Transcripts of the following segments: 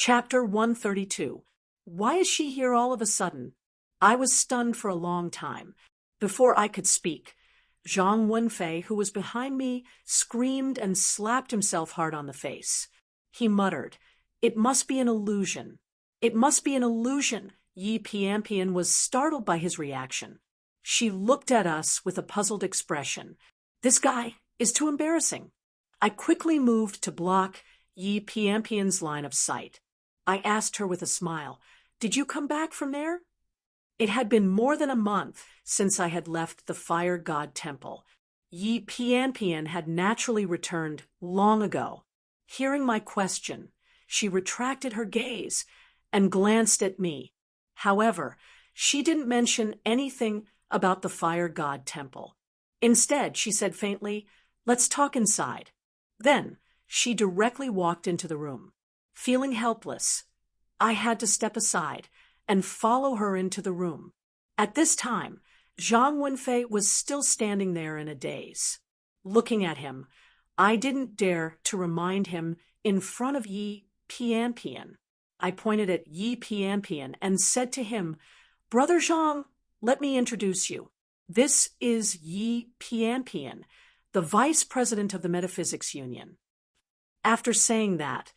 Chapter 132. Why is she here all of a sudden? I was stunned for a long time. Before I could speak, Zhang Wenfei, who was behind me, screamed and slapped himself hard on the face. He muttered, "It must be an illusion. It must be an illusion." Yi Pianpian was startled by his reaction. She looked at us with a puzzled expression. This guy is too embarrassing. I quickly moved to block Yi Pianpian's line of sight. I asked her with a smile, "Did you come back from there?" It had been more than a month since I had left the Fire God Temple. Yi Pianpian had naturally returned long ago. Hearing my question, she retracted her gaze and glanced at me. However, she didn't mention anything about the Fire God Temple. Instead, she said faintly, "Let's talk inside." Then, she directly walked into the room. Feeling helpless, I had to step aside and follow her into the room. At this time, Zhang Wenfei was still standing there in a daze. Looking at him, I didn't dare to remind him in front of Yi Pianpian. I pointed at Yi Pianpian and said to him, "Brother Zhang, let me introduce you. This is Yi Pianpian, the vice president of the Metaphysics Union." After saying that,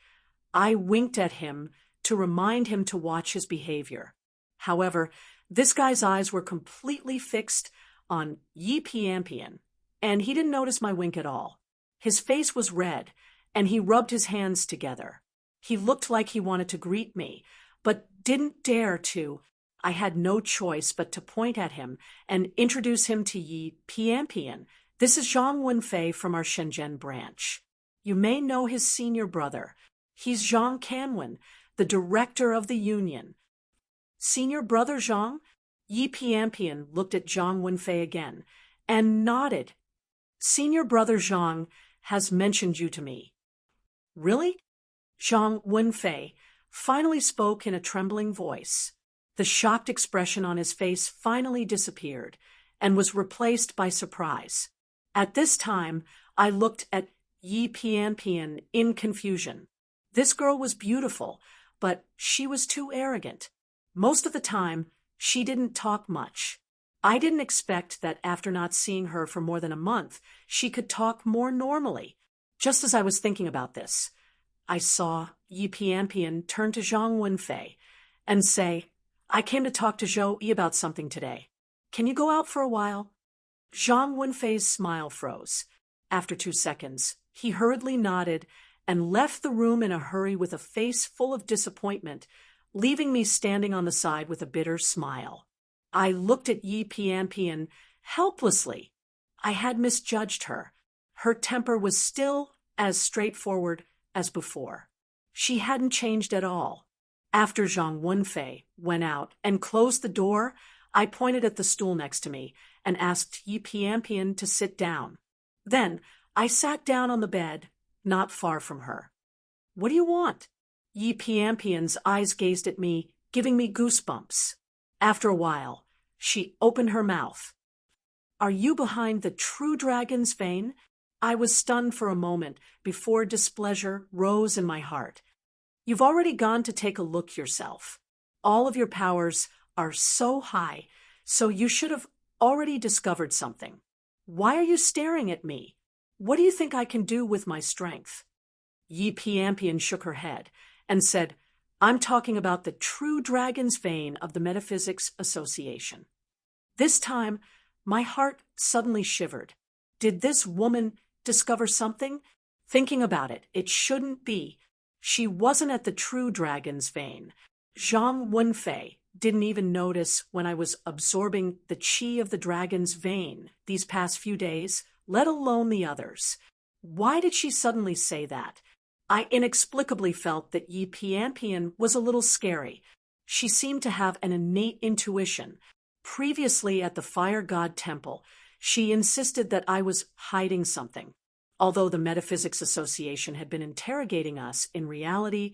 I winked at him to remind him to watch his behavior. However, this guy's eyes were completely fixed on Yi Pianpian, and he didn't notice my wink at all. His face was red, and he rubbed his hands together. He looked like he wanted to greet me, but didn't dare to. I had no choice but to point at him and introduce him to Yi Pianpian. "This is Zhang Wenfei from our Shenzhen branch. You may know his senior brother. He's Zhang Canwen, the director of the union." "Senior brother Zhang?" Yi Pianpian looked at Zhang Wenfei again and nodded. "Senior brother Zhang has mentioned you to me." "Really?" Zhang Wenfei finally spoke in a trembling voice. The shocked expression on his face finally disappeared and was replaced by surprise. At this time, I looked at Yi Pianpian in confusion. This girl was beautiful, but she was too arrogant. Most of the time, she didn't talk much. I didn't expect that after not seeing her for more than a month, she could talk more normally. Just as I was thinking about this, I saw Yi Pianpian turn to Zhang Wenfei and say, "I came to talk to Zhou Yi about something today. Can you go out for a while?" Zhang Wenfei's smile froze. After 2 seconds, he hurriedly nodded and left the room in a hurry with a face full of disappointment, leaving me standing on the side with a bitter smile. I looked at Yi Pianpian helplessly. I had misjudged her. Her temper was still as straightforward as before. She hadn't changed at all. After Zhang Wenfei went out and closed the door, I pointed at the stool next to me and asked Yi Pianpian to sit down. Then I sat down on the bed, not far from her. "What do you want?" Yi Pianpian's eyes gazed at me, giving me goosebumps. After a while, she opened her mouth. "Are you behind the true dragon's vein?" I was stunned for a moment before displeasure rose in my heart. "You've already gone to take a look yourself. All of your powers are so high, so you should have already discovered something. Why are you staring at me? What do you think I can do with my strength?" Yi Pianpian shook her head and said, "I'm talking about the true dragon's vein of the Metaphysics Association." This time, my heart suddenly shivered. Did this woman discover something? Thinking about it, it shouldn't be. She wasn't at the true dragon's vein. Zhang Wenfei didn't even notice when I was absorbing the qi of the dragon's vein these past few days, let alone the others. Why did she suddenly say that? I inexplicably felt that Yi Pianpian was a little scary. She seemed to have an innate intuition. Previously at the Fire God Temple, she insisted that I was hiding something. Although the Metaphysics Association had been interrogating us, in reality,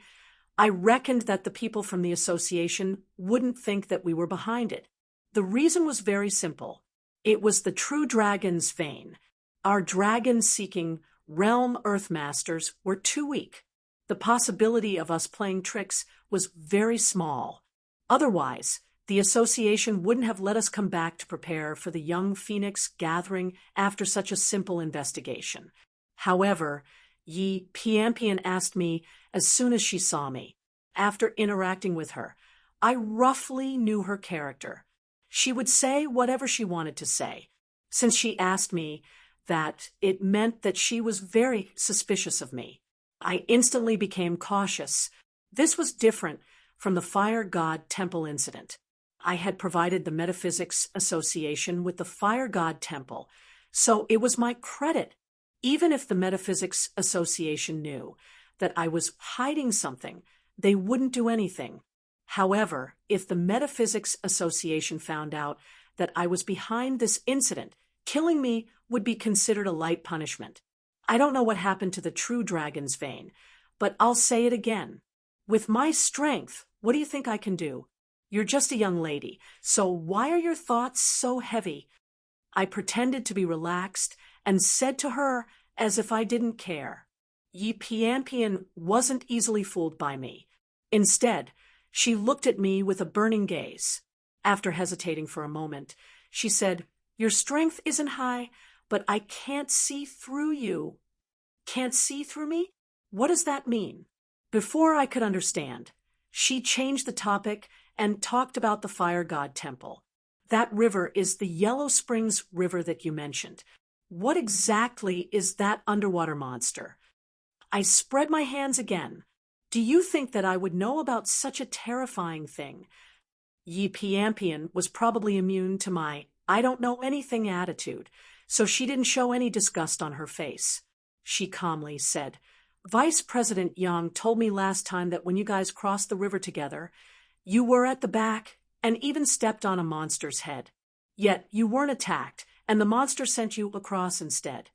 I reckoned that the people from the association wouldn't think that we were behind it. The reason was very simple. It was the true dragon's vein. Our dragon-seeking realm Earthmasters were too weak. The possibility of us playing tricks was very small. Otherwise, the association wouldn't have let us come back to prepare for the young phoenix gathering after such a simple investigation. However, Yi Piampian asked me as soon as she saw me. After interacting with her, I roughly knew her character. She would say whatever she wanted to say. Since she asked me that, it meant that she was very suspicious of me. I instantly became cautious. This was different from the Fire God Temple incident. I had provided the Metaphysics Association with the Fire God Temple, so it was my credit. Even if the Metaphysics Association knew that I was hiding something, they wouldn't do anything. However, if the Metaphysics Association found out that I was behind this incident, killing me would be considered a light punishment. I don't know what happened to the true dragon's vein, but I'll say it again. With my strength, what do you think I can do? You're just a young lady, so why are your thoughts so heavy? I pretended to be relaxed and said to her as if I didn't care. Yi Piampian wasn't easily fooled by me. Instead, she looked at me with a burning gaze. After hesitating for a moment, she said, "Your strength isn't high, but I can't see through you." Can't see through me? What does that mean? Before I could understand, she changed the topic and talked about the Fire God Temple. That river is the Yellow Springs River that you mentioned. What exactly is that underwater monster? I spread my hands again. Do you think that I would know about such a terrifying thing? Yi Piampian was probably immune to my "I don't know anything" attitude, so she didn't show any disgust on her face. She calmly said, "Vice President Yang told me last time that when you guys crossed the river together, you were at the back and even stepped on a monster's head. Yet you weren't attacked, and the monster sent you across instead."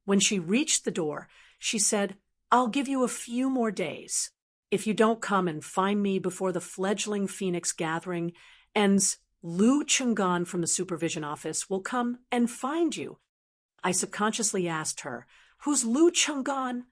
When she reached the door, she said, "I'll give you a few more days. If you don't come and find me before the fledgling Phoenix gathering ends, Lu Chungan from the supervision office will come and find you." I subconsciously asked her, "Who's Lu Chungan?"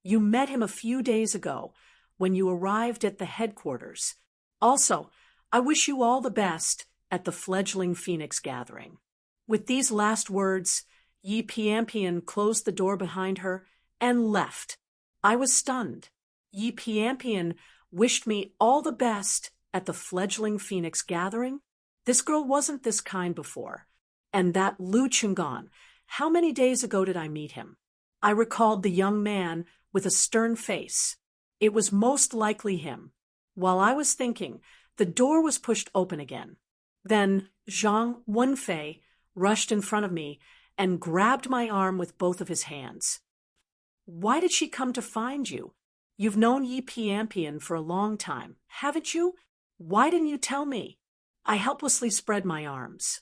"You met him a few days ago when you arrived at the headquarters. Also, I wish you all the best at the fledgling Phoenix gathering." With these last words, Yi Piampian closed the door behind her and left. I was stunned. Yi Piampian wished me all the best at the fledgling Phoenix gathering? This girl wasn't this kind before. And that Lu Chungan, how many days ago did I meet him? I recalled the young man with a stern face. It was most likely him. While I was thinking, the door was pushed open again. Then Zhang Wenfei rushed in front of me and grabbed my arm with both of his hands. "Why did she come to find you? You've known Yi Piampian for a long time, haven't you? Why didn't you tell me?" I helplessly spread my arms.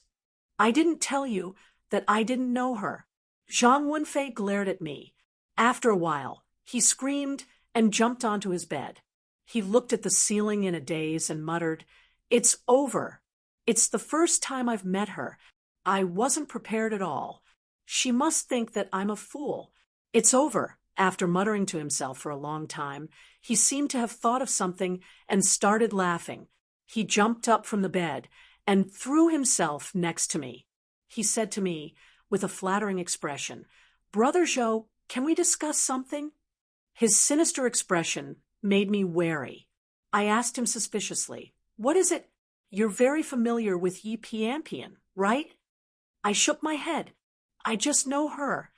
"I didn't tell you that I didn't know her." Zhang Wenfei glared at me. After a while, he screamed and jumped onto his bed. He looked at the ceiling in a daze and muttered, "It's over. It's the first time I've met her. I wasn't prepared at all. She must think that I'm a fool. It's over." After muttering to himself for a long time, he seemed to have thought of something and started laughing. He jumped up from the bed and threw himself next to me. He said to me, with a flattering expression, "Brother Zhou, can we discuss something?" His sinister expression made me wary. I asked him suspiciously, "What is it? You're very familiar with Yi Piampian, right?" I shook my head. "I just know her."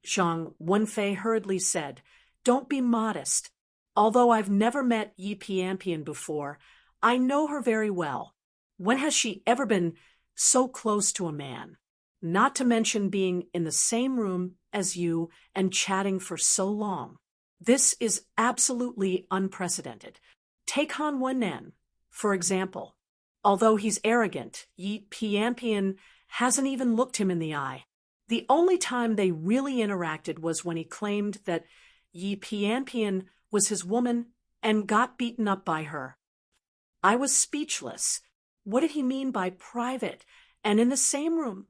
Zhang Wenfei hurriedly said, "Don't be modest. Although I've never met Yi Piampian before, I know her very well. When has she ever been so close to a man? Not to mention being in the same room as you and chatting for so long. This is absolutely unprecedented. Take Han Wennan, for example. Although he's arrogant, Yi Piampian hasn't even looked him in the eye. The only time they really interacted was when he claimed that Yi Piampian was his woman and got beaten up by her. I was speechless. What did he mean by private and in the same room?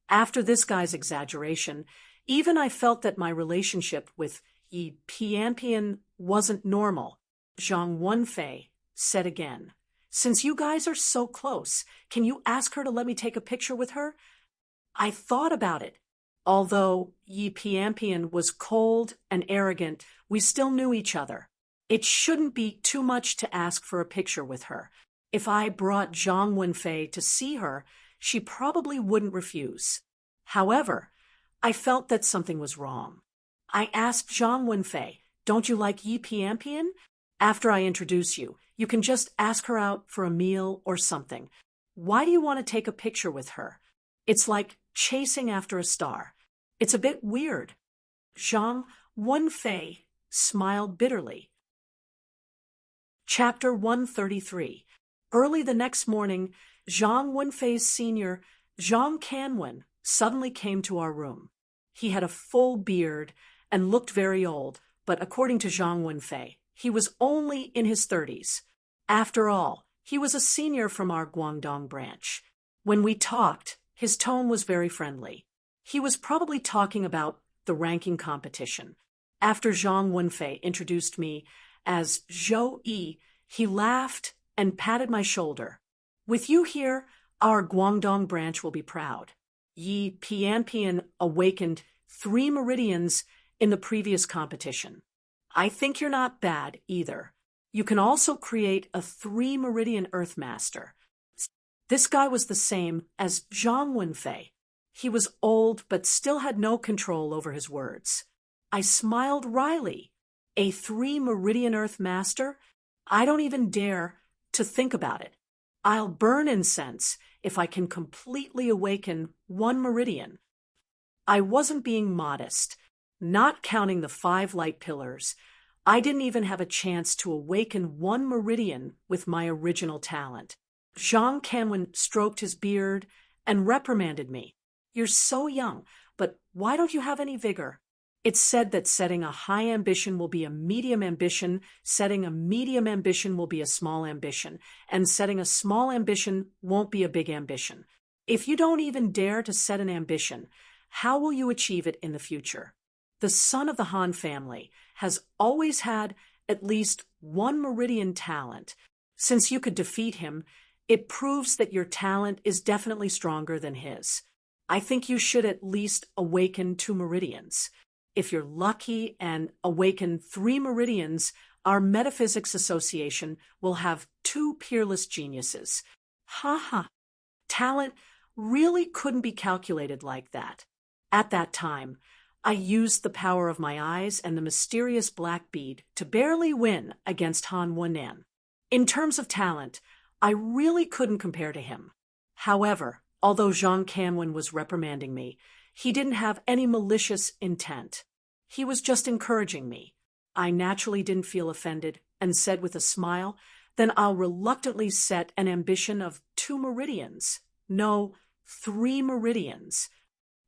After this guy's exaggeration, even I felt that my relationship with Yi Piampian wasn't normal. Zhang Wenfei said again. Since you guys are so close, can you ask her to let me take a picture with her? I thought about it. Although Yi Pianpian was cold and arrogant, we still knew each other. It shouldn't be too much to ask for a picture with her. If I brought Zhang Wenfei to see her, she probably wouldn't refuse. However, I felt that something was wrong. I asked Zhang Wenfei, don't you like Yi Pianpian? After I introduce you, you can just ask her out for a meal or something. Why do you want to take a picture with her? It's like chasing after a star. It's a bit weird. Zhang Wenfei smiled bitterly. Chapter 133. Early the next morning, Zhang Wenfei's senior, Zhang Canwen, suddenly came to our room. He had a full beard and looked very old, but according to Zhang Wenfei, he was only in his 30s. After all, he was a senior from our Guangdong branch. When we talked, his tone was very friendly. He was probably talking about the ranking competition. After Zhang Wenfei introduced me as Zhou Yi, he laughed and patted my shoulder. With you here, our Guangdong branch will be proud. Yi Pianpian awakened 3 meridians in the previous competition. I think you're not bad either. You can also create a 3-meridian Earthmaster. This guy was the same as Zhang Wenfei. He was old but still had no control over his words. I smiled wryly. A 3-meridian Earthmaster? I don't even dare to think about it. I'll burn incense if I can completely awaken 1 meridian. I wasn't being modest. Not counting the 5 light pillars, I didn't even have a chance to awaken 1 meridian with my original talent. Zhang Canwen stroked his beard and reprimanded me. You're so young, but why don't you have any vigor? It's said that setting a high ambition will be a medium ambition, setting a medium ambition will be a small ambition, and setting a small ambition won't be a big ambition. If you don't even dare to set an ambition, how will you achieve it in the future? The son of the Han family has always had at least 1 meridian talent. Since you could defeat him, it proves that your talent is definitely stronger than his. I think you should at least awaken 2 meridians. If you're lucky and awaken 3 meridians, our Metaphysics Association will have 2 peerless geniuses. Ha ha. Talent really couldn't be calculated like that. At that time, I used the power of my eyes and the mysterious black bead to barely win against Han Wennan. In terms of talent, I really couldn't compare to him. However, although Zhang Canwen was reprimanding me, he didn't have any malicious intent. He was just encouraging me. I naturally didn't feel offended and said with a smile, then I'll reluctantly set an ambition of 2 meridians. No, 3 meridians.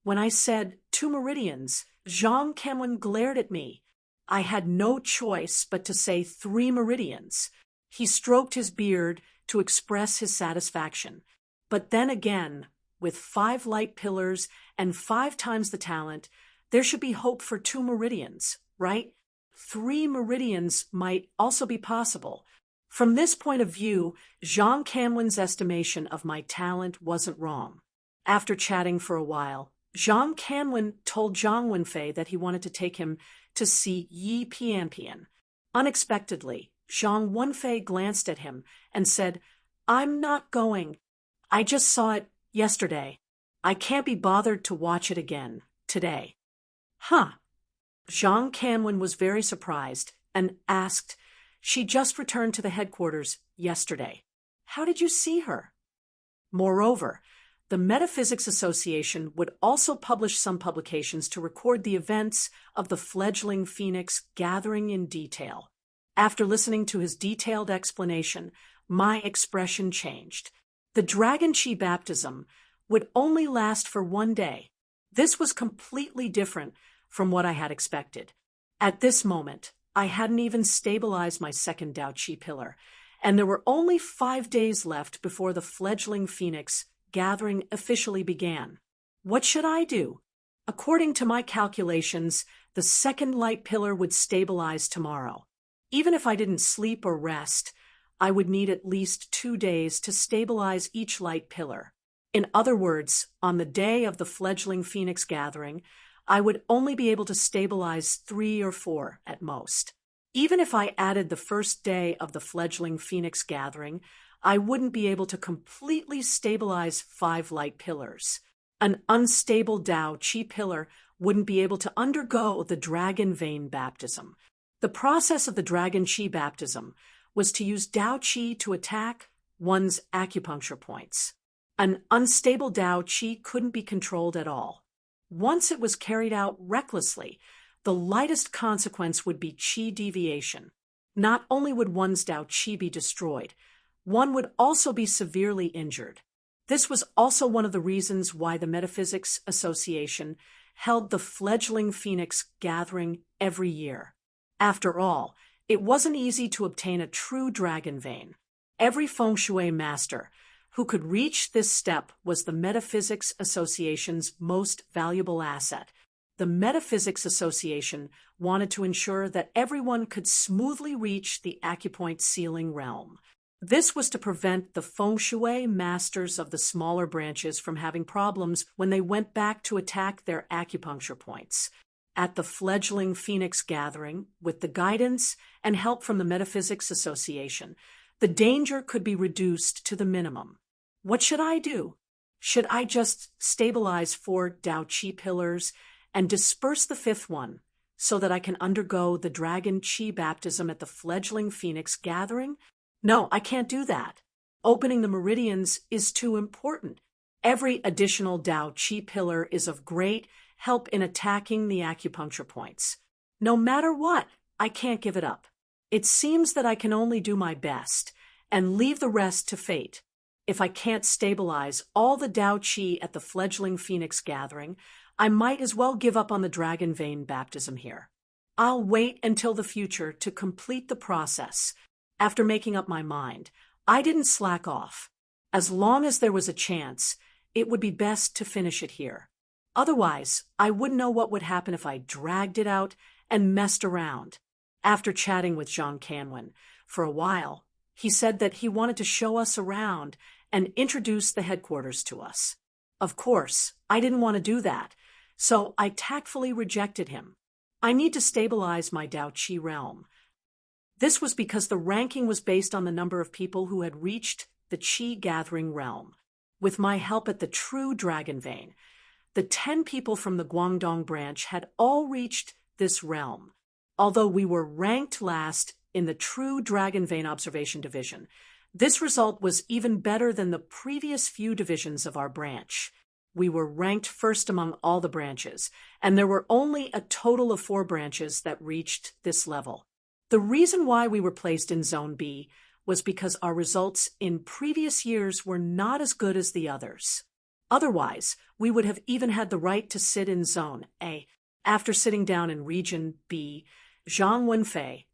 When I said 2 meridians, Zhang Canwen glared at me. I had no choice but to say 3 meridians. He stroked his beard to express his satisfaction. But then again, with 5 light pillars and 5 times the talent, there should be hope for 2 meridians, right? 3 meridians might also be possible. From this point of view, Zhang Canwen's estimation of my talent wasn't wrong. After chatting for a while, Zhang Canwen told Zhang Wenfei that he wanted to take him to see Yi Pianpian. Unexpectedly, Zhang Wenfei glanced at him and said, I'm not going. I just saw it yesterday. I can't be bothered to watch it again today. Huh. Zhang Canwen was very surprised and asked, she just returned to the headquarters yesterday. How did you see her? Moreover, the Metaphysics Association would also publish some publications to record the events of the fledgling phoenix gathering in detail. After listening to his detailed explanation, my expression changed. The Dragon Chi baptism would only last for 1 day. This was completely different from what I had expected. At this moment, I hadn't even stabilized my second Dao Chi pillar, and there were only 5 days left before the fledgling phoenix gathering officially began. What should I do? According to my calculations, the second light pillar would stabilize tomorrow. Even if I didn't sleep or rest, I would need at least 2 days to stabilize each light pillar. In other words, on the day of the fledgling phoenix gathering, I would only be able to stabilize 3 or 4 at most. Even if I added the first day of the fledgling phoenix gathering, I wouldn't be able to completely stabilize 5 light pillars. An unstable Tao Qi pillar wouldn't be able to undergo the dragon vein baptism. The process of the dragon Qi baptism was to use Tao Qi to attack one's acupuncture points. An unstable Tao Qi couldn't be controlled at all. Once it was carried out recklessly, the lightest consequence would be Qi deviation. Not only would one's Tao Qi be destroyed, one would also be severely injured. This was also one of the reasons why the Metaphysics Association held the fledgling phoenix gathering every year. After all, it wasn't easy to obtain a true dragon vein. Every feng shui master who could reach this step was the Metaphysics Association's most valuable asset. The Metaphysics Association wanted to ensure that everyone could smoothly reach the acupoint ceiling realm. This was to prevent the feng shui masters of the smaller branches from having problems when they went back to attack their acupuncture points. At the fledgling phoenix gathering, with the guidance and help from the Metaphysics Association, the danger could be reduced to the minimum. What should I do? Should I just stabilize 4 Tao Qi pillars and disperse the 5th one so that I can undergo the dragon Qi baptism at the fledgling phoenix gathering? No, I can't do that. Opening the meridians is too important. Every additional Tao Qi pillar is of great help in attacking the acupuncture points. No matter what, I can't give it up. It seems that I can only do my best and leave the rest to fate. If I can't stabilize all the Tao Qi at the fledgling phoenix gathering, I might as well give up on the dragon vein baptism here. I'll wait until the future to complete the process. After making up my mind, I didn't slack off. As long as there was a chance, it would be best to finish it here. Otherwise, I wouldn't know what would happen if I dragged it out and messed around. After chatting with Jean Canwin for a while, he said that he wanted to show us around and introduce the headquarters to us. Of course, I didn't want to do that, so I tactfully rejected him. I need to stabilize my Tao Qi realm. This was because the ranking was based on the number of people who had reached the Qi gathering realm. With my help at the true dragon vein, the 10 people from the Guangdong branch had all reached this realm. Although we were ranked last in the true dragon vein observation division, this result was even better than the previous few divisions of our branch. We were ranked first among all the branches, and there were only a total of 4 branches that reached this level. The reason why we were placed in Zone B was because our results in previous years were not as good as the others. Otherwise, we would have even had the right to sit in Zone A. After sitting down in Region B, Zhang Wenfei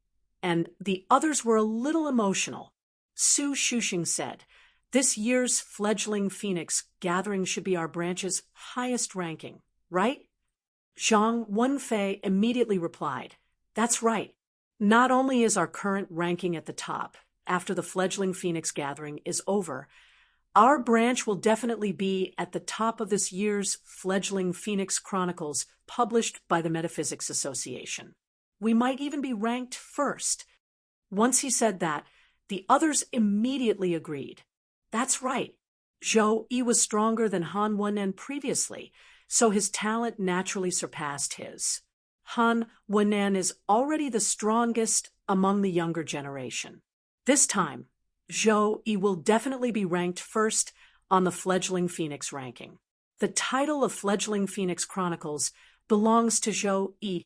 and the others were a little emotional. Su Shuxing said, "This year's fledgling phoenix gathering should be our branch's highest ranking, right?" Zhang Wenfei immediately replied, "That's right. Not only is our current ranking at the top, after the fledgling phoenix gathering is over, our branch will definitely be at the top of this year's fledgling phoenix chronicles published by the Metaphysics Association. We might even be ranked first." Once he said that, the others immediately agreed. That's right. Zhou Yi was stronger than Han Wen'an previously, so his talent naturally surpassed his. Han Wen'an is already the strongest among the younger generation. This time, Zhou Yi will definitely be ranked first on the fledgling phoenix ranking. The title of Fledgling Phoenix Chronicles belongs to Zhou Yi.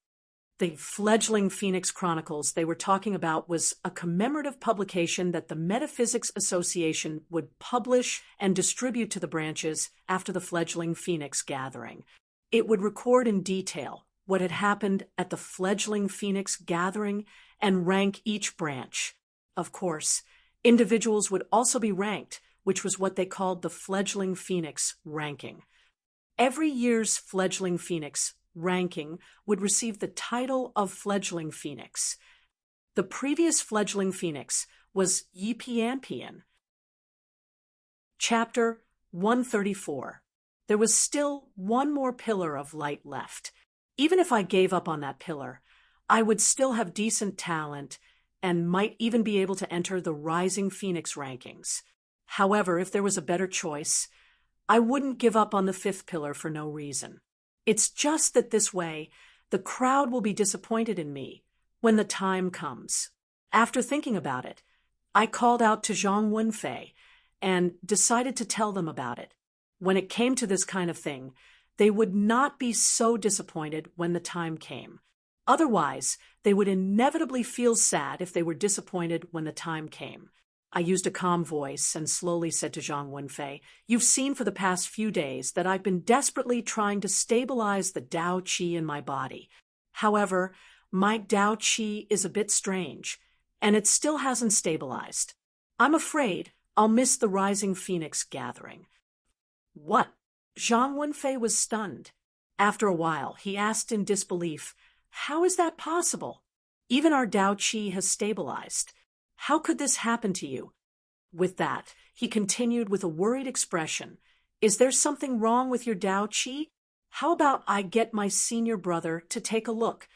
The Fledgling Phoenix Chronicles they were talking about was a commemorative publication that the Metaphysics Association would publish and distribute to the branches after the fledgling phoenix gathering. It would record in detail what had happened at the fledgling phoenix gathering and rank each branch. Of course, individuals would also be ranked, which was what they called the fledgling phoenix ranking. Every year's fledgling phoenix ranking would receive the title of fledgling phoenix. The previous fledgling phoenix was Yipianpian. Chapter 134. There was still one more pillar of light left. Even if I gave up on that pillar, I would still have decent talent and might even be able to enter the Rising Phoenix rankings. However, if there was a better choice, I wouldn't give up on the fifth pillar for no reason. It's just that this way, the crowd will be disappointed in me when the time comes. After thinking about it, I called out to Zhang Wenfei and decided to tell them about it. When it came to this kind of thing, they would not be so disappointed when the time came. Otherwise, they would inevitably feel sad if they were disappointed when the time came. I used a calm voice and slowly said to Zhang Wenfei, "You've seen for the past few days that I've been desperately trying to stabilize the Dao Qi in my body. However, my Dao Qi is a bit strange, and it still hasn't stabilized. I'm afraid I'll miss the Rising Phoenix gathering." "What?" Zhang Wenfei was stunned. After a while, he asked in disbelief, "How is that possible? Even our Dao Qi has stabilized. How could this happen to you?" With that, he continued with a worried expression, "Is there something wrong with your Dao Qi? How about I get my senior brother to take a look?"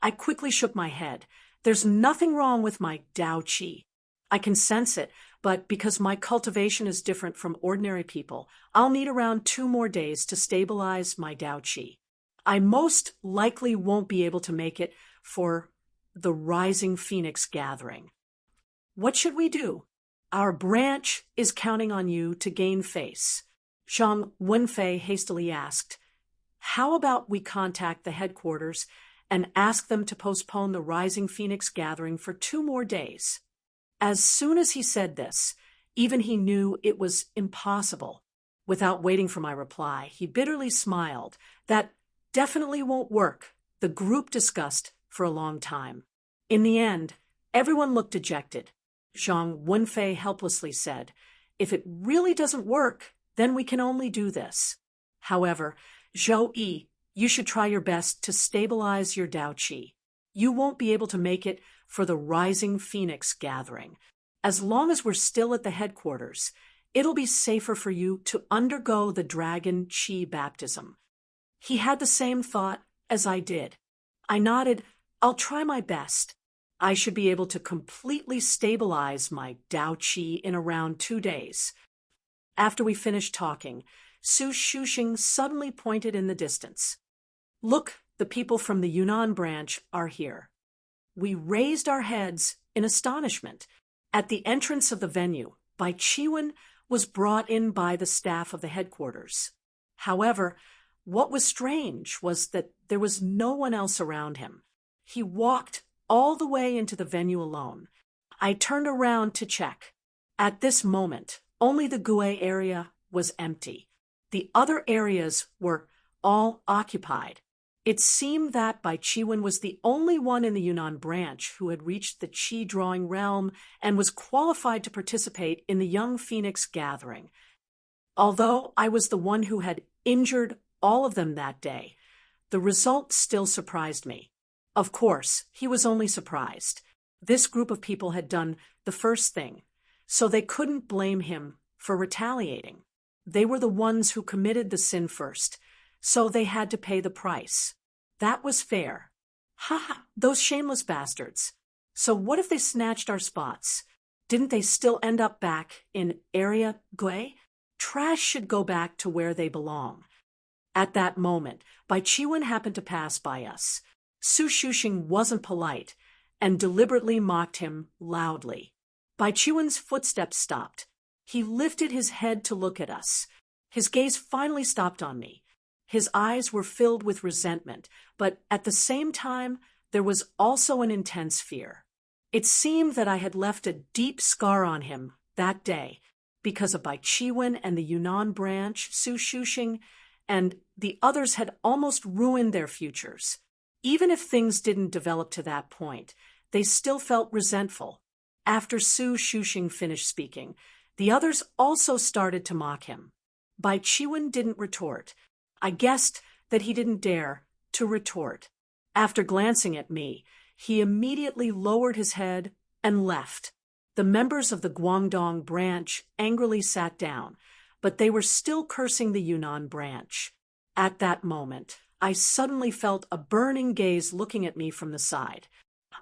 I quickly shook my head. "There's nothing wrong with my Dao Qi. I can sense it, but because my cultivation is different from ordinary people, I'll need around 2 more days to stabilize my Dao Qi. I most likely won't be able to make it for the Rising Phoenix gathering. What should we do?" "Our branch is counting on you to gain face," Zhang Wenfei hastily asked. "How about we contact the headquarters and ask them to postpone the Rising Phoenix gathering for 2 more days?" As soon as he said this, even he knew it was impossible. Without waiting for my reply, he bitterly smiled. "That definitely won't work," the group discussed for a long time. In the end, everyone looked dejected. Zhang Wenfei helplessly said, "If it really doesn't work, then we can only do this. However, Zhou Yi, you should try your best to stabilize your Dao Qi. You won't be able to make it for the Rising Phoenix gathering. As long as we're still at the headquarters, it'll be safer for you to undergo the Dragon Qi baptism." He had the same thought as I did. I nodded. "I'll try my best. I should be able to completely stabilize my Dao Qi in around 2 days. After we finished talking, Su Shuxing suddenly pointed in the distance. "Look, the people from the Yunnan branch are here." We raised our heads in astonishment. At the entrance of the venue, Bai Chiwen was brought in by the staff of the headquarters. However, what was strange was that there was no one else around him. He walked all the way into the venue alone. I turned around to check. At this moment, only the Gue area was empty. The other areas were all occupied. It seemed that Bai Chiwen was the only one in the Yunnan branch who had reached the Qi drawing realm and was qualified to participate in the Young Phoenix gathering. Although I was the one who had injured all of them that day, the result still surprised me. Of course, he was only surprised. This group of people had done the first thing, so they couldn't blame him for retaliating. They were the ones who committed the sin first, so they had to pay the price. That was fair. Ha ha, those shameless bastards. So what if they snatched our spots? Didn't they still end up back in Area Gue? Trash should go back to where they belong. At that moment, Bai Chiwen happened to pass by us. Su Shuxing wasn't polite and deliberately mocked him loudly. Bai Chiwen's footsteps stopped. He lifted his head to look at us. His gaze finally stopped on me. His eyes were filled with resentment, but at the same time, there was also an intense fear. It seemed that I had left a deep scar on him that day because of Bai Chiwen and the Yunnan branch, Su Shuxing, and the others had almost ruined their futures. Even if things didn't develop to that point, they still felt resentful. After Su Shuxing finished speaking, the others also started to mock him. Bai Chiwen didn't retort. I guessed that he didn't dare to retort. After glancing at me, he immediately lowered his head and left. The members of the Guangdong branch angrily sat down, but they were still cursing the Yunnan branch. At that moment, I suddenly felt a burning gaze looking at me from the side.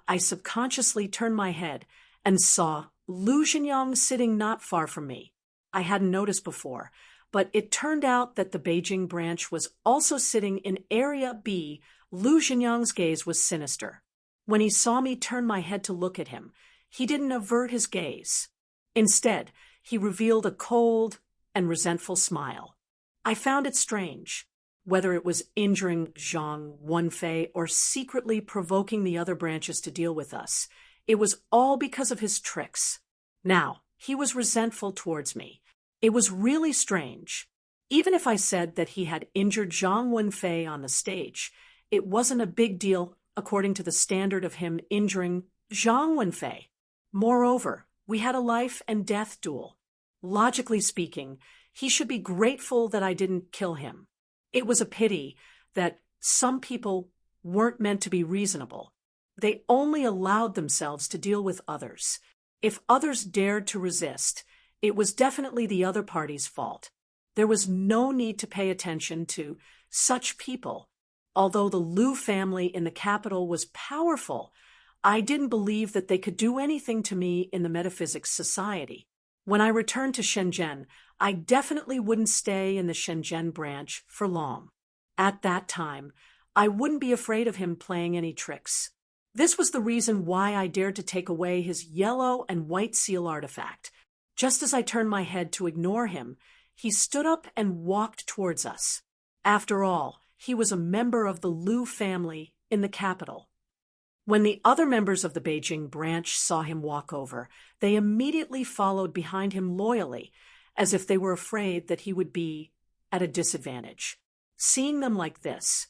I subconsciously turned my head and saw Lu Xingyang sitting not far from me. I hadn't noticed before, but it turned out that the Beijing branch was also sitting in Area B. Lu Xingyang's gaze was sinister. When he saw me turn my head to look at him, he didn't avert his gaze. Instead, he revealed a cold and resentful smile. I found it strange. Whether it was injuring Zhang Wenfei or secretly provoking the other branches to deal with us, it was all because of his tricks. Now, he was resentful towards me. It was really strange. Even if I said that he had injured Zhang Wenfei on the stage, it wasn't a big deal according to the standard of him injuring Zhang Wenfei. Moreover, we had a life and death duel. Logically speaking, he should be grateful that I didn't kill him. It was a pity that some people weren't meant to be reasonable. They only allowed themselves to deal with others. If others dared to resist, it was definitely the other party's fault. There was no need to pay attention to such people. Although the Liu family in the capital was powerful, I didn't believe that they could do anything to me in the metaphysics society. When I returned to Shenzhen, I definitely wouldn't stay in the Shenzhen branch for long. At that time, I wouldn't be afraid of him playing any tricks. This was the reason why I dared to take away his yellow and white seal artifact. Just as I turned my head to ignore him, he stood up and walked towards us. After all, he was a member of the Liu family in the capital. When the other members of the Beijing branch saw him walk over, they immediately followed behind him loyally, as if they were afraid that he would be at a disadvantage. Seeing them like this,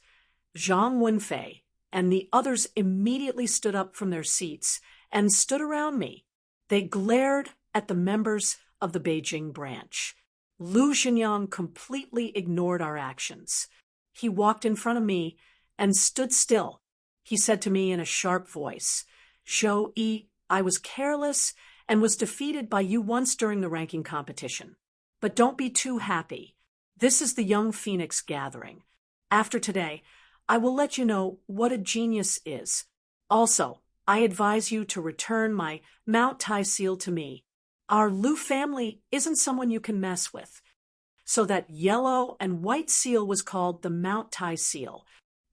Zhang Wenfei and the others immediately stood up from their seats and stood around me. They glared at the members of the Beijing branch. Lu Xingyang completely ignored our actions. He walked in front of me and stood still. He said to me in a sharp voice, "Zhou Yi, I was careless and was defeated by you once during the ranking competition. But don't be too happy. This is the Young Phoenix gathering. After today, I will let you know what a genius is. Also, I advise you to return my Mount Tai seal to me. Our Liu family isn't someone you can mess with." So that yellow and white seal was called the Mount Tai seal.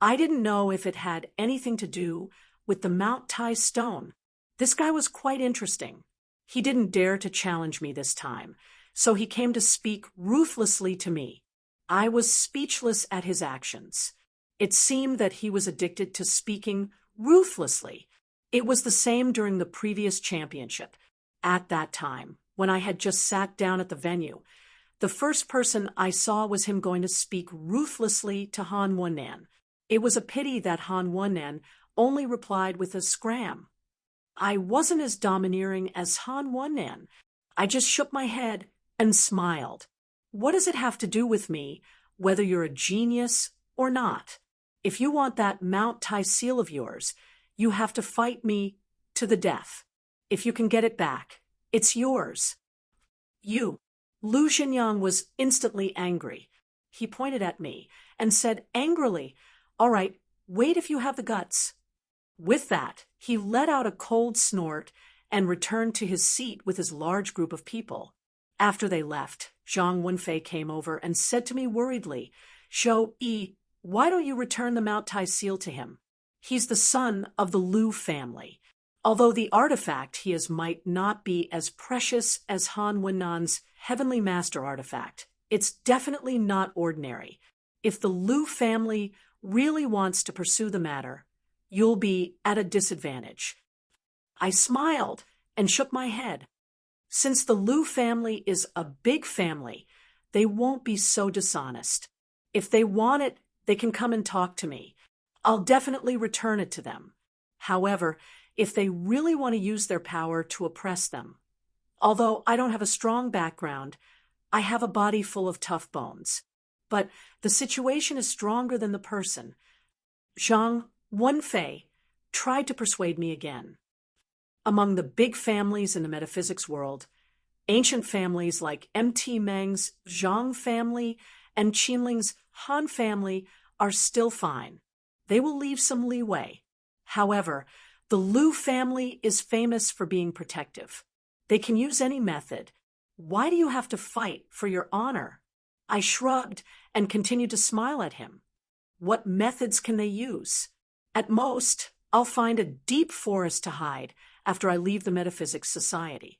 I didn't know if it had anything to do with the Mount Tai stone. This guy was quite interesting. He didn't dare to challenge me this time, so he came to speak ruthlessly to me. I was speechless at his actions. It seemed that he was addicted to speaking ruthlessly. It was the same during the previous championship. At that time, when I had just sat down at the venue, the first person I saw was him going to speak ruthlessly to Han Wennan. It was a pity that Han Wennan only replied with a scram. I wasn't as domineering as Han Wennan. I just shook my head and smiled. What does it have to do with me, whether you're a genius or not? If you want that Mount Tai seal of yours, you have to fight me to the death. If you can get it back, it's yours. You. Lu Xingyang was instantly angry. He pointed at me and said angrily, "All right, wait if you have the guts." With that, he let out a cold snort and returned to his seat with his large group of people. After they left, Zhang Wenfei came over and said to me worriedly, "Zhou Yi, why don't you return the Mount Tai seal to him? He's the son of the Liu family. Although the artifact he has might not be as precious as Han Wennan's Heavenly Master artifact, it's definitely not ordinary. If the Liu family really wants to pursue the matter, you'll be at a disadvantage." I smiled and shook my head. Since the Liu family is a big family, they won't be so dishonest. If they want it, they can come and talk to me. I'll definitely return it to them. However, if they really want to use their power to oppress them, although I don't have a strong background, I have a body full of tough bones. But the situation is stronger than the person. Zhang Wenfei, tried to persuade me again. Among the big families in the metaphysics world, ancient families like M.T. Meng's Zhang family and Qinling's Han family are still fine. They will leave some leeway. However, the Liu family is famous for being protective. They can use any method. Why do you have to fight for your honor? I shrugged and continued to smile at him. What methods can they use? At most, I'll find a deep forest to hide after I leave the Metaphysics Society.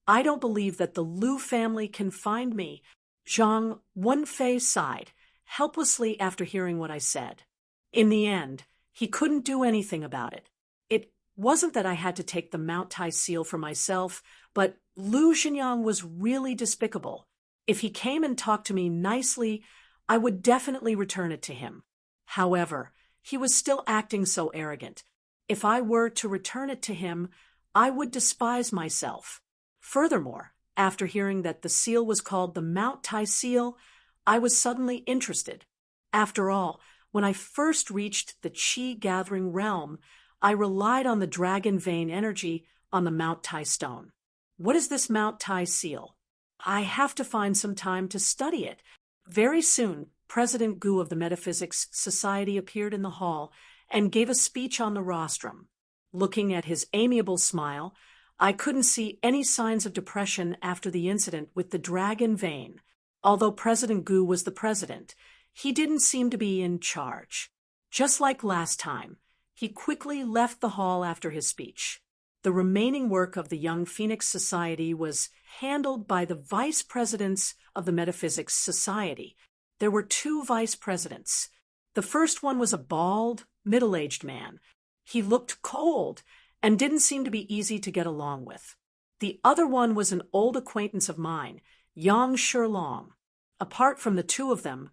I don't believe that the Liu family can find me. Zhang Wenfei sighed, helplessly after hearing what I said. In the end, he couldn't do anything about it. It wasn't that I had to take the Mount Tai seal for myself, but Liu Xinjiang was really despicable. If he came and talked to me nicely, I would definitely return it to him. However, he was still acting so arrogant. If I were to return it to him, I would despise myself. Furthermore, after hearing that the seal was called the Mount Tai seal, I was suddenly interested. After all, when I first reached the Qi-gathering realm, I relied on the dragon vein energy on the Mount Tai stone. What is this Mount Tai seal? I have to find some time to study it. Very soon, President Gu of the Metaphysics Society appeared in the hall and gave a speech on the rostrum. Looking at his amiable smile, I couldn't see any signs of depression after the incident with the dragon vein. Although President Gu was the president, he didn't seem to be in charge. Just like last time, he quickly left the hall after his speech. The remaining work of the Young Phoenix Society was handled by the vice presidents of the Metaphysics Society. There were 2 vice presidents. The first one was a bald, middle-aged man. He looked cold and didn't seem to be easy to get along with. The other one was an old acquaintance of mine, Yang Shilong. Apart from the 2 of them,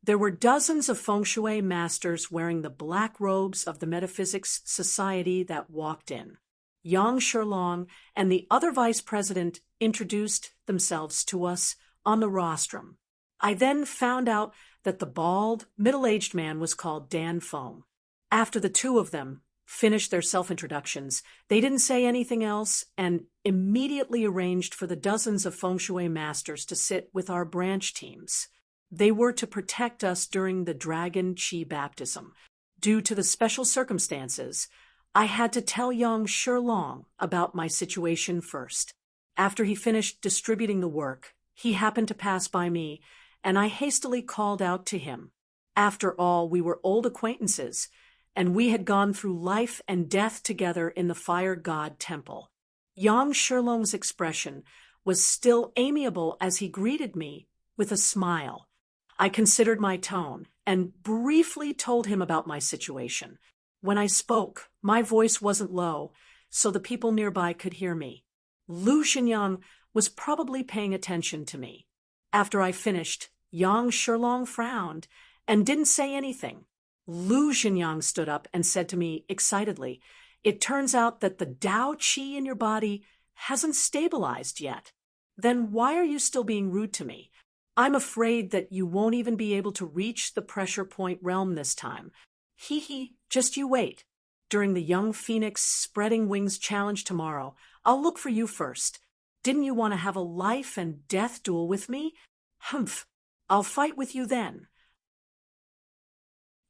there were dozens of feng shui masters wearing the black robes of the Metaphysics Society that walked in. Yang Shilong and the other vice president introduced themselves to us on the rostrum. I then found out that the bald, middle-aged man was called Dan Feng. After the 2 of them finished their self-introductions, they didn't say anything else and immediately arranged for the dozens of feng shui masters to sit with our branch teams. They were to protect us during the Dragon Qi baptism. Due to the special circumstances, I had to tell Yang Shilong about my situation first. After he finished distributing the work, he happened to pass by me, and I hastily called out to him. After all, we were old acquaintances, and we had gone through life and death together in the Fire God Temple. Yang Shilong's expression was still amiable as he greeted me with a smile. I considered my tone and briefly told him about my situation. When I spoke, my voice wasn't low, so the people nearby could hear me. Liu Xinjiang was probably paying attention to me. After I finished, Yang Shilong frowned and didn't say anything. Liu Xinjiang stood up and said to me excitedly, "It turns out that the Tao Qi in your body hasn't stabilized yet. Then why are you still being rude to me? I'm afraid that you won't even be able to reach the pressure point realm this time. Hee, just you wait. During the Young Phoenix Spreading Wings Challenge tomorrow, I'll look for you first. Didn't you want to have a life and death duel with me? Humph, I'll fight with you then."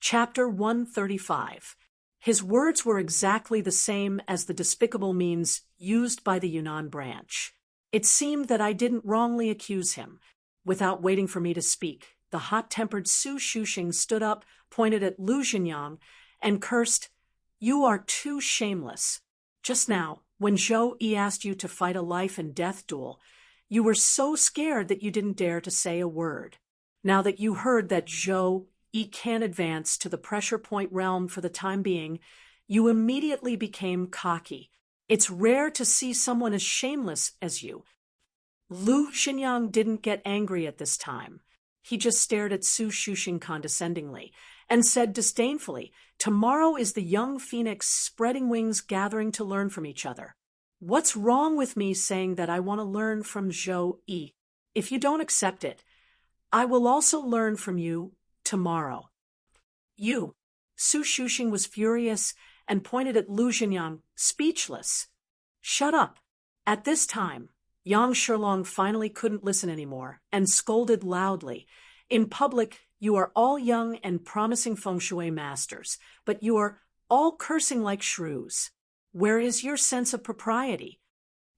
Chapter 135. His words were exactly the same as the despicable means used by the Yunnan branch. It seemed that I didn't wrongly accuse him. Without waiting for me to speak, the hot-tempered Su Shuxing stood up, pointed at Liu Xinjiang, and cursed, "You are too shameless. Just now, when Zhou Yi asked you to fight a life and death duel, you were so scared that you didn't dare to say a word. Now that you heard that Zhou Yi can't advance to the pressure point realm for the time being, you immediately became cocky. It's rare to see someone as shameless as you." Liu Xinjiang didn't get angry at this time. He just stared at Su Shuxing condescendingly and said disdainfully, "Tomorrow is the Young Phoenix Spreading Wings gathering to learn from each other. What's wrong with me saying that I want to learn from Zhou Yi? If you don't accept it, I will also learn from you tomorrow." "You." Su Shuxing was furious and pointed at Lu Jinyang, speechless. "Shut up." At this time, Yang Shilong finally couldn't listen anymore and scolded loudly. "In public, you are all young and promising feng shui masters, but you are all cursing like shrews. Where is your sense of propriety?"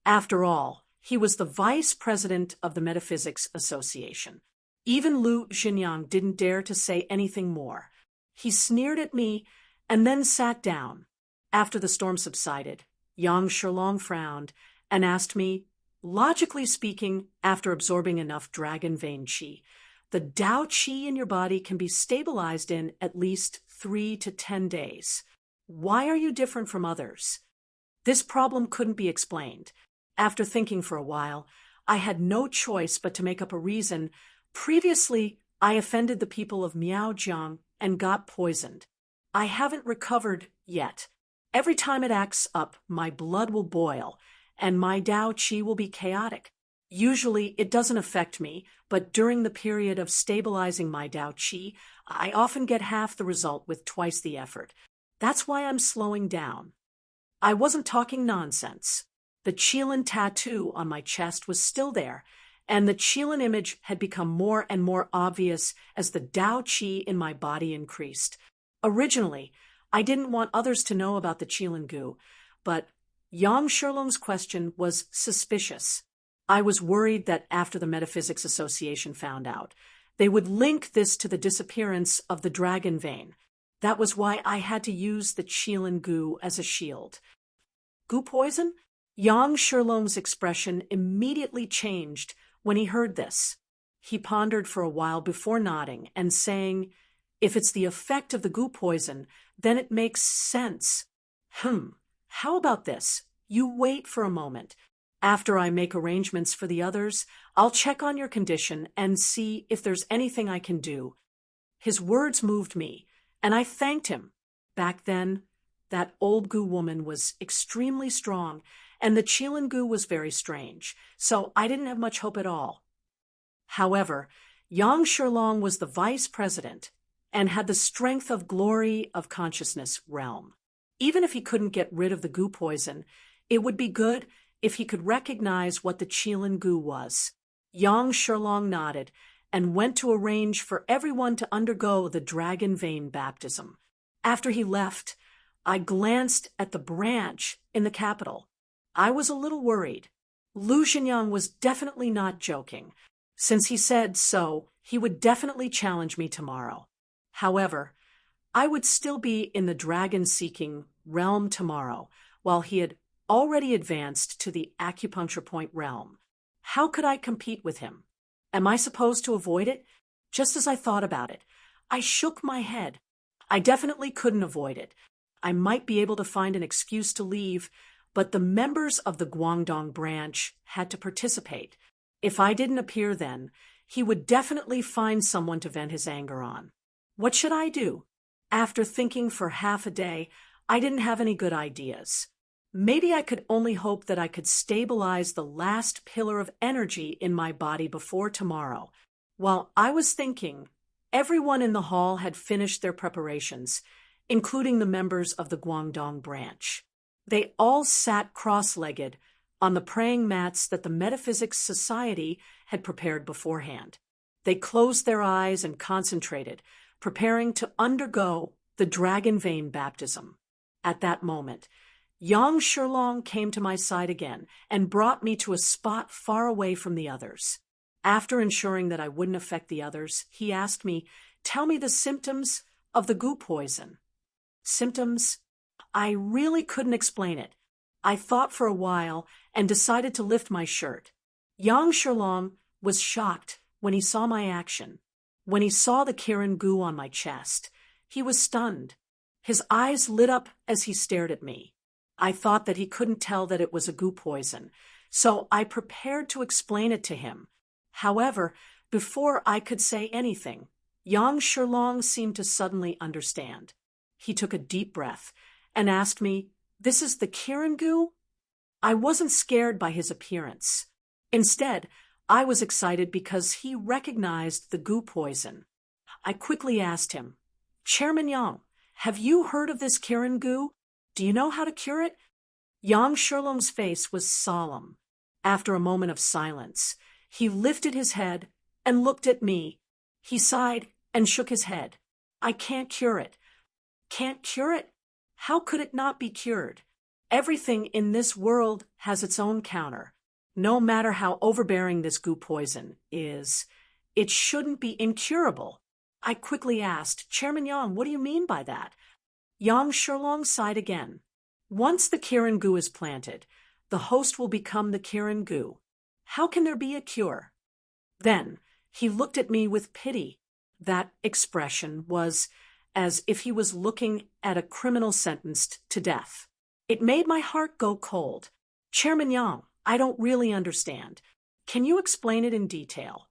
After all, he was the vice president of the Metaphysics Association. Even Lu Jinyang didn't dare to say anything more. He sneered at me and then sat down. After the storm subsided, Yang Shilong frowned and asked me, "Logically speaking, after absorbing enough dragon vein qi, the Tao qi in your body can be stabilized in at least 3 to 10 days. Why are you different from others?" This problem couldn't be explained. After thinking for a while, I had no choice but to make up a reason. Previously, I offended the people of Miaojiang and got poisoned. I haven't recovered yet. Every time it acts up, my blood will boil, and my Tao Qi will be chaotic. Usually, it doesn't affect me, but during the period of stabilizing my Tao Qi, I often get half the result with twice the effort. That's why I'm slowing down. I wasn't talking nonsense. The Qilin tattoo on my chest was still there, and the Qilin image had become more and more obvious as the Tao Qi in my body increased. Originally, I didn't want others to know about the Qilin goo, but Yang Shilong's question was suspicious. I was worried that after the Metaphysics Association found out, they would link this to the disappearance of the dragon vein. That was why I had to use the Qilin goo as a shield. Goo poison? Yang Shilong's expression immediately changed when he heard this. He pondered for a while before nodding and saying, "If it's the effect of the goo poison, then it makes sense. How about this? You wait for a moment. After I make arrangements for the others, I'll check on your condition and see if there's anything I can do." His words moved me, and I thanked him. Back then, that old goo woman was extremely strong, and the Qilin goo was very strange, so I didn't have much hope at all. However, Yang Shilong was the vice president and had the strength of glory of consciousness realm. Even if he couldn't get rid of the goo poison, it would be good if he could recognize what the Qilin goo was. Yang Shilong nodded and went to arrange for everyone to undergo the dragon vein baptism. After he left, I glanced at the branch in the capital. I was a little worried. Lu Jinyang was definitely not joking. Since he said so, he would definitely challenge me tomorrow. However, I would still be in the dragon-seeking realm tomorrow, while he had already advanced to the acupuncture point realm. How could I compete with him? Am I supposed to avoid it? Just as I thought about it, I shook my head. I definitely couldn't avoid it. I might be able to find an excuse to leave, but the members of the Guangdong branch had to participate. If I didn't appear then, he would definitely find someone to vent his anger on. What should I do? After thinking for half a day, I didn't have any good ideas. Maybe I could only hope that I could stabilize the last pillar of energy in my body before tomorrow. While I was thinking, everyone in the hall had finished their preparations, including the members of the Guangdong branch. They all sat cross-legged on the praying mats that the Metaphysics Society had prepared beforehand. They closed their eyes and concentrated, preparing to undergo the dragon vein baptism. At that moment, Yang Shilong came to my side again and brought me to a spot far away from the others. After ensuring that I wouldn't affect the others, he asked me, "Tell me the symptoms of the goo poison." Symptoms? I really couldn't explain it. I thought for a while and decided to lift my shirt. Yang Shilong was shocked when he saw my action. When he saw the Kirin goo on my chest, he was stunned. His eyes lit up as he stared at me. I thought that he couldn't tell that it was a goo poison, so I prepared to explain it to him. However, before I could say anything, Yang Shilong seemed to suddenly understand. He took a deep breath and asked me, "This is the Kirin goo?" I wasn't scared by his appearance. Instead, I was excited because he recognized the goo poison. I quickly asked him, "Chairman Yang, have you heard of this Kirin goo?" Do you know how to cure it? Yang Shilong's face was solemn. After a moment of silence, he lifted his head and looked at me. He sighed and shook his head. I can't cure it. Can't cure it? How could it not be cured? Everything in this world has its own counter. No matter how overbearing this goo poison is, it shouldn't be incurable. I quickly asked, Chairman Yang, what do you mean by that? Yang Shilong sighed again. Once the Kirin goo is planted, the host will become the Kirin goo. How can there be a cure? Then he looked at me with pity. That expression was as if he was looking at a criminal sentenced to death. It made my heart go cold. Chairman Yang, I don't really understand. Can you explain it in detail?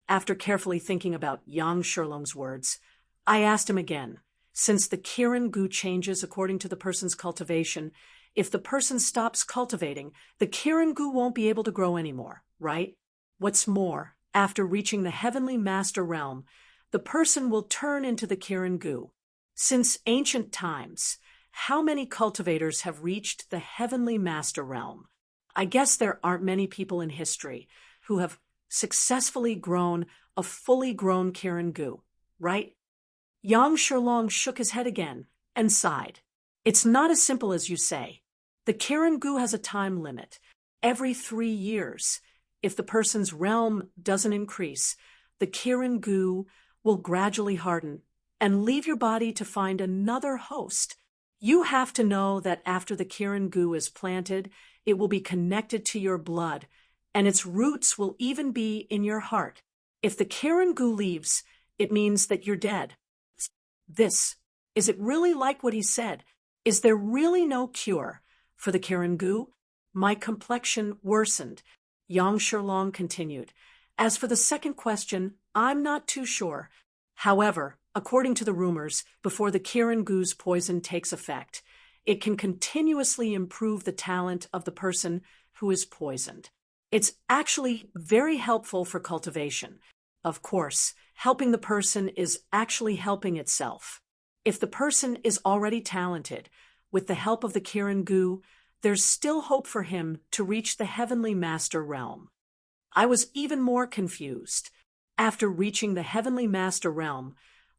After carefully thinking about Yang Shilong's words, I asked him again, since the Kirin goo changes according to the person's cultivation, if the person stops cultivating, the Kirin goo won't be able to grow anymore, right? What's more, after reaching the heavenly master realm, the person will turn into the Kirin goo. Since ancient times, how many cultivators have reached the heavenly master realm? I guess there aren't many people in history who have successfully grown a fully grown Kirin goo, right? Yang Shilong shook his head again and sighed. It's not as simple as you say. The Kirin goo has a time limit. Every 3 years, if the person's realm doesn't increase, the Kirin goo will gradually harden and leave your body to find another host. You have to know that after the Kirin goo is planted, it will be connected to your blood, and its roots will even be in your heart. If the Kirin goo leaves, it means that you're dead. Is it really like what he said? Is there really no cure for the Kirin goo? My complexion worsened. Yang Shilong continued. As for the second question, I'm not too sure. However, according to the rumors, before the Kirin goo's poison takes effect, it can continuously improve the talent of the person who is poisoned. It's actually very helpful for cultivation. Of course, helping the person is actually helping itself. If the person is already talented, with the help of the Kirin goo, there's still hope for him to reach the heavenly master realm. I was even more confused. After reaching the heavenly master realm,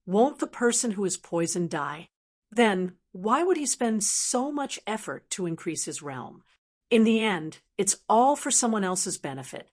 won't the person who is poisoned die? Then, why would he spend so much effort to increase his realm? In the end, it's all for someone else's benefit.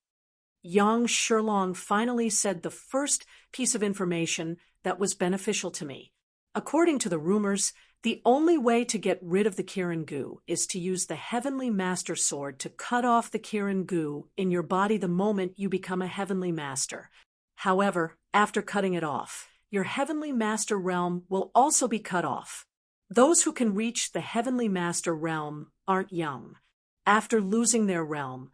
Yang Shilong finally said the first piece of information that was beneficial to me. According to the rumors, the only way to get rid of the Kirin goo is to use the Heavenly Master Sword to cut off the Kirin goo in your body the moment you become a Heavenly Master. However, after cutting it off, your Heavenly Master realm will also be cut off. Those who can reach the Heavenly Master realm aren't young. After losing their realm,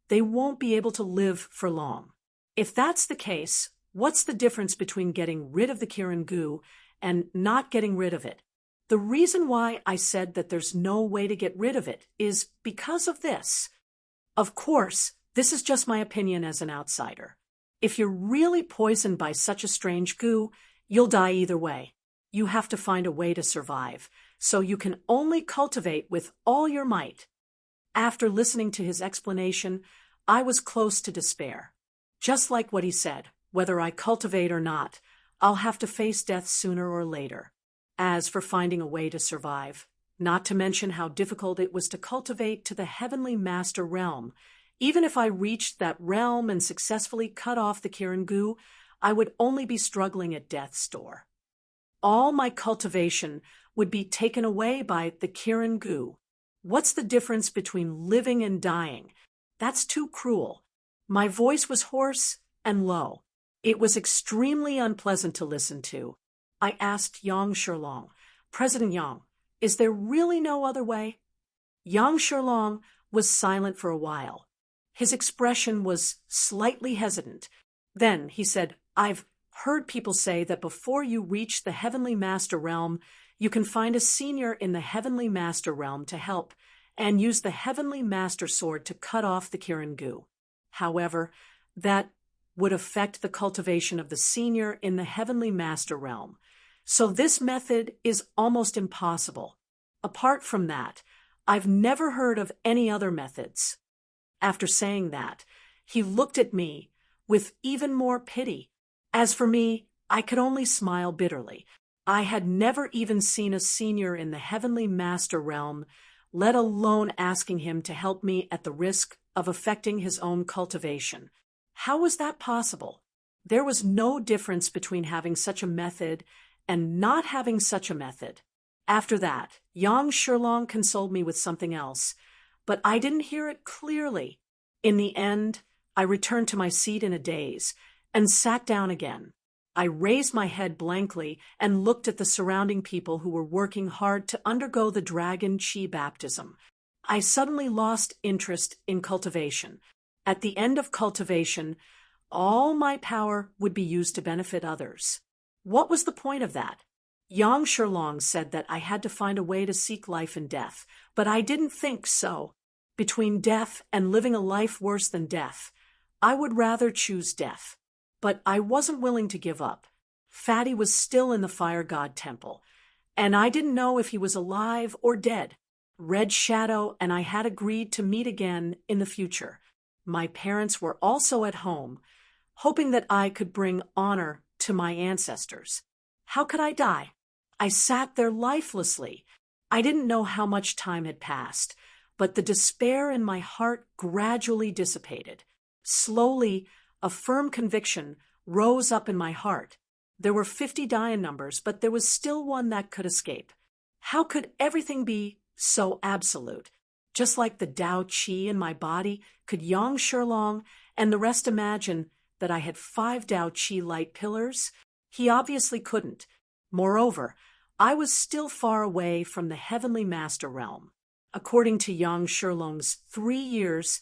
they won't be able to live for long. If that's the case, what's the difference between getting rid of the Kirin goo and not getting rid of it? The reason why I said that there's no way to get rid of it is because of this. Of course, this is just my opinion as an outsider. If you're really poisoned by such a strange goo, you'll die either way. You have to find a way to survive, so you can only cultivate with all your might. After listening to his explanation, I was close to despair. Just like what he said, whether I cultivate or not, I'll have to face death sooner or later. As for finding a way to survive, not to mention how difficult it was to cultivate to the Heavenly Master realm, even if I reached that realm and successfully cut off the Kirin goo, I would only be struggling at death's door. All my cultivation would be taken away by the Kirin goo. What's the difference between living and dying? That's too cruel. My voice was hoarse and low. It was extremely unpleasant to listen to. I asked Yang Shilong, President Yang, is there really no other way? Yang Shilong was silent for a while. His expression was slightly hesitant. Then he said, I've heard people say that before you reach the Heavenly Master realm, you can find a senior in the Heavenly Master realm to help and use the Heavenly Master Sword to cut off the Kirin goo. However, that would affect the cultivation of the senior in the Heavenly Master realm. So this method is almost impossible. Apart from that, I've never heard of any other methods." After saying that, he looked at me with even more pity. As for me, I could only smile bitterly. I had never even seen a senior in the heavenly master realm, let alone asking him to help me at the risk of affecting his own cultivation. How was that possible? There was no difference between having such a method and not having such a method. After that, Yang Shilong consoled me with something else, but I didn't hear it clearly. In the end, I returned to my seat in a daze and sat down again. I raised my head blankly and looked at the surrounding people who were working hard to undergo the dragon chi baptism. I suddenly lost interest in cultivation. At the end of cultivation, all my power would be used to benefit others. What was the point of that? Yang Shilong said that I had to find a way to seek life in death, but I didn't think so. Between death and living a life worse than death, I would rather choose death. But I wasn't willing to give up. Fatty was still in the Fire God Temple, and I didn't know if he was alive or dead. Red Shadow and I had agreed to meet again in the future. My parents were also at home, hoping that I could bring honor to my ancestors. How could I die? I sat there lifelessly. I didn't know how much time had passed, but the despair in my heart gradually dissipated. Slowly, a firm conviction rose up in my heart. There were 50 Dayan numbers, but there was still one that could escape. How could everything be so absolute? Just like the Tao Chi in my body, could Yang Shilong and the rest imagine that I had 5 Tao Chi light pillars? He obviously couldn't. Moreover, I was still far away from the heavenly master realm. According to Yang Shilong's 3 years,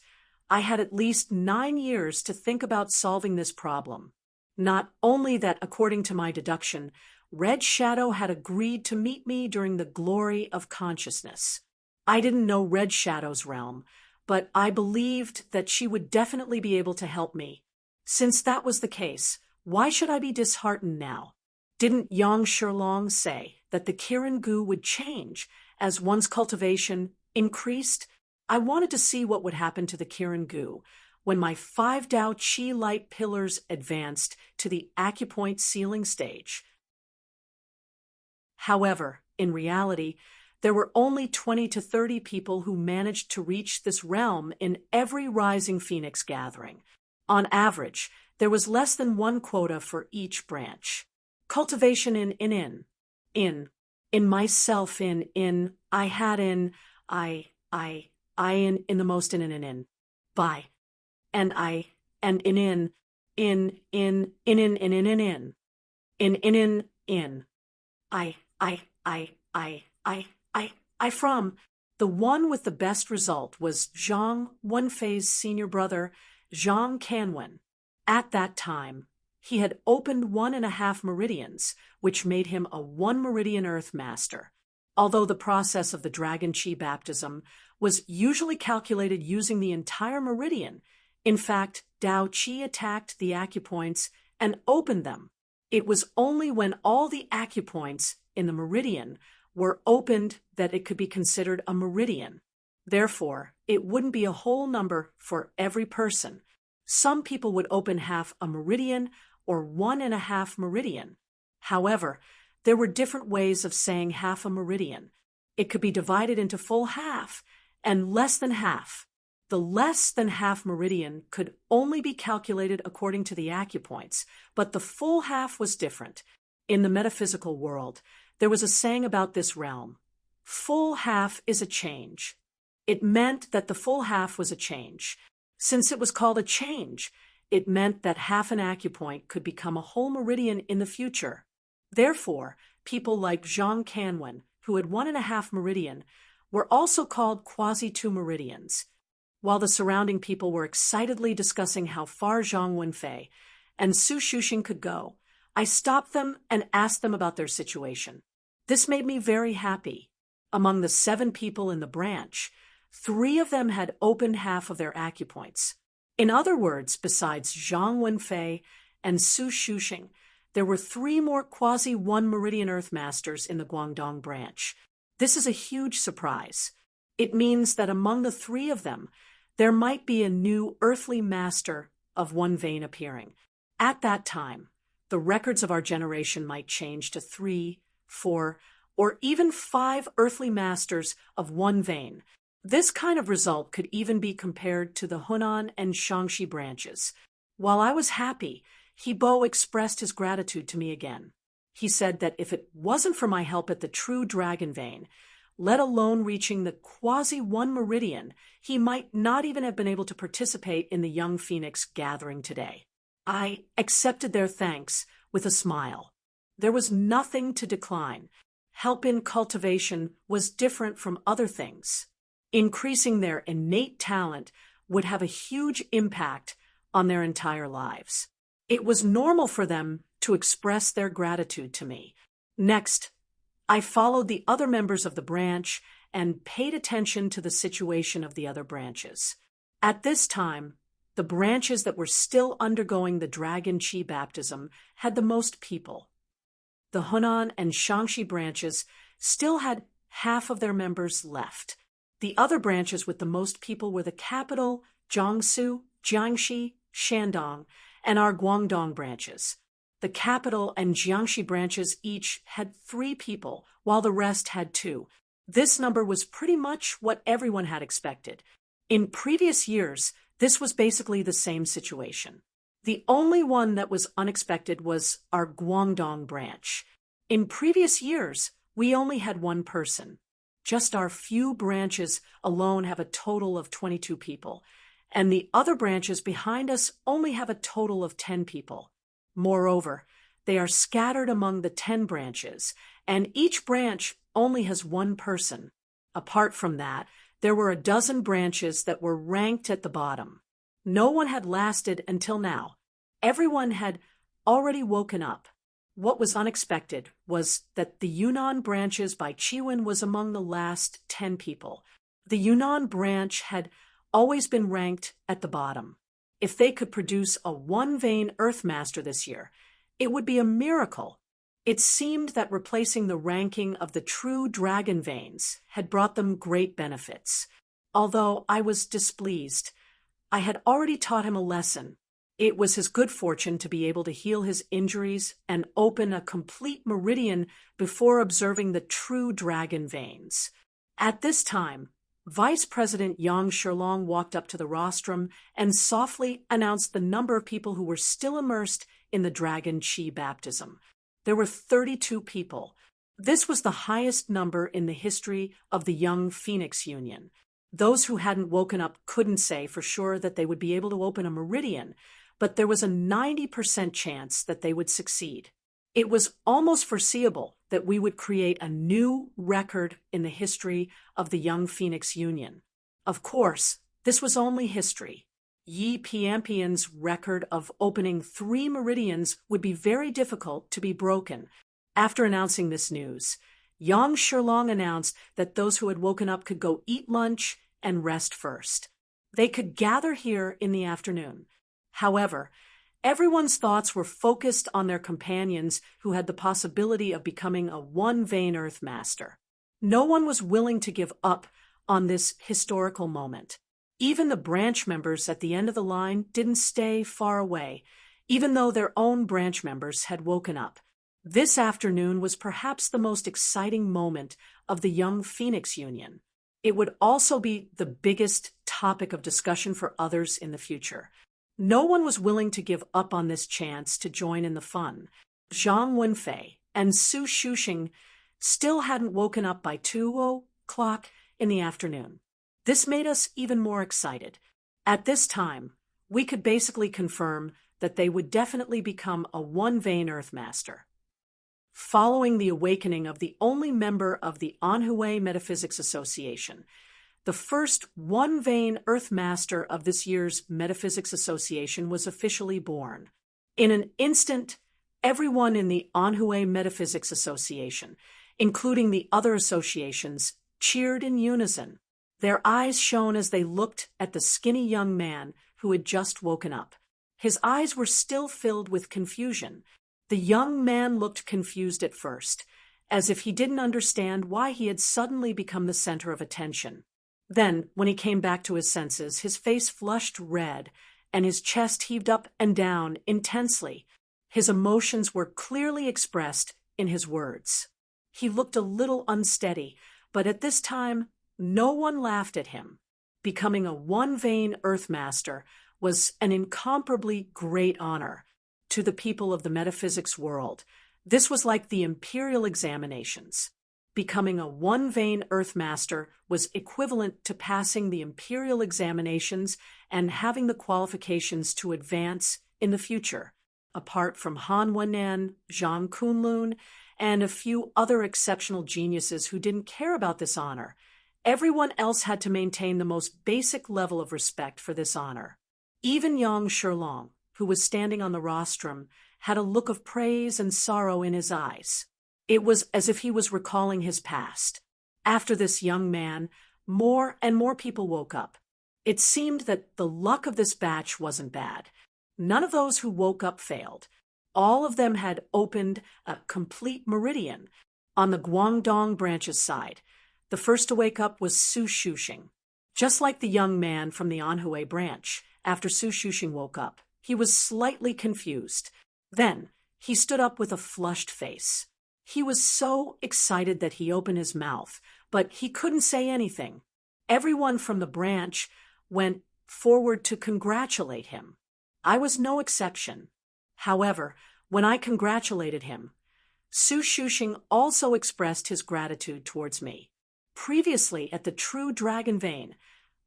I had at least 9 years to think about solving this problem. Not only that, according to my deduction, Red Shadow had agreed to meet me during the glory of consciousness. I didn't know Red Shadow's realm, but I believed that she would definitely be able to help me. Since that was the case, why should I be disheartened now? Didn't Yang Shilong say that the Kirin Gu would change as one's cultivation increased? I wanted to see what would happen to the Kirin Gu when my 5 Tao Chi light pillars advanced to the acupoint sealing stage. However, in reality, there were only 20 to 30 people who managed to reach this realm in every Rising Phoenix gathering. On average, there was less than 1 quota for each branch. Cultivation in myself in, I had in, I in the most in, by, and I, and in, I from. The one with the best result was Zhang Wenfei's senior brother, Zhang Canwen. At that time, he had opened 1.5 meridians, which made him a 1 meridian Earth Master. Although the process of the Dragon Chi baptism was usually calculated using the entire meridian, in fact, Tao Chi attacked the acupoints and opened them. It was only when all the acupoints in the meridian were opened that it could be considered a meridian. Therefore, it wouldn't be a whole number for every person. Some people would open half a meridian or 1.5 meridian. However, there were different ways of saying half a meridian. It could be divided into full half and less than half. The less than half meridian could only be calculated according to the acupoints, but the full half was different. In the metaphysical world, there was a saying about this realm: full half is a change. It meant that the full half was a change. Since it was called a change, it meant that half an acupoint could become a whole meridian in the future. Therefore, people like Zhang Canwen, who had 1.5 meridian, were also called quasi-2 meridians. While the surrounding people were excitedly discussing how far Zhang Wenfei and Su Shuxing could go, I stopped them and asked them about their situation. This made me very happy. Among the 7 people in the branch, 3 of them had opened half of their acupoints. In other words, besides Zhang Wenfei and Su Shuxing, there were 3 more quasi-1 meridian Earth Masters in the Guangdong branch. This is a huge surprise. It means that among the three of them, there might be a new earthly master of one vein appearing. At that time, the records of our generation might change to 3, 4, or even 5 earthly masters of one vein. This kind of result could even be compared to the Hunan and Shangxi branches. While I was happy, Hebo expressed his gratitude to me again. He said that if it wasn't for my help at the true dragon vein, let alone reaching the quasi-1 meridian, he might not even have been able to participate in the Young Phoenix gathering today. I accepted their thanks with a smile. There was nothing to decline. Help in cultivation was different from other things. Increasing their innate talent would have a huge impact on their entire lives. It was normal for them to express their gratitude to me. Next, I followed the other members of the branch and paid attention to the situation of the other branches. At this time, the branches that were still undergoing the Dragon Chi baptism had the most people. The Hunan and Shangxi branches still had half of their members left. The other branches with the most people were the capital, Jiangsu, Jiangxi, Shandong, and our Guangdong branches. The capital and Jiangxi branches each had 3 people, while the rest had 2. This number was pretty much what everyone had expected. In previous years, this was basically the same situation. The only one that was unexpected was our Guangdong branch. In previous years, we only had 1 person. Just our few branches alone have a total of 22 people, and the other branches behind us only have a total of 10 people. Moreover, they are scattered among the 10 branches, and each branch only has 1 person. Apart from that, there were a dozen branches that were ranked at the bottom. No one had lasted until now. Everyone had already woken up. What was unexpected was that the Yunnan branches by Chiwen was among the last 10 people. The Yunnan branch had always been ranked at the bottom. If they could produce a one-vein Earthmaster this year, it would be a miracle. It seemed that replacing the ranking of the true dragon veins had brought them great benefits. Although I was displeased, I had already taught him a lesson. It was his good fortune to be able to heal his injuries and open a complete meridian before observing the true dragon veins. At this time, Vice President Yang Shilong walked up to the rostrum and softly announced the number of people who were still immersed in the Dragon Chi baptism. There were 32 people. This was the highest number in the history of the Young Phoenix Union. Those who hadn't woken up couldn't say for sure that they would be able to open a meridian, but there was a 90% chance that they would succeed. It was almost foreseeable that we would create a new record in the history of the Young Phoenix Union. Of course, this was only history. Yi Piampian's record of opening 3 meridians would be very difficult to be broken. After announcing this news, Yang Shilong announced that those who had woken up could go eat lunch and rest first. They could gather here in the afternoon. However, everyone's thoughts were focused on their companions who had the possibility of becoming a one-vein Earthmaster. No one was willing to give up on this historical moment. Even the branch members at the end of the line didn't stay far away, even though their own branch members had woken up. This afternoon was perhaps the most exciting moment of the Young Phoenix Union. It would also be the biggest topic of discussion for others in the future. No one was willing to give up on this chance to join in the fun. Zhang Wenfei and Su Shuxing still hadn't woken up by 2:00 in the afternoon. This made us even more excited. At this time, we could basically confirm that they would definitely become a one-vein Earthmaster. Following the awakening of the only member of the Anhui Metaphysics Association, the first one-vein Earthmaster of this year's Metaphysics Association was officially born. In an instant, everyone in the Anhui Metaphysics Association, including the other associations, cheered in unison. Their eyes shone as they looked at the skinny young man who had just woken up. His eyes were still filled with confusion. The young man looked confused at first, as if he didn't understand why he had suddenly become the center of attention. Then, when he came back to his senses, his face flushed red, and his chest heaved up and down intensely. His emotions were clearly expressed in his words. He looked a little unsteady, but at this time, no one laughed at him. Becoming a one-vein Earthmaster was an incomparably great honor to the people of the metaphysics world. This was like the imperial examinations. Becoming a one-vein Earthmaster was equivalent to passing the imperial examinations and having the qualifications to advance in the future. Apart from Han Wennan, Zhang Kunlun, and a few other exceptional geniuses who didn't care about this honor, everyone else had to maintain the most basic level of respect for this honor. Even Yang Shilong, who was standing on the rostrum, had a look of praise and sorrow in his eyes. It was as if he was recalling his past. After this young man, more and more people woke up. It seemed that the luck of this batch wasn't bad. None of those who woke up failed. All of them had opened a complete meridian. On the Guangdong branch's side, the first to wake up was Su Shuxing. Just like the young man from the Anhui branch, after Su Shuxing woke up, he was slightly confused. Then, he stood up with a flushed face. He was so excited that he opened his mouth, but he couldn't say anything. Everyone from the branch went forward to congratulate him. I was no exception. However, when I congratulated him, Su Shuxing also expressed his gratitude towards me. Previously, at the True Dragon Vein,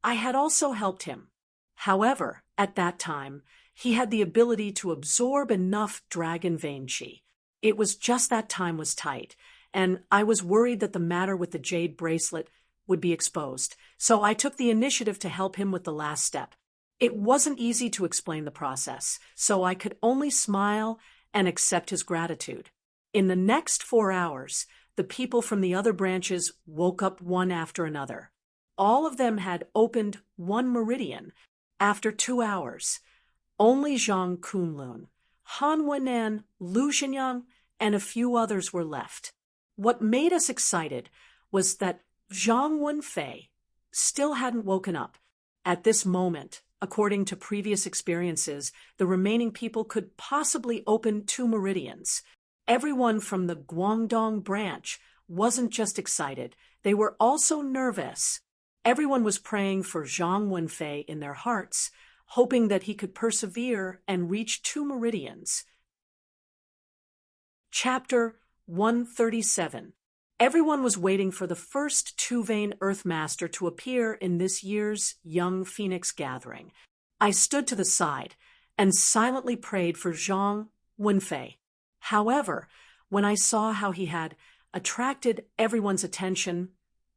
I had also helped him. However, at that time, he had the ability to absorb enough Dragon Vein Qi. It was just that time was tight, and I was worried that the matter with the jade bracelet would be exposed, so I took the initiative to help him with the last step. It wasn't easy to explain the process, so I could only smile and accept his gratitude. In the next 4 hours, the people from the other branches woke up one after another. All of them had opened one meridian. After 2 hours, only Zhang Kunlun, Han Wennan, Lu Xinyang, and a few others were left. What made us excited was that Zhang Wenfei still hadn't woken up. At this moment, according to previous experiences, the remaining people could possibly open 2 meridians. Everyone from the Guangdong branch wasn't just excited, they were also nervous. Everyone was praying for Zhang Wenfei in their hearts, hoping that he could persevere and reach 2 meridians. Chapter 137. Everyone was waiting for the first 2-vein Earthmaster to appear in this year's Young Phoenix gathering. I stood to the side and silently prayed for Zhang Wenfei. However, when I saw how he had attracted everyone's attention,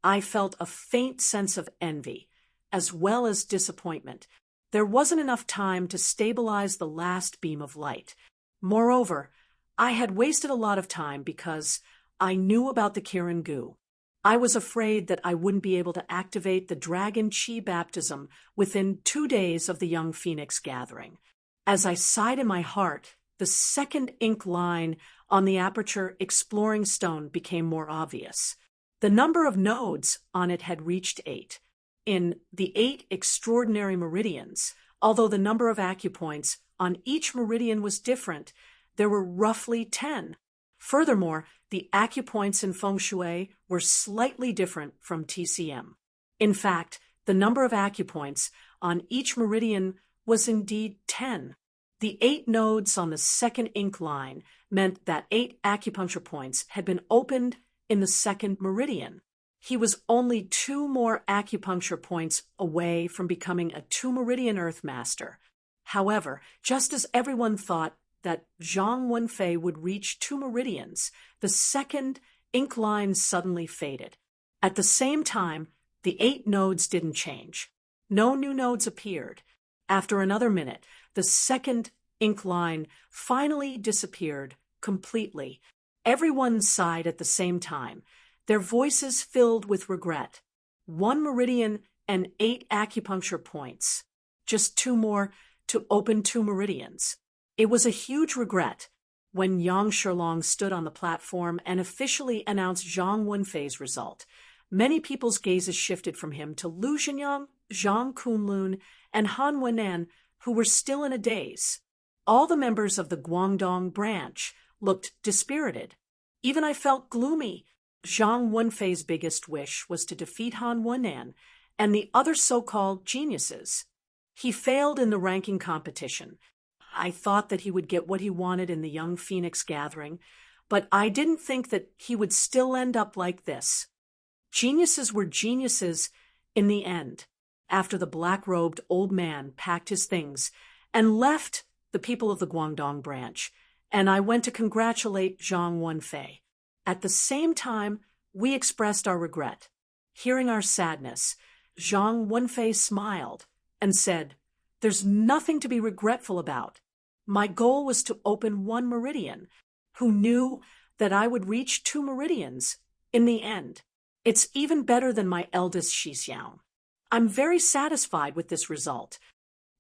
I felt a faint sense of envy, as well as disappointment. There wasn't enough time to stabilize the last beam of light. Moreover, I had wasted a lot of time because I knew about the Kirin Gu. I was afraid that I wouldn't be able to activate the Dragon Qi baptism within 2 days of the Young Phoenix gathering. As I sighed in my heart, the second ink line on the aperture exploring stone became more obvious. The number of nodes on it had reached 8. In the 8 extraordinary meridians, although the number of acupoints on each meridian was different, there were roughly 10. Furthermore, the acupoints in feng shui were slightly different from TCM. In fact, the number of acupoints on each meridian was indeed 10. The 8 nodes on the second ink line meant that 8 acupuncture points had been opened in the second meridian. He was only 2 more acupuncture points away from becoming a 2-meridian Earthmaster. However, just as everyone thought that Zhang Wenfei would reach 2 meridians, the second ink line suddenly faded. At the same time, the 8 nodes didn't change. No new nodes appeared. After another minute, the second ink line finally disappeared completely. Everyone sighed at the same time, their voices filled with regret. 1 meridian and 8 acupuncture points. Just 2 more to open 2 meridians. It was a huge regret. when Yang Shilong stood on the platform and officially announced Zhang Wenfei's result. Many people's gazes shifted from him to Lu Xingyang, Zhang Kunlun, and Han Wenan, who were still in a daze. All the members of the Guangdong branch looked dispirited. Even I felt gloomy. Zhang Wenfei's biggest wish was to defeat Han Wenan and the other so-called geniuses. He failed in the ranking competition. I thought that he would get what he wanted in the Young Phoenix gathering, but I didn't think that he would still end up like this. Geniuses were geniuses in the end, after the black-robed old man packed his things and left the people of the Guangdong branch, and I went to congratulate Zhang Wenfei. At the same time, we expressed our regret. Hearing our sadness, Zhang Wenfei smiled and said, "There's nothing to be regretful about. My goal was to open one meridian. Who knew that I would reach 2 meridians in the end? It's even better than my eldest Xixiang. I'm very satisfied with this result."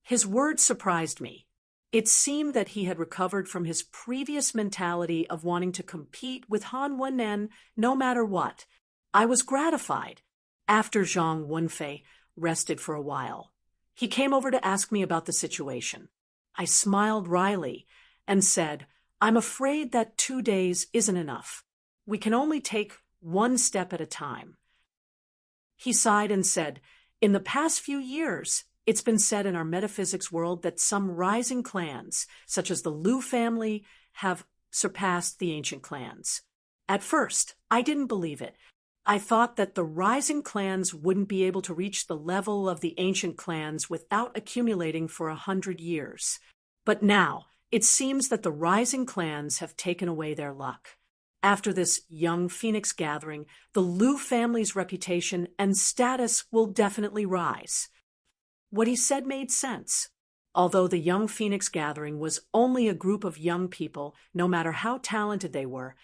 His words surprised me. It seemed that he had recovered from his previous mentality of wanting to compete with Han Wenan no matter what. I was gratified. After Zhang Wenfei rested for a while, he came over to ask me about the situation. I smiled wryly and said, "I'm afraid that 2 days isn't enough. We can only take one step at a time." He sighed and said, "In the past few years, it's been said in our metaphysics world that some rising clans, such as the Lu family, have surpassed the ancient clans. At first, I didn't believe it. I thought that the rising clans wouldn't be able to reach the level of the ancient clans without accumulating for 100 years. But now, it seems that the rising clans have taken away their luck. After this Young Phoenix gathering, the Lu family's reputation and status will definitely rise." What he said made sense. Although the Young Phoenix gathering was only a group of young people, no matter how talented they were,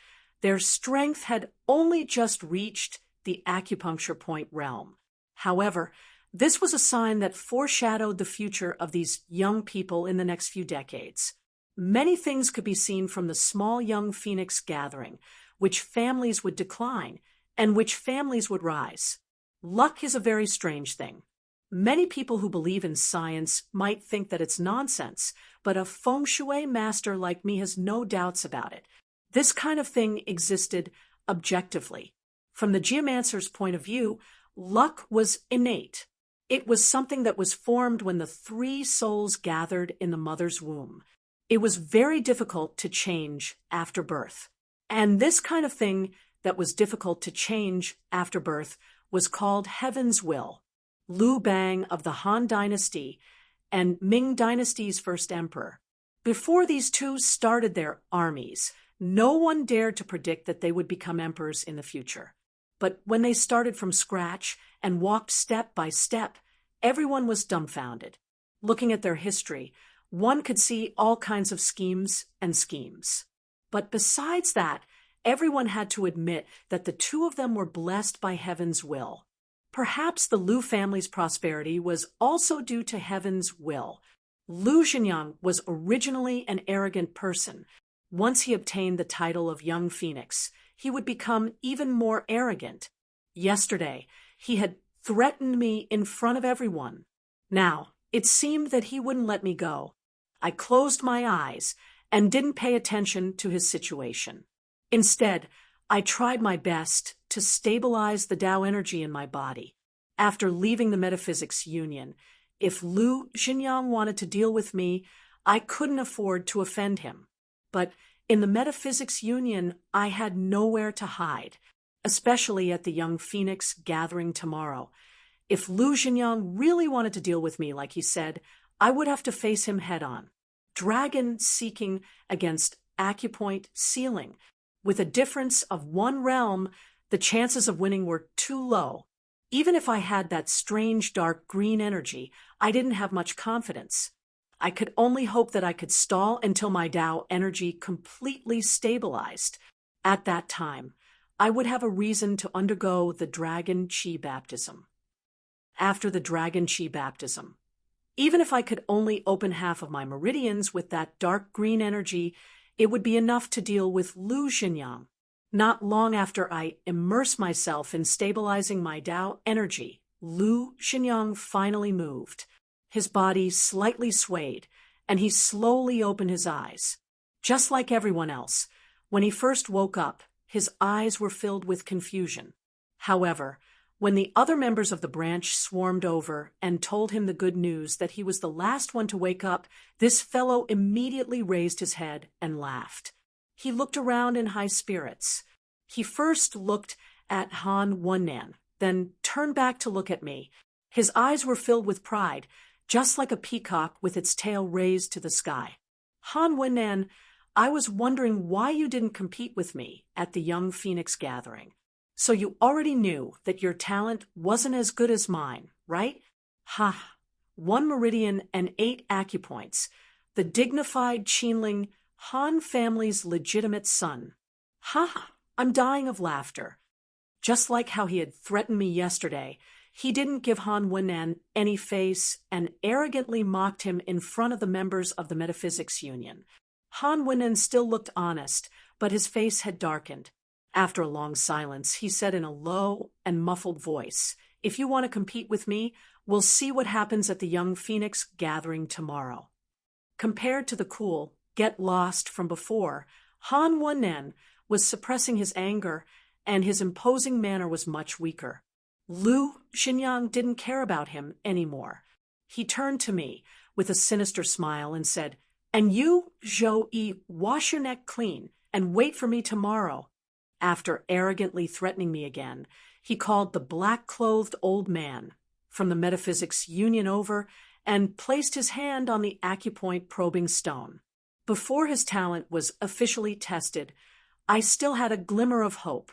their strength had only just reached the acupuncture point realm. However, this was a sign that foreshadowed the future of these young people in the next few decades. Many things could be seen from the small Young Phoenix gathering, which families would decline and which families would rise. Luck is a very strange thing. Many people who believe in science might think that it's nonsense, but a feng shui master like me has no doubts about it. This kind of thing existed objectively. From the geomancer's point of view, luck was innate. It was something that was formed when the 3 souls gathered in the mother's womb. It was very difficult to change after birth. And this kind of thing that was difficult to change after birth was called heaven's will. Lu Bang of the Han Dynasty and Ming Dynasty's first emperor. Before these two started their armies, no one dared to predict that they would become emperors in the future. But when they started from scratch and walked step by step, everyone was dumbfounded. Looking at their history, one could see all kinds of schemes and schemes. But besides that, everyone had to admit that the 2 of them were blessed by heaven's will. Perhaps the Lu family's prosperity was also due to heaven's will. Lu Xingyang was originally an arrogant person. Once he obtained the title of Young Phoenix, he would become even more arrogant. Yesterday, he had threatened me in front of everyone. Now, it seemed that he wouldn't let me go. I closed my eyes and didn't pay attention to his situation. Instead, I tried my best to stabilize the Tao energy in my body. After leaving the Metaphysics Union, if Lu Xingyang wanted to deal with me, I couldn't afford to offend him. But in the Metaphysics Union, I had nowhere to hide, especially at the Young Phoenix gathering tomorrow. If Lu Xingyang really wanted to deal with me, like he said, I would have to face him head-on. Dragon seeking against acupoint ceiling. With a difference of 1 realm, the chances of winning were too low. Even if I had that strange dark green energy, I didn't have much confidence. I could only hope that I could stall until my Tao energy completely stabilized. At that time, I would have a reason to undergo the Dragon Qi baptism. After the Dragon Qi baptism, even if I could only open half of my meridians with that dark green energy, it would be enough to deal with Lu Xinyang. Not long after I immerse myself in stabilizing my Tao energy, Lu Xinyang finally moved. His body slightly swayed, and he slowly opened his eyes. Just like everyone else, when he first woke up, his eyes were filled with confusion. However, when the other members of the branch swarmed over and told him the good news that he was the last one to wake up, this fellow immediately raised his head and laughed. He looked around in high spirits. He first looked at Han Wennan, then turned back to look at me. His eyes were filled with pride, just like a peacock with its tail raised to the sky. Han Wennan, I was wondering why you didn't compete with me at the Young Phoenix gathering. So you already knew that your talent wasn't as good as mine, right? Ha! 1 meridian and 8 acupoints. The dignified Qinling Han family's legitimate son. Ha! I'm dying of laughter. Just like how he had threatened me yesterday, he didn't give Han Wennan any face and arrogantly mocked him in front of the members of the Metaphysics Union. Han Wennan still looked honest, but his face had darkened. After a long silence, he said in a low and muffled voice, "If you want to compete with me, we'll see what happens at the Young Phoenix gathering tomorrow." Compared to the cool, get lost from before, Han Wennan was suppressing his anger, and his imposing manner was much weaker. Lu Xinyang didn't care about him anymore. He turned to me with a sinister smile and said, "And you, Zhou Yi, wash your neck clean and wait for me tomorrow." After arrogantly threatening me again, he called the black-clothed old man from the Metaphysics Union over and placed his hand on the acupoint probing stone. Before his talent was officially tested, I still had a glimmer of hope.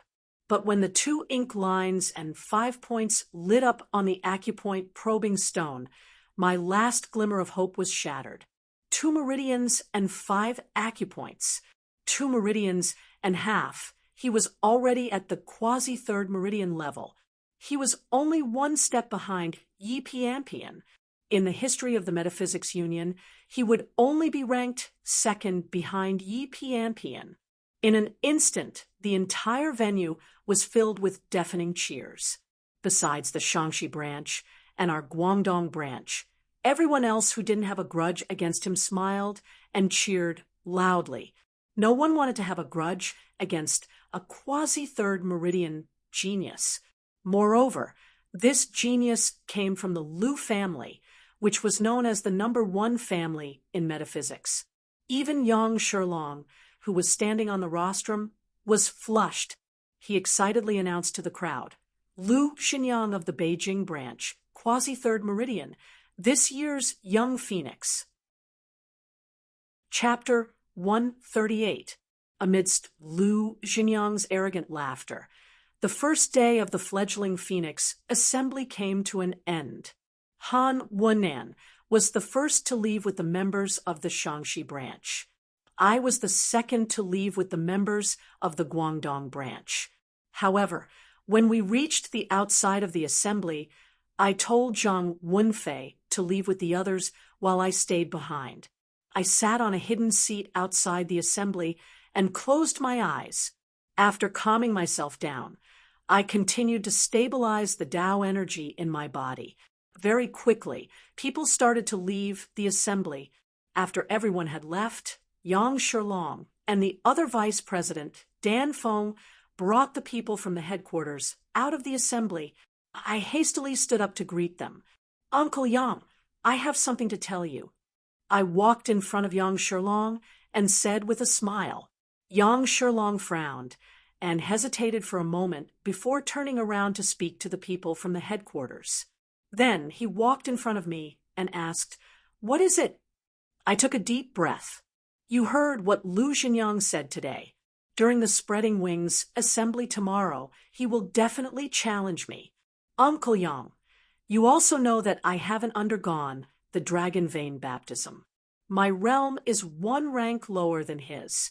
But when the 2 ink lines and 5 points lit up on the acupoint probing stone, my last glimmer of hope was shattered. 2 meridians and 5 acupoints. 2 meridians and half. He was already at the quasi-3rd meridian level. He was only 1 step behind Yi Piampian. In the history of the Metaphysics Union, he would only be ranked 2nd behind Yi Piampian. In an instant, the entire venue was filled with deafening cheers. Besides the Shaanxi branch and our Guangdong branch, everyone else who didn't have a grudge against him smiled and cheered loudly. No one wanted to have a grudge against a quasi-3rd meridian genius. Moreover, this genius came from the Lu family, which was known as the #1 family in metaphysics. Even Yang Shilong, who was standing on the rostrum, was flushed. He excitedly announced to the crowd, "Lu Xinyang of the Beijing branch, quasi-3rd meridian, this year's Young Phoenix." Chapter 138. Amidst Lu Xinyang's arrogant laughter, the first day of the fledgling Phoenix assembly came to an end. Han Wennan was the first to leave with the members of the Shaanxi branch. I was the second to leave with the members of the Guangdong branch. However, when we reached the outside of the assembly, I told Zhang Wenfei to leave with the others while I stayed behind. I sat on a hidden seat outside the assembly and closed my eyes. After calming myself down, I continued to stabilize the Tao energy in my body. Very quickly, people started to leave the assembly. After everyone had left, Yang Shilong and the other vice president, Dan Feng, brought the people from the headquarters out of the assembly. I hastily stood up to greet them. "Uncle Yang, I have something to tell you." I walked in front of Yang Shilong and said with a smile. Yang Shilong frowned and hesitated for a moment before turning around to speak to the people from the headquarters. Then he walked in front of me and asked, "What is it?" I took a deep breath. "You heard what Lu Xinyang said today. During the Spreading Wings assembly tomorrow, he will definitely challenge me. Uncle Yang, you also know that I haven't undergone the Dragon Vein baptism. My realm is 1 rank lower than his.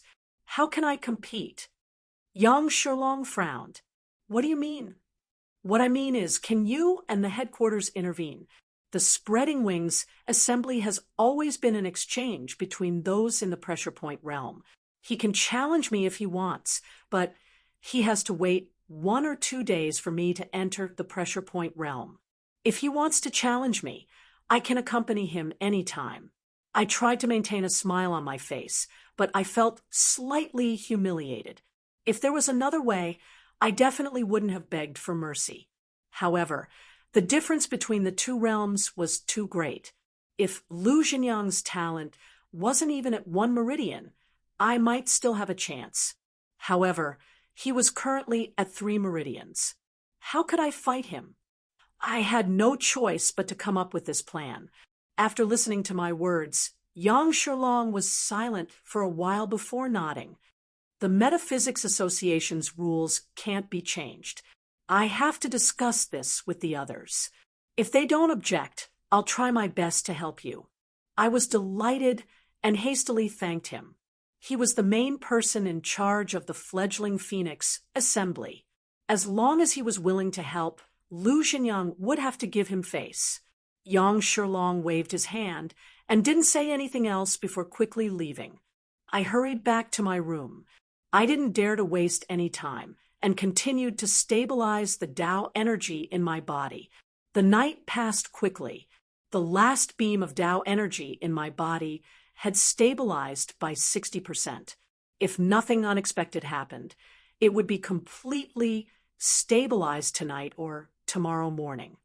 How can I compete?" Yang Shilong frowned. "What do you mean?" "What I mean is, can you and the headquarters intervene? The Spreading Wings assembly has always been an exchange between those in the pressure point realm." He can challenge me if he wants, but he has to wait 1 or 2 days for me to enter the pressure point realm. If he wants to challenge me, I can accompany him anytime. I tried to maintain a smile on my face, but I felt slightly humiliated. If there was another way, I definitely wouldn't have begged for mercy. However, the difference between the two realms was too great. If Lu Jinyang's talent wasn't even at 1 meridian, I might still have a chance. However, he was currently at 3 meridians. How could I fight him? I had no choice but to come up with this plan. After listening to my words, Yang Shilong was silent for a while before nodding. The Metaphysics Association's rules can't be changed. I have to discuss this with the others. If they don't object, I'll try my best to help you. I was delighted and hastily thanked him. He was the main person in charge of the fledgling Phoenix Assembly. As long as he was willing to help, Lu Jinyang would have to give him face. Yang Shilong waved his hand and didn't say anything else before quickly leaving. I hurried back to my room. I didn't dare to waste any time and continued to stabilize the Tao energy in my body. The night passed quickly. The last beam of Tao energy in my body had stabilized by 60%. If nothing unexpected happened, it would be completely stabilized tonight or tomorrow morning.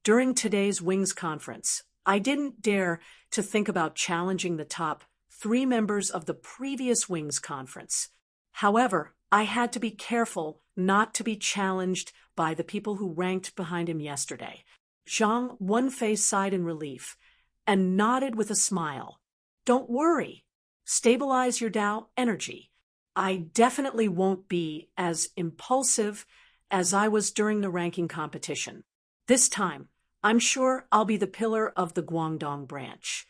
During today's Wings conference, I didn't dare to think about challenging the top 3 members of the previous Wings conference. However, I had to be careful not to be challenged by the people who ranked behind him yesterday. Zhang Wenfei sighed in relief and nodded with a smile. Don't worry. Stabilize your Tao energy. I definitely won't be as impulsive as I was during the ranking competition. This time, I'm sure I'll be the pillar of the Guangdong branch.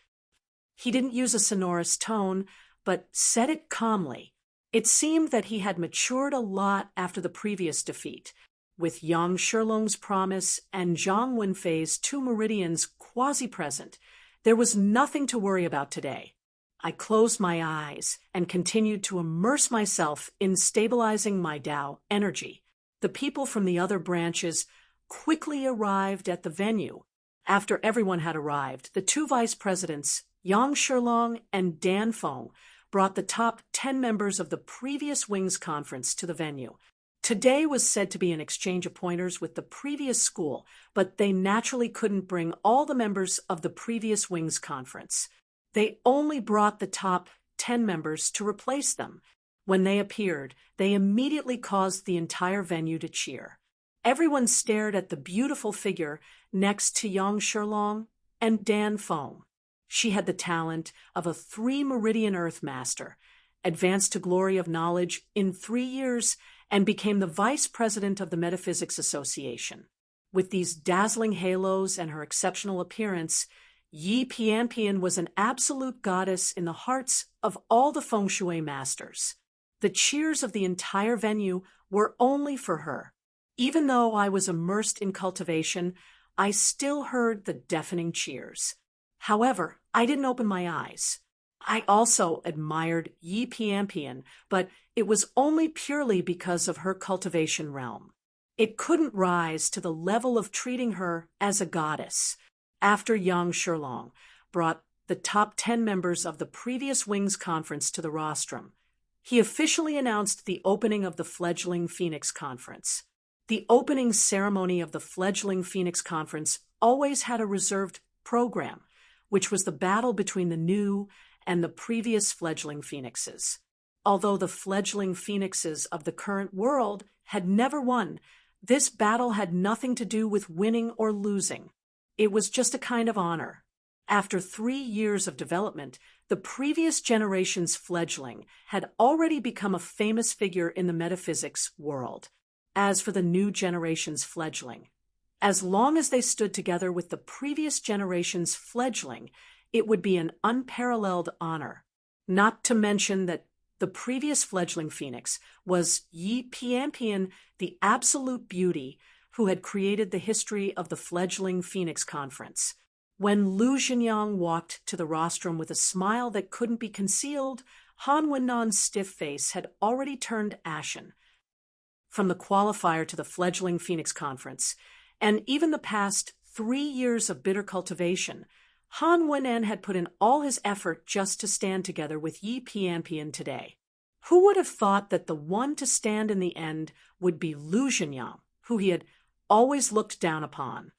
He didn't use a sonorous tone, but said it calmly. It seemed that he had matured a lot after the previous defeat. With Yang Shilong's promise and Zhang Wenfei's 2 meridians quasi-present, there was nothing to worry about today. I closed my eyes and continued to immerse myself in stabilizing my Tao energy. The people from the other branches quickly arrived at the venue. After everyone had arrived, the 2 vice presidents, Yang Shilong and Dan Feng, brought the top 10 members of the previous Wings conference to the venue. Today was said to be an exchange of pointers with the previous school, but they naturally couldn't bring all the members of the previous Wings conference. They only brought the top 10 members to replace them. When they appeared, they immediately caused the entire venue to cheer. Everyone stared at the beautiful figure next to Yang Shilong and Dan Feng. She had the talent of a 3-meridian Earth Master, advanced to glory of knowledge in 3 years, and became the vice president of the Metaphysics Association. With these dazzling halos and her exceptional appearance, Yi Pianpian was an absolute goddess in the hearts of all the feng shui masters. The cheers of the entire venue were only for her. Even though I was immersed in cultivation, I still heard the deafening cheers. However, I didn't open my eyes. I also admired Yi Pianpian, but it was only purely because of her cultivation realm. It couldn't rise to the level of treating her as a goddess. After Yang Shilong brought the top 10 members of the previous Wings conference to the rostrum, he officially announced the opening of the fledgling Phoenix conference. The opening ceremony of the fledgling Phoenix conference always had a reserved program, which was the battle between the new and the previous fledgling phoenixes. Although the fledgling phoenixes of the current world had never won, this battle had nothing to do with winning or losing. It was just a kind of honor. After 3 years of development, the previous generation's fledgling had already become a famous figure in the metaphysics world. As for the new generation's fledgling, as long as they stood together with the previous generation's fledgling, it would be an unparalleled honor. Not to mention that the previous fledgling phoenix was Yi Pianpian, the absolute beauty, who had created the history of the fledgling Phoenix Conference. When Lu Xinjiang walked to the rostrum with a smile that couldn't be concealed, Han Wen'an's stiff face had already turned ashen. From the qualifier to the fledgling Phoenix Conference, and even the past 3 years of bitter cultivation, Han Wen'an had put in all his effort just to stand together with Yi Pianpian today. Who would have thought that the one to stand in the end would be Lu Xinjiang, who he had always looked down upon?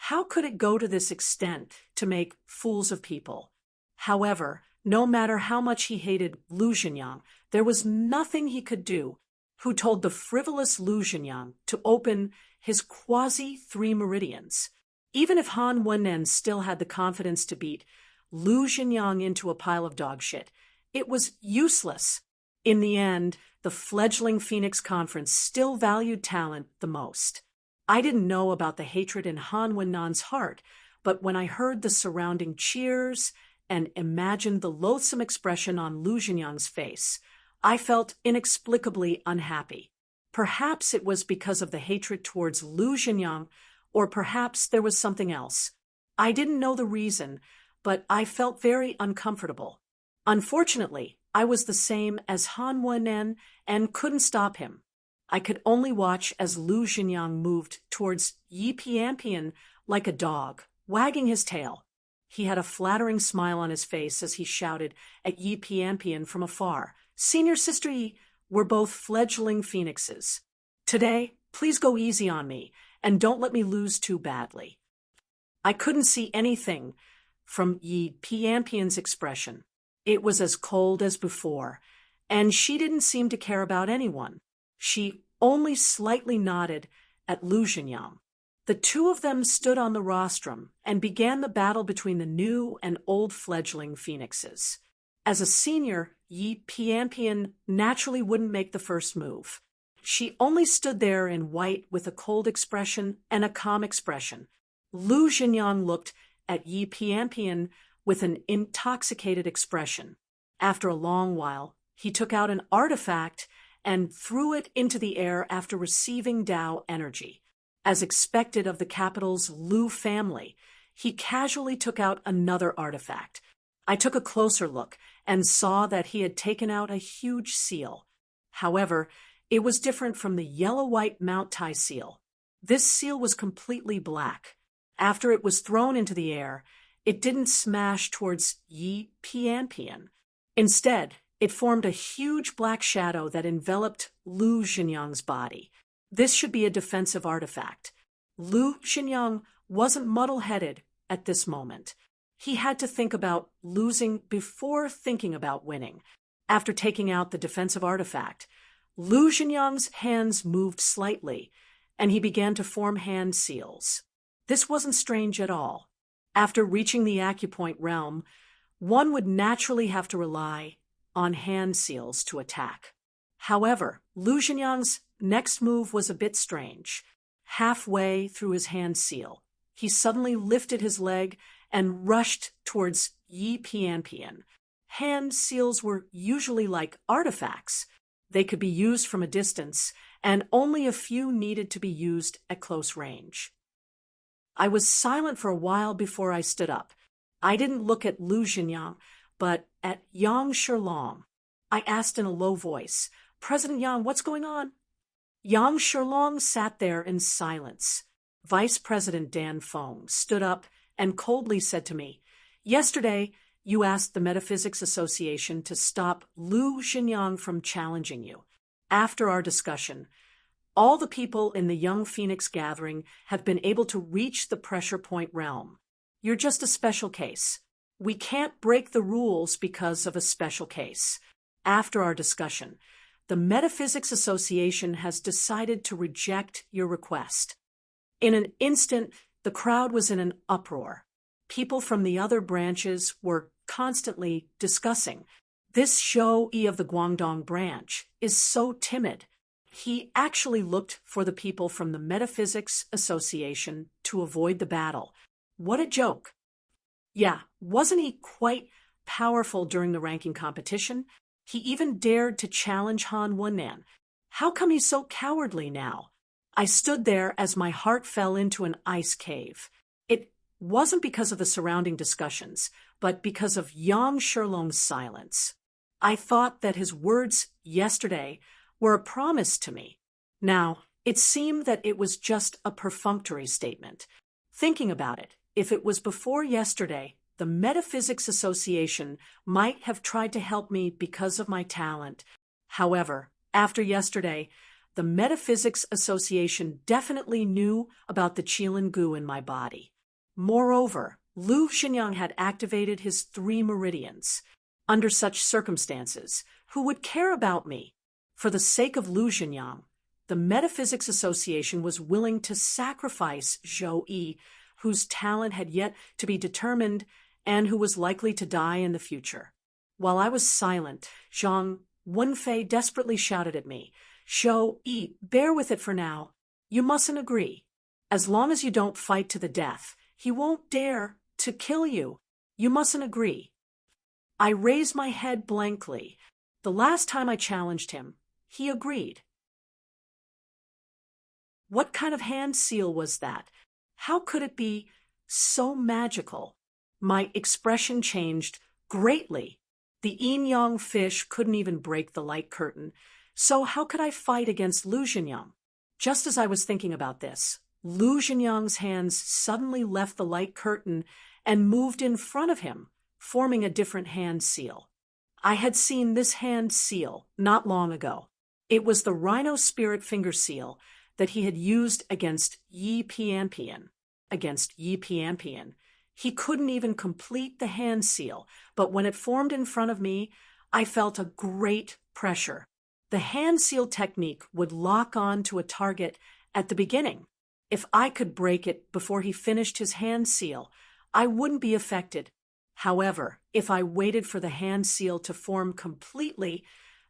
How could it go to this extent to make fools of people? However, no matter how much he hated Lu Xinjiang, there was nothing he could do. Who told the frivolous Lu Xinjiang to open his quasi-3 meridians. Even if Han Wen'an still had the confidence to beat Lu Xinjiang into a pile of dog shit, it was useless. In the end, the fledgling Phoenix Conference still valued talent the most. I didn't know about the hatred in Han Wen'an's heart, but when I heard the surrounding cheers and imagined the loathsome expression on Lu Xinjiang's face, I felt inexplicably unhappy. Perhaps it was because of the hatred towards Lu Xinjiang, or perhaps there was something else. I didn't know the reason, but I felt very uncomfortable. Unfortunately, I was the same as Han Wen'an and couldn't stop him. I could only watch as Lu Xinjiang moved towards Yi Pianpian like a dog, wagging his tail. He had a flattering smile on his face as he shouted at Yi Pianpian from afar. Senior Sister Yi, we're both fledgling phoenixes. Today, please go easy on me, and don't let me lose too badly. I couldn't see anything from Yi Pianpian's expression. It was as cold as before, and she didn't seem to care about anyone. She only slightly nodded at Lu Xinjiang. The two of them stood on the rostrum and began the battle between the new and old fledgling phoenixes. As a senior, Yi Pianpian naturally wouldn't make the first move. She only stood there in white with a cold expression and a calm expression. Lu Xinjiang looked at Yi Pianpian with an intoxicated expression. After a long while, he took out an artifact and threw it into the air after receiving Tao energy. As expected of the capital's Lu family, he casually took out another artifact. I took a closer look and saw that he had taken out a huge seal. However, it was different from the yellow-white Mount Tai seal. This seal was completely black. After it was thrown into the air, it didn't smash towards Yi Pianpian. Instead, it formed a huge black shadow that enveloped Lu Xinjiang's body. This should be a defensive artifact. Lu Xinjiang wasn't muddle-headed at this moment. He had to think about losing before thinking about winning. After taking out the defensive artifact, Lu Xinjiang's hands moved slightly, and he began to form hand seals. This wasn't strange at all. After reaching the acupoint realm, one would naturally have to rely on hand seals to attack. However, Lu Xinjiang's next move was a bit strange. Halfway through his hand seal, he suddenly lifted his leg and rushed towards Yi Pianpian. Hand seals were usually like artifacts. They could be used from a distance, and only a few needed to be used at close range. I was silent for a while before I stood up. I didn't look at Lu Xinjiang, but at Yang Shilong. I asked in a low voice, President Yang, what's going on? Yang Shilong sat there in silence. Vice President Dan Feng stood up and coldly said to me, Yesterday, you asked the Metaphysics Association to stop Lu Xinjiang from challenging you. After our discussion, all the people in the Young Phoenix gathering have been able to reach the pressure point realm. You're just a special case. We can't break the rules because of a special case. After our discussion, the Metaphysics Association has decided to reject your request. In an instant, the crowd was in an uproar. People from the other branches were constantly discussing. This Zhou of the Guangdong branch is so timid. He actually looked for the people from the Metaphysics Association to avoid the battle. What a joke. Yeah, wasn't he quite powerful during the ranking competition? He even dared to challenge Han Wen'an. How come he's so cowardly now? I stood there as my heart fell into an ice cave. It wasn't because of the surrounding discussions, but because of Yang Sherlong's silence. I thought that his words yesterday were a promise to me. Now, it seemed that it was just a perfunctory statement. Thinking about it, if it was before yesterday, the Metaphysics Association might have tried to help me because of my talent. However, after yesterday, the Metaphysics Association definitely knew about the Qilin goo in my body. Moreover, Lu Xinyang had activated his 3 meridians. Under such circumstances, who would care about me? For the sake of Lu Xinyang, the Metaphysics Association was willing to sacrifice Zhou Yi, whose talent had yet to be determined and who was likely to die in the future. While I was silent, Zhang Wenfei desperately shouted at me, "Zhou Yi, bear with it for now. You mustn't agree. As long as you don't fight to the death, he won't dare to kill you. You mustn't agree." I raised my head blankly. The last time I challenged him, he agreed. What kind of hand seal was that? How could it be so magical? My expression changed greatly. The yin-yang fish couldn't even break the light curtain, so how could I fight against Lu Xinyang? Just as I was thinking about this, Lu Xinyang's hands suddenly left the light curtain and moved in front of him, forming a different hand seal. I had seen this hand seal not long ago. It was the Rhino Spirit Finger Seal that he had used against Yi Pianpian. He couldn't even complete the hand seal, but when it formed in front of me, I felt a great pressure. The hand seal technique would lock on to a target at the beginning. If I could break it before he finished his hand seal, I wouldn't be affected. However, if I waited for the hand seal to form completely,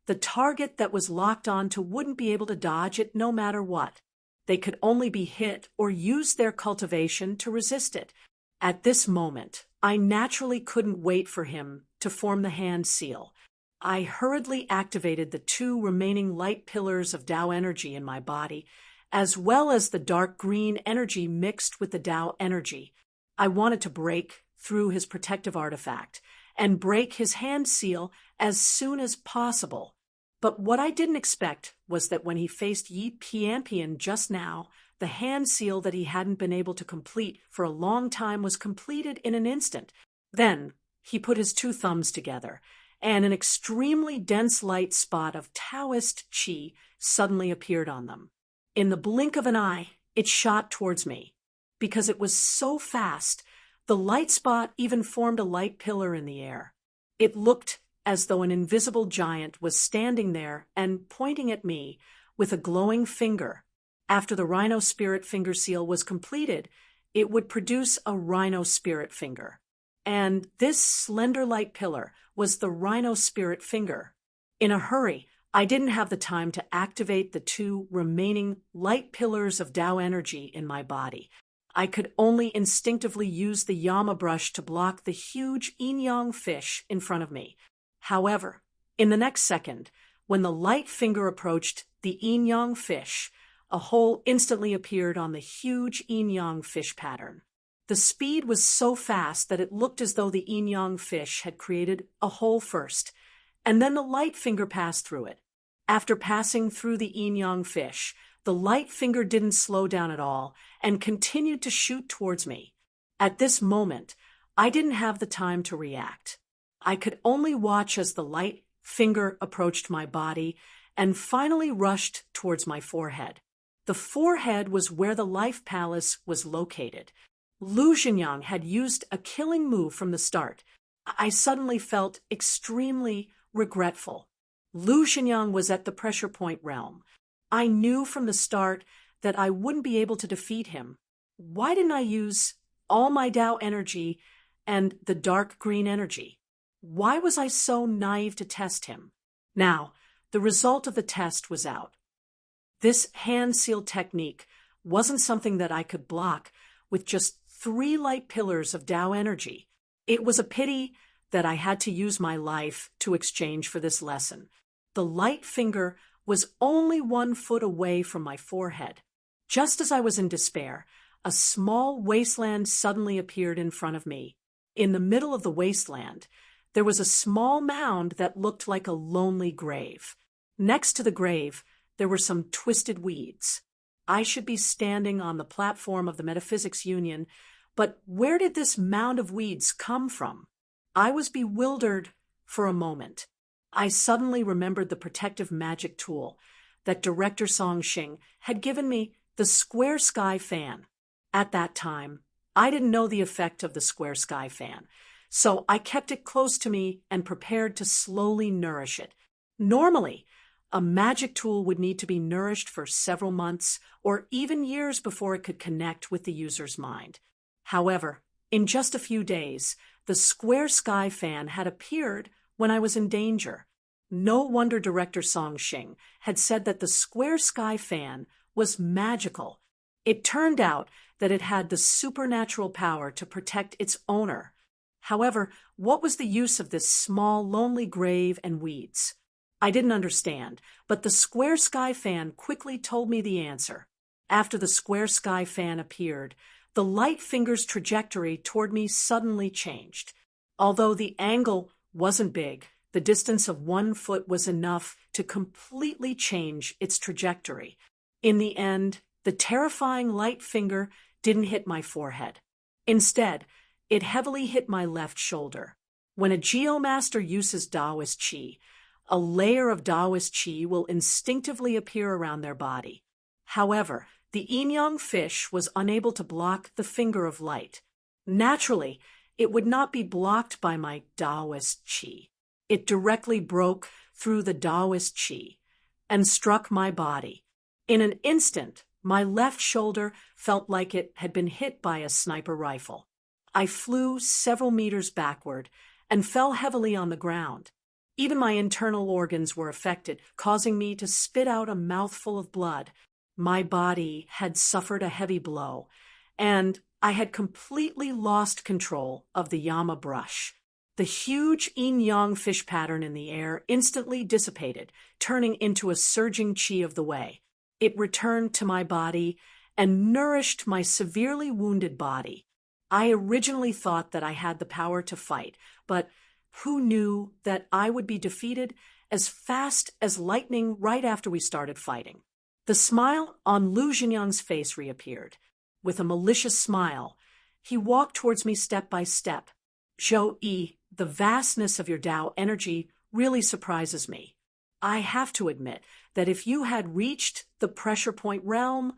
the target that was locked onto wouldn't be able to dodge it no matter what. They could only be hit or use their cultivation to resist it. At this moment, I naturally couldn't wait for him to form the hand seal. I hurriedly activated the 2 remaining light pillars of Tao energy in my body, as well as the dark green energy mixed with the Tao energy. I wanted to break through his protective artifact and break his hand seal as soon as possible. But what I didn't expect was that when he faced Yi Pianpian just now, the hand seal that he hadn't been able to complete for a long time was completed in an instant. Then he put his 2 thumbs together, and an extremely dense light spot of Taoist qi suddenly appeared on them. In the blink of an eye, it shot towards me. Because it was so fast, the light spot even formed a light pillar in the air. It looked as though an invisible giant was standing there and pointing at me with a glowing finger. After the Rhino Spirit Finger Seal was completed, it would produce a Rhino Spirit Finger. And this slender light pillar was the Rhino Spirit Finger. In a hurry, I didn't have the time to activate the 2 remaining light pillars of Tao energy in my body. I could only instinctively use the Yama brush to block the huge yin-yang fish in front of me. However, in the next second, when the light finger approached the yin-yang fish, a hole instantly appeared on the huge yin-yang fish pattern. The speed was so fast that it looked as though the yin-yang fish had created a hole first, and then the light finger passed through it. After passing through the yin-yang fish, the light finger didn't slow down at all and continued to shoot towards me. At this moment, I didn't have the time to react. I could only watch as the light finger approached my body and finally rushed towards my forehead. The forehead was where the Life Palace was located. Lu Xinyang had used a killing move from the start. I suddenly felt extremely regretful. Lu Xinyang was at the pressure point realm. I knew from the start that I wouldn't be able to defeat him. Why didn't I use all my Tao energy and the dark green energy? Why was I so naive to test him? Now, the result of the test was out. This hand seal technique wasn't something that I could block with just 3 light pillars of Tao energy. It was a pity that I had to use my life to exchange for this lesson. The light finger was only 1 foot away from my forehead. Just as I was in despair, a small wasteland suddenly appeared in front of me. In the middle of the wasteland, there was a small mound that looked like a lonely grave. Next to the grave, there were some twisted weeds. I should be standing on the platform of the Metaphysics Union, but where did this mound of weeds come from? I was bewildered for a moment. I suddenly remembered the protective magic tool that Director Song Xing had given me, the Square Sky Fan. At that time, I didn't know the effect of the Square Sky Fan, so I kept it close to me and prepared to slowly nourish it. Normally, a magic tool would need to be nourished for several months or even years before it could connect with the user's mind. However, in just a few days, the Square Sky Fan had appeared when I was in danger. No wonder Director Song Xing had said that the Square Sky Fan was magical. It turned out that it had the supernatural power to protect its owner. However, what was the use of this small, lonely grave and weeds? I didn't understand, but the Square Sky Fan quickly told me the answer. After the Square Sky Fan appeared, the light finger's trajectory toward me suddenly changed. Although the angle wasn't big, the distance of 1 foot was enough to completely change its trajectory. In the end, the terrifying light finger didn't hit my forehead. Instead, it heavily hit my left shoulder. When a Geomaster uses Taoist Qi, a layer of Taoist Qi will instinctively appear around their body. However, the yin-yang fish was unable to block the finger of light. Naturally, it would not be blocked by my Taoist Qi. It directly broke through the Taoist Qi and struck my body. In an instant, my left shoulder felt like it had been hit by a sniper rifle. I flew several meters backward and fell heavily on the ground. Even my internal organs were affected, causing me to spit out a mouthful of blood. My body had suffered a heavy blow, and I had completely lost control of the Yama brush. The huge yin-yang fish pattern in the air instantly dissipated, turning into a surging Qi of the Wei. It returned to my body and nourished my severely wounded body. I originally thought that I had the power to fight, but who knew that I would be defeated as fast as lightning right after we started fighting? The smile on Lu Jinyang's face reappeared. With a malicious smile, he walked towards me step by step. Zhou Yi, the vastness of your Tao energy really surprises me. I have to admit that if you had reached the pressure point realm,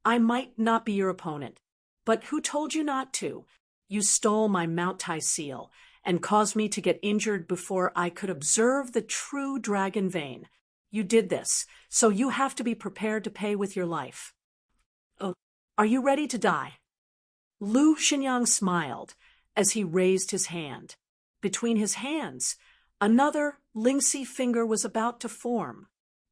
I might not be your opponent. But who told you not to? You stole my Mount Tai seal and caused me to get injured before I could observe the true dragon vein. You did this, so you have to be prepared to pay with your life. Oh, are you ready to die? Lu Xinyang smiled as he raised his hand. Between his hands, another Lingxi finger was about to form.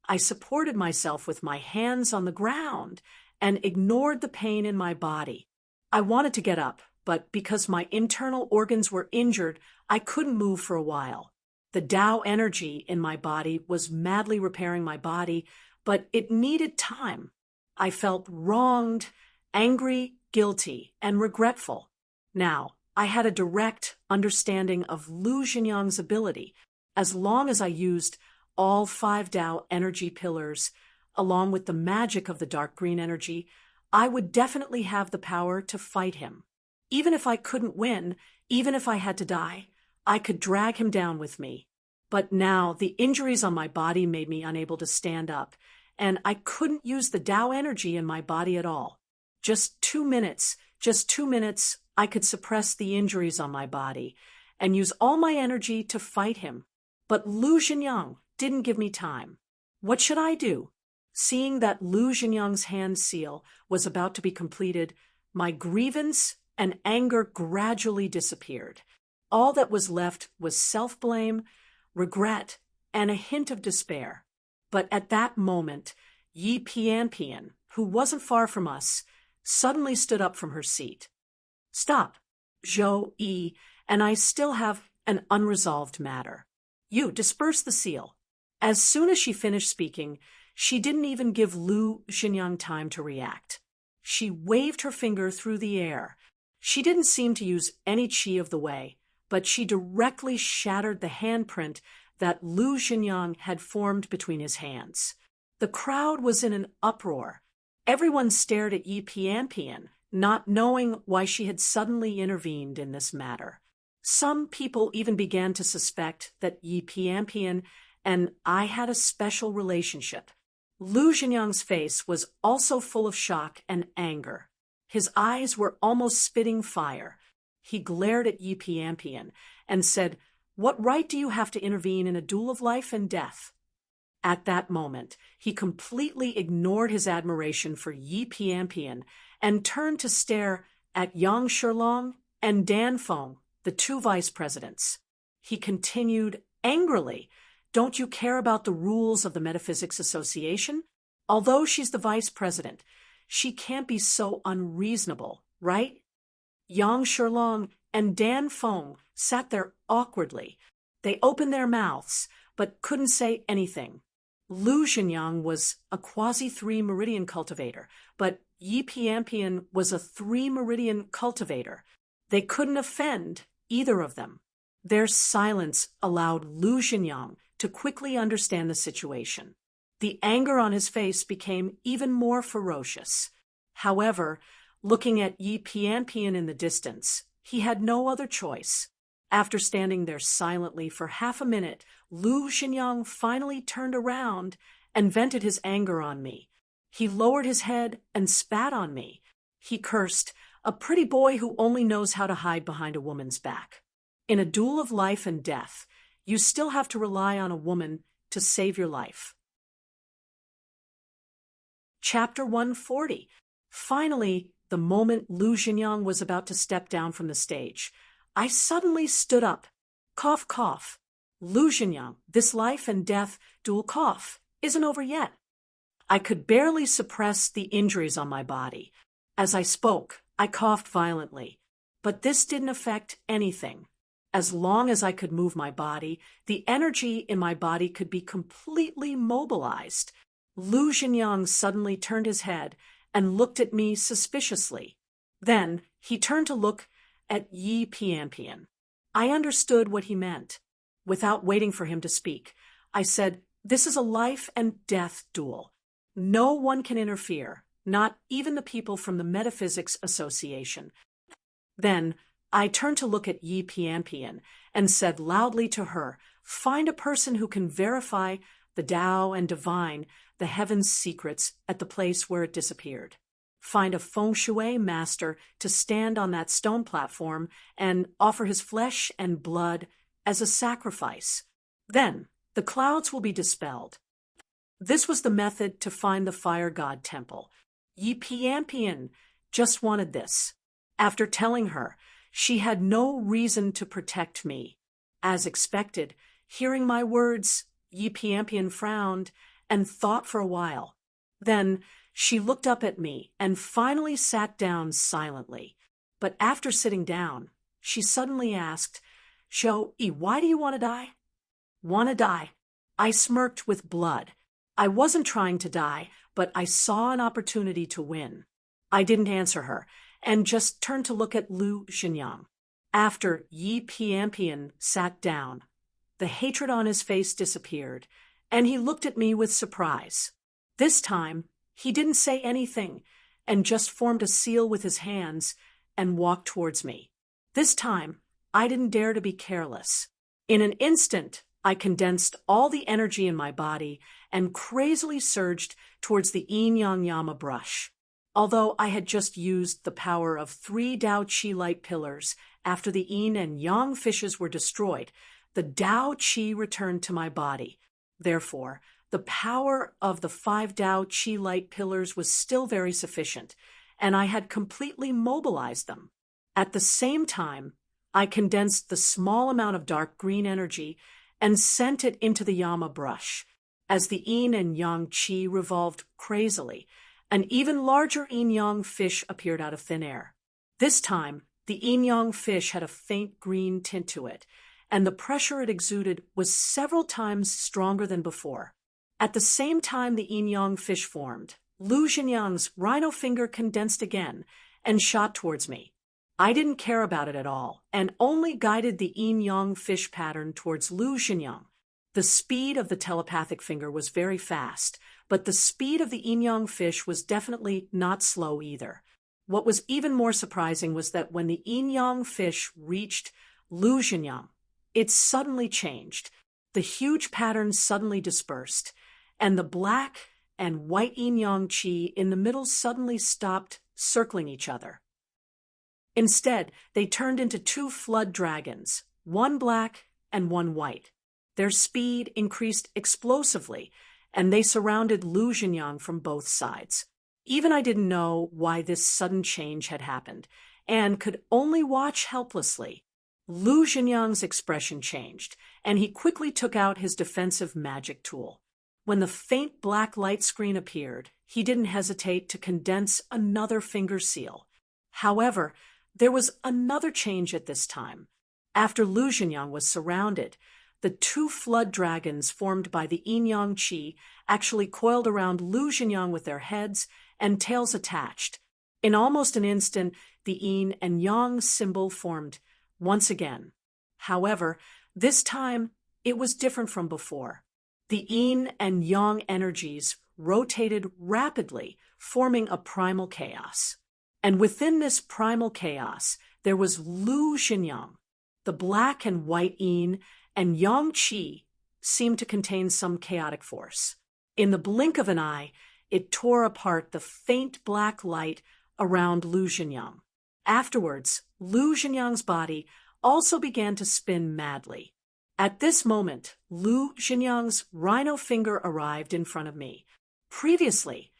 I supported myself with my hands on the ground and ignored the pain in my body. I wanted to get up, but because my internal organs were injured, I couldn't move for a while. The Tao energy in my body was madly repairing my body, but it needed time. I felt wronged, angry, guilty, and regretful. Now, I had a direct understanding of Lu Jinyang's ability. As long as I used all 5 Tao energy pillars, along with the magic of the dark green energy, I would definitely have the power to fight him. Even if I couldn't win, even if I had to die, I could drag him down with me. But now the injuries on my body made me unable to stand up, and I couldn't use the Tao energy in my body at all. Just 2 minutes, I could suppress the injuries on my body and use all my energy to fight him. But Lu Jinyang didn't give me time. What should I do? Seeing that Lu Jinyang's hand seal was about to be completed, my grievance and anger gradually disappeared. All that was left was self-blame, regret, and a hint of despair. But at that moment, Yi Pian, who wasn't far from us, suddenly stood up from her seat. Stop, Zhou Yi, and I still have an unresolved matter. You disperse the seal. As soon as she finished speaking, she didn't even give Lu Xinyang time to react. She waved her finger through the air. She didn't seem to use any chi of the way, but she directly shattered the handprint that Lu Xinjiang had formed between his hands. The crowd was in an uproar. Everyone stared at Yi Pianpian, not knowing why she had suddenly intervened in this matter. Some people even began to suspect that Yi Pianpian and I had a special relationship. Lu Xinjiang's face was also full of shock and anger. His eyes were almost spitting fire. He glared at Yi Pianpian and said, "What right do you have to intervene in a duel of life and death?" At that moment, he completely ignored his admiration for Yi Pianpian and turned to stare at Yang Shilong and Dan Feng, the two vice presidents. He continued angrily, "Don't you care about the rules of the Metaphysics Association? Although she's the vice president, she can't be so unreasonable, right?" Yang Shilong and Dan Feng sat there awkwardly. They opened their mouths, but couldn't say anything. Lu Xinjiang was a quasi-3 meridian cultivator, but Yi Pianpian was a 3 meridian cultivator. They couldn't offend either of them. Their silence allowed Lu Xinjiang to quickly understand the situation. The anger on his face became even more ferocious. However, looking at Yi Pianpian in the distance, he had no other choice. After standing there silently for half a minute, Lu Xinjiang finally turned around and vented his anger on me. He lowered his head and spat on me. He cursed, "A pretty boy who only knows how to hide behind a woman's back." In a duel of life and death, you still have to rely on a woman to save your life. Chapter 140. Finally, the moment Lu Xinjiang was about to step down from the stage, I suddenly stood up. Cough, cough. "Lu Xinjiang, this life and death duel cough isn't over yet." I could barely suppress the injuries on my body. As I spoke, I coughed violently. But this didn't affect anything. As long as I could move my body, the energy in my body could be completely mobilized. Lu Xinjiang suddenly turned his head and looked at me suspiciously. Then he turned to look at Yi Pianpian. I understood what he meant. Without waiting for him to speak, I said, "This is a life and death duel. No one can interfere, not even the people from the Metaphysics Association." Then I turned to look at Yi Pianpian and said loudly to her, "Find a person who can verify the Tao and divine the heaven's secrets at the place where it disappeared. Find a feng shui master to stand on that stone platform and offer his flesh and blood as a sacrifice. Then the clouds will be dispelled." This was the method to find the fire god temple. Yi Pianpian just wanted this. After telling her, she had no reason to protect me. As expected, hearing my words, Yi Pianpian frowned and thought for a while. Then she looked up at me and finally sat down silently. But after sitting down, she suddenly asked, "Yi, why do you want to die?" "Want to die?" I smirked with blood. I wasn't trying to die, but I saw an opportunity to win. I didn't answer her, and just turned to look at Lu Xinjiang. After Yi Pianpian sat down, the hatred on his face disappeared, and he looked at me with surprise. This time, he didn't say anything, and just formed a seal with his hands and walked towards me. This time, I didn't dare to be careless. In an instant, I condensed all the energy in my body and crazily surged towards the Yin-Yang Yama brush. Although I had just used the power of 3 Tao Qi light pillars after the Yin and Yang fishes were destroyed, the Tao Qi returned to my body. Therefore, the power of the 5 Tao Qi light pillars was still very sufficient, and I had completely mobilized them. At the same time, I condensed the small amount of dark green energy and sent it into the Yama brush. As the Yin and Yang Qi revolved crazily, an even larger yin-yang fish appeared out of thin air. This time, the yin-yang fish had a faint green tint to it, and the pressure it exuded was several times stronger than before. At the same time the yin-yang fish formed, Lu Xinyan's rhino finger condensed again and shot towards me. I didn't care about it at all, and only guided the yin-yang fish pattern towards Lu Xinyan. The speed of the telepathic finger was very fast, but the speed of the yin-yang fish was definitely not slow either. What was even more surprising was that when the yin-yang fish reached Lu Xinyan, it suddenly changed. The huge pattern suddenly dispersed, and the black and white yin-yang qi in the middle suddenly stopped circling each other. Instead, they turned into two flood dragons, one black and one white. Their speed increased explosively, and they surrounded Lu Xinyan from both sides. Even I didn't know why this sudden change had happened, and could only watch helplessly. Lu Xinyan's expression changed, and he quickly took out his defensive magic tool. When the faint black light screen appeared, he didn't hesitate to condense another finger seal. However, there was another change at this time. After Lu Xinyan was surrounded, the two flood dragons formed by the yin-yang qi actually coiled around Lu Xinyan with their heads and tails attached. In almost an instant, the yin and yang symbol formed once again. However, this time it was different from before. The yin and yang energies rotated rapidly, forming a primal chaos. And within this primal chaos, there was Lu Xinyan. The black and white yin and yang qi seemed to contain some chaotic force. In the blink of an eye, it tore apart the faint black light around Lu Xinyan. Afterwards, Lu Xinyan's body also began to spin madly. At this moment, Lu Xinyan's rhino finger arrived in front of me. Previously,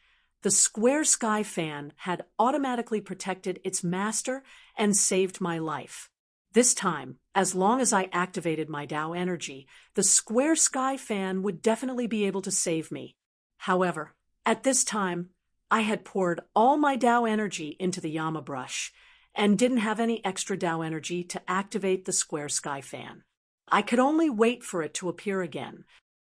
the square sky fan had automatically protected its master and saved my life. This time, as long as I activated my Tao energy, the square sky fan would definitely be able to save me. However, at this time, I had poured all my Tao energy into the Yama brush and didn't have any extra Tao energy to activate the square sky fan. I could only wait for it to appear again.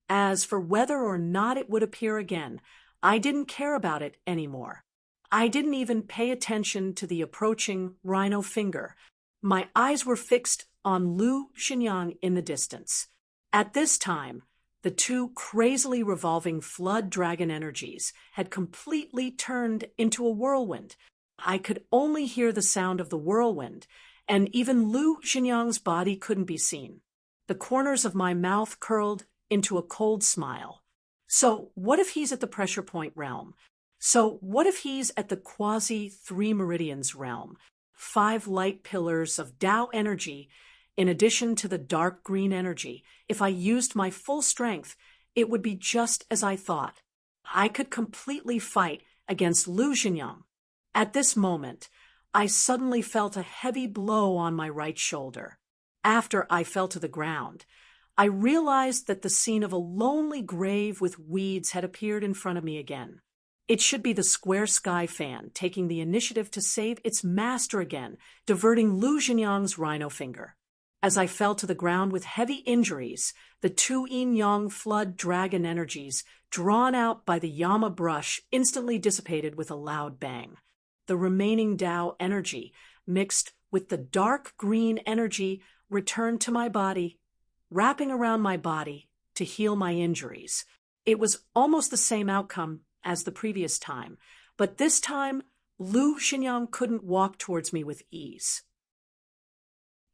As for whether or not it would appear again, I didn't care about it anymore. I didn't even pay attention to the approaching rhino finger. My eyes were fixed on Lu Xinyan in the distance. At this time, the two crazily revolving flood dragon energies had completely turned into a whirlwind. I could only hear the sound of the whirlwind, and even Lu Xinyan's body couldn't be seen. The corners of my mouth curled into a cold smile. So what if he's at the pressure point realm? So what if he's at the quasi-3 meridians realm? 5 light pillars of Tao energy, in addition to the dark green energy. If I used my full strength, it would be just as I thought. I could completely fight against Lu Xinyan. At this moment, I suddenly felt a heavy blow on my right shoulder. After I fell to the ground, I realized that the scene of a lonely grave with weeds had appeared in front of me again. It should be the square sky fan taking the initiative to save its master again, diverting Lu Xinyan's rhino finger. As I fell to the ground with heavy injuries, the two yin-yang flood dragon energies, drawn out by the Yama brush, instantly dissipated with a loud bang. The remaining Tao energy, mixed with the dark green energy, returned to my body, wrapping around my body to heal my injuries. It was almost the same outcome as the previous time, but this time Lu Xinyan couldn't walk towards me with ease.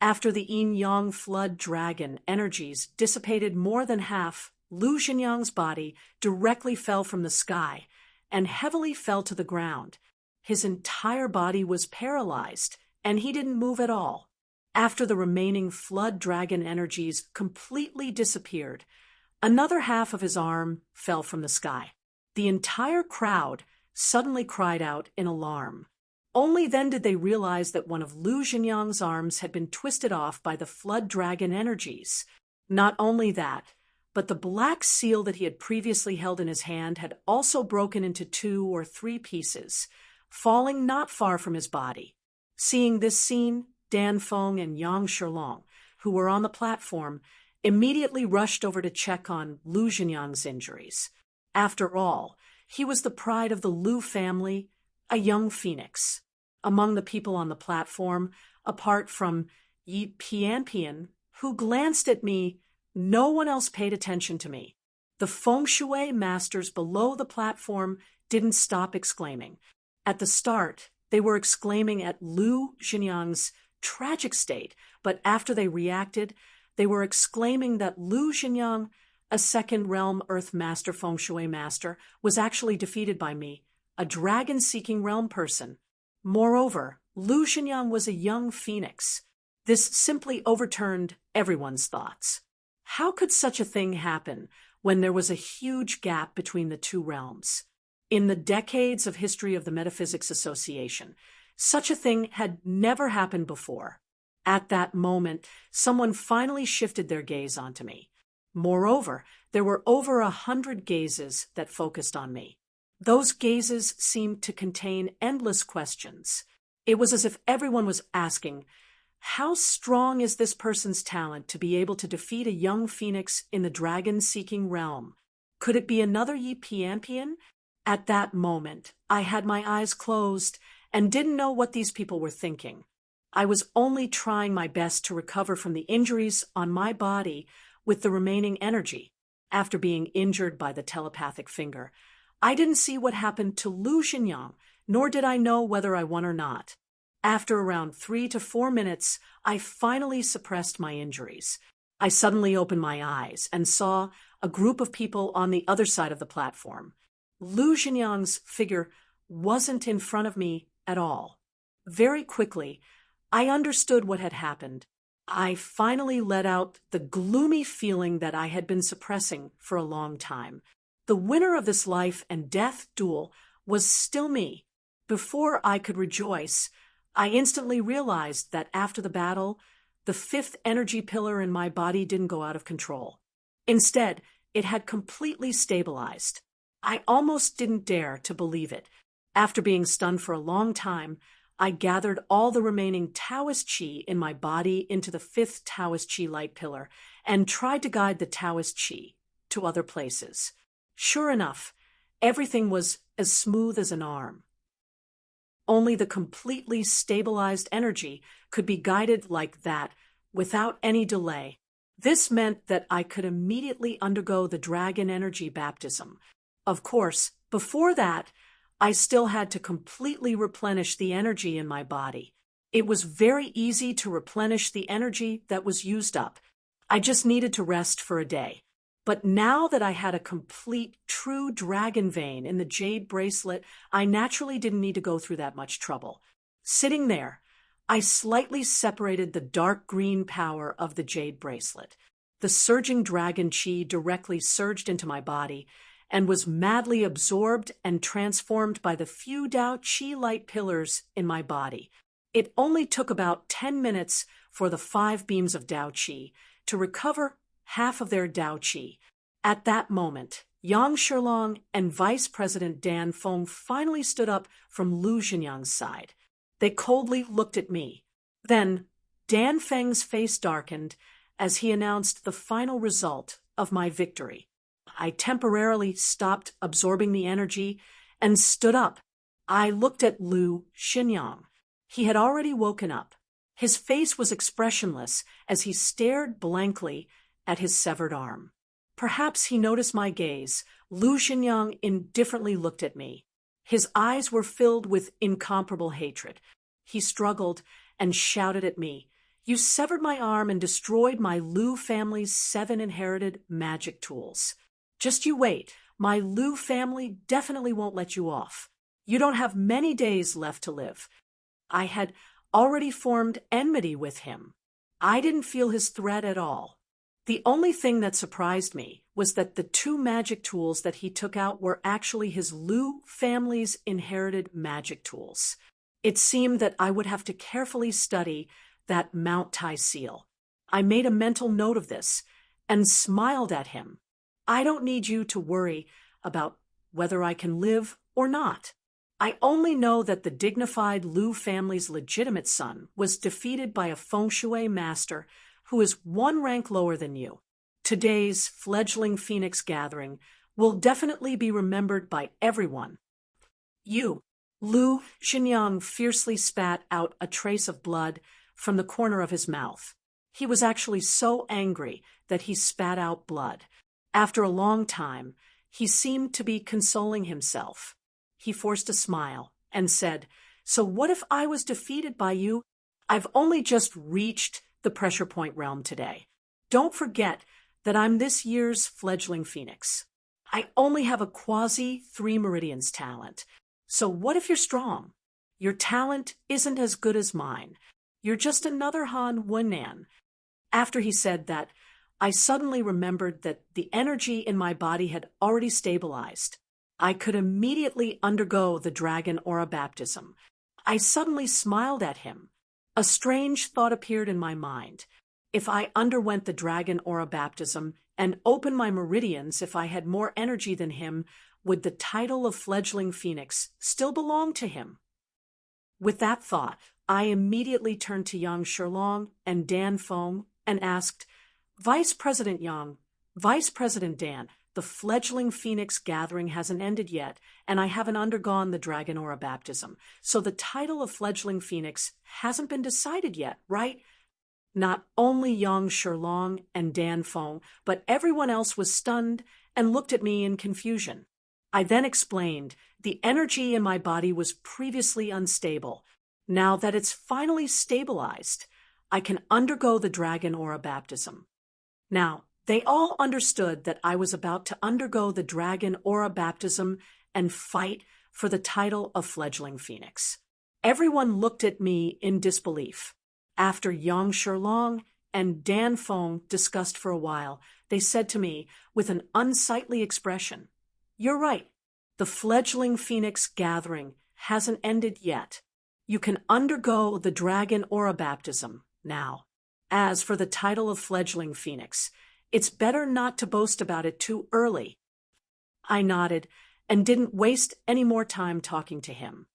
After the yin-yang flood dragon energies dissipated more than half, Lu Xinyan's body directly fell from the sky and heavily fell to the ground. His entire body was paralyzed, and he didn't move at all. After the remaining flood dragon energies completely disappeared, another half of his arm fell from the sky. The entire crowd suddenly cried out in alarm. Only then did they realize that one of Lu Xinyan's arms had been twisted off by the flood dragon energies. Not only that, but the black seal that he had previously held in his hand had also broken into 2 or 3 pieces, falling not far from his body. Seeing this scene, Dan Feng and Yang Shilong, who were on the platform, immediately rushed over to check on Lu Xinyan's injuries. After all, He was the pride of the Liu family, a young phoenix. Among the people on the platform, apart from Yi Pianpian, who glanced at me, no one else paid attention to me. The feng shui masters below the platform didn't stop exclaiming. At the start, they were exclaiming at Liu Xinyan's tragic state, but after they reacted, they were exclaiming that Liu Xinyang, a second realm earth master feng shui master, was actually defeated by me, a dragon-seeking realm person. Moreover, Liu Xinyang was a young phoenix. This simply overturned everyone's thoughts. How could such a thing happen when there was a huge gap between the two realms? In the decades of history of the Metaphysics Association, such a thing had never happened before. At that moment, someone finally shifted their gaze onto me. Moreover, there were over 100 gazes that focused on me. Those gazes seemed to contain endless questions. It was as if everyone was asking, how strong is this person's talent to be able to defeat a young phoenix in the dragon-seeking realm? Could it be another Yi Pianpian? At that moment, I had my eyes closed and didn't know what these people were thinking. I was only trying my best to recover from the injuries on my body with the remaining energy. After being injured by the telepathic finger, I didn't see what happened to Liu Xinyang, nor did I know whether I won or not. After around 3 to 4 minutes, I finally suppressed my injuries. I suddenly opened my eyes and saw a group of people on the other side of the platform. Liu Xinyang's figure wasn't in front of me at all. Very quickly, I understood what had happened. I finally let out the gloomy feeling that I had been suppressing for a long time. The winner of this life and death duel was still me. Before I could rejoice, I instantly realized that after the battle, the fifth energy pillar in my body didn't go out of control. Instead, it had completely stabilized. I almost didn't dare to believe it. After being stunned for a long time, I gathered all the remaining Taoist Qi in my body into the fifth Taoist Qi light pillar and tried to guide the Taoist Qi to other places. Sure enough, everything was as smooth as an arm. Only the completely stabilized energy could be guided like that without any delay. This meant that I could immediately undergo the dragon energy baptism. Of course, before that, I still had to completely replenish the energy in my body. It was very easy to replenish the energy that was used up. I just needed to rest for a day. But now that I had a complete, true dragon vein in the jade bracelet, I naturally didn't need to go through that much trouble. Sitting there, I slightly separated the dark green power of the jade bracelet. The surging dragon chi directly surged into my body and was madly absorbed and transformed by the few Dao Qi light pillars in my body. It only took about 10 minutes for the 5 beams of Dao Qi to recover half of their Dao Qi. At that moment, Yang Shilong and Vice President Dan Feng finally stood up from Liu Xinyang's side. They coldly looked at me. Then, Dan Feng's face darkened as he announced the final result of my victory. I temporarily stopped absorbing the energy and stood up. I looked at Liu Xinyang. He had already woken up. His face was expressionless as he stared blankly at his severed arm. Perhaps he noticed my gaze. Liu Xinyang indifferently looked at me. His eyes were filled with incomparable hatred. He struggled and shouted at me, "You severed my arm and destroyed my Liu family's 7 inherited magic tools. Just you wait. My Liu family definitely won't let you off. You don't have many days left to live." I had already formed enmity with him. I didn't feel his threat at all. The only thing that surprised me was that the 2 magic tools that he took out were actually his Liu family's inherited magic tools. It seemed that I would have to carefully study that Mount Tai seal. I made a mental note of this and smiled at him. I don't need you to worry about whether I can live or not. I only know that the dignified Liu family's legitimate son was defeated by a feng shui master who is 1 rank lower than you. Today's fledgling Phoenix gathering will definitely be remembered by everyone. You. Lu Xinyang fiercely spat out a trace of blood from the corner of his mouth. He was actually so angry that he spat out blood. After a long time, he seemed to be consoling himself. He forced a smile and said, "So what if I was defeated by you? I've only just reached the pressure point realm today. Don't forget that I'm this year's fledgling phoenix. I only have a quasi-3 meridians talent. So what if you're strong? Your talent isn't as good as mine. You're just another Han Wennan." After he said that, I suddenly remembered that the energy in my body had already stabilized. I could immediately undergo the dragon aura baptism. I suddenly smiled at him. A strange thought appeared in my mind. If I underwent the dragon aura baptism and opened my meridians, if I had more energy than him, would the title of fledgling phoenix still belong to him? With that thought, I immediately turned to Yang Shilong and Dan Feng and asked, "Vice President Yang, Vice President Dan, the fledgling phoenix gathering hasn't ended yet, and I haven't undergone the dragon aura baptism, so the title of fledgling phoenix hasn't been decided yet, right?" Not only Yang Shilong and Dan Feng, but everyone else was stunned and looked at me in confusion. I then explained the energy in my body was previously unstable. Now that it's finally stabilized, I can undergo the dragon aura baptism. Now, they all understood that I was about to undergo the dragon aura baptism and fight for the title of fledgling phoenix. Everyone looked at me in disbelief. After Yang Shilong and Dan Feng discussed for a while, they said to me with an unsightly expression, "You're right. The fledgling phoenix gathering hasn't ended yet. You can undergo the dragon aura baptism now. As for the title of fledgling phoenix, it's better not to boast about it too early." I nodded and didn't waste any more time talking to him.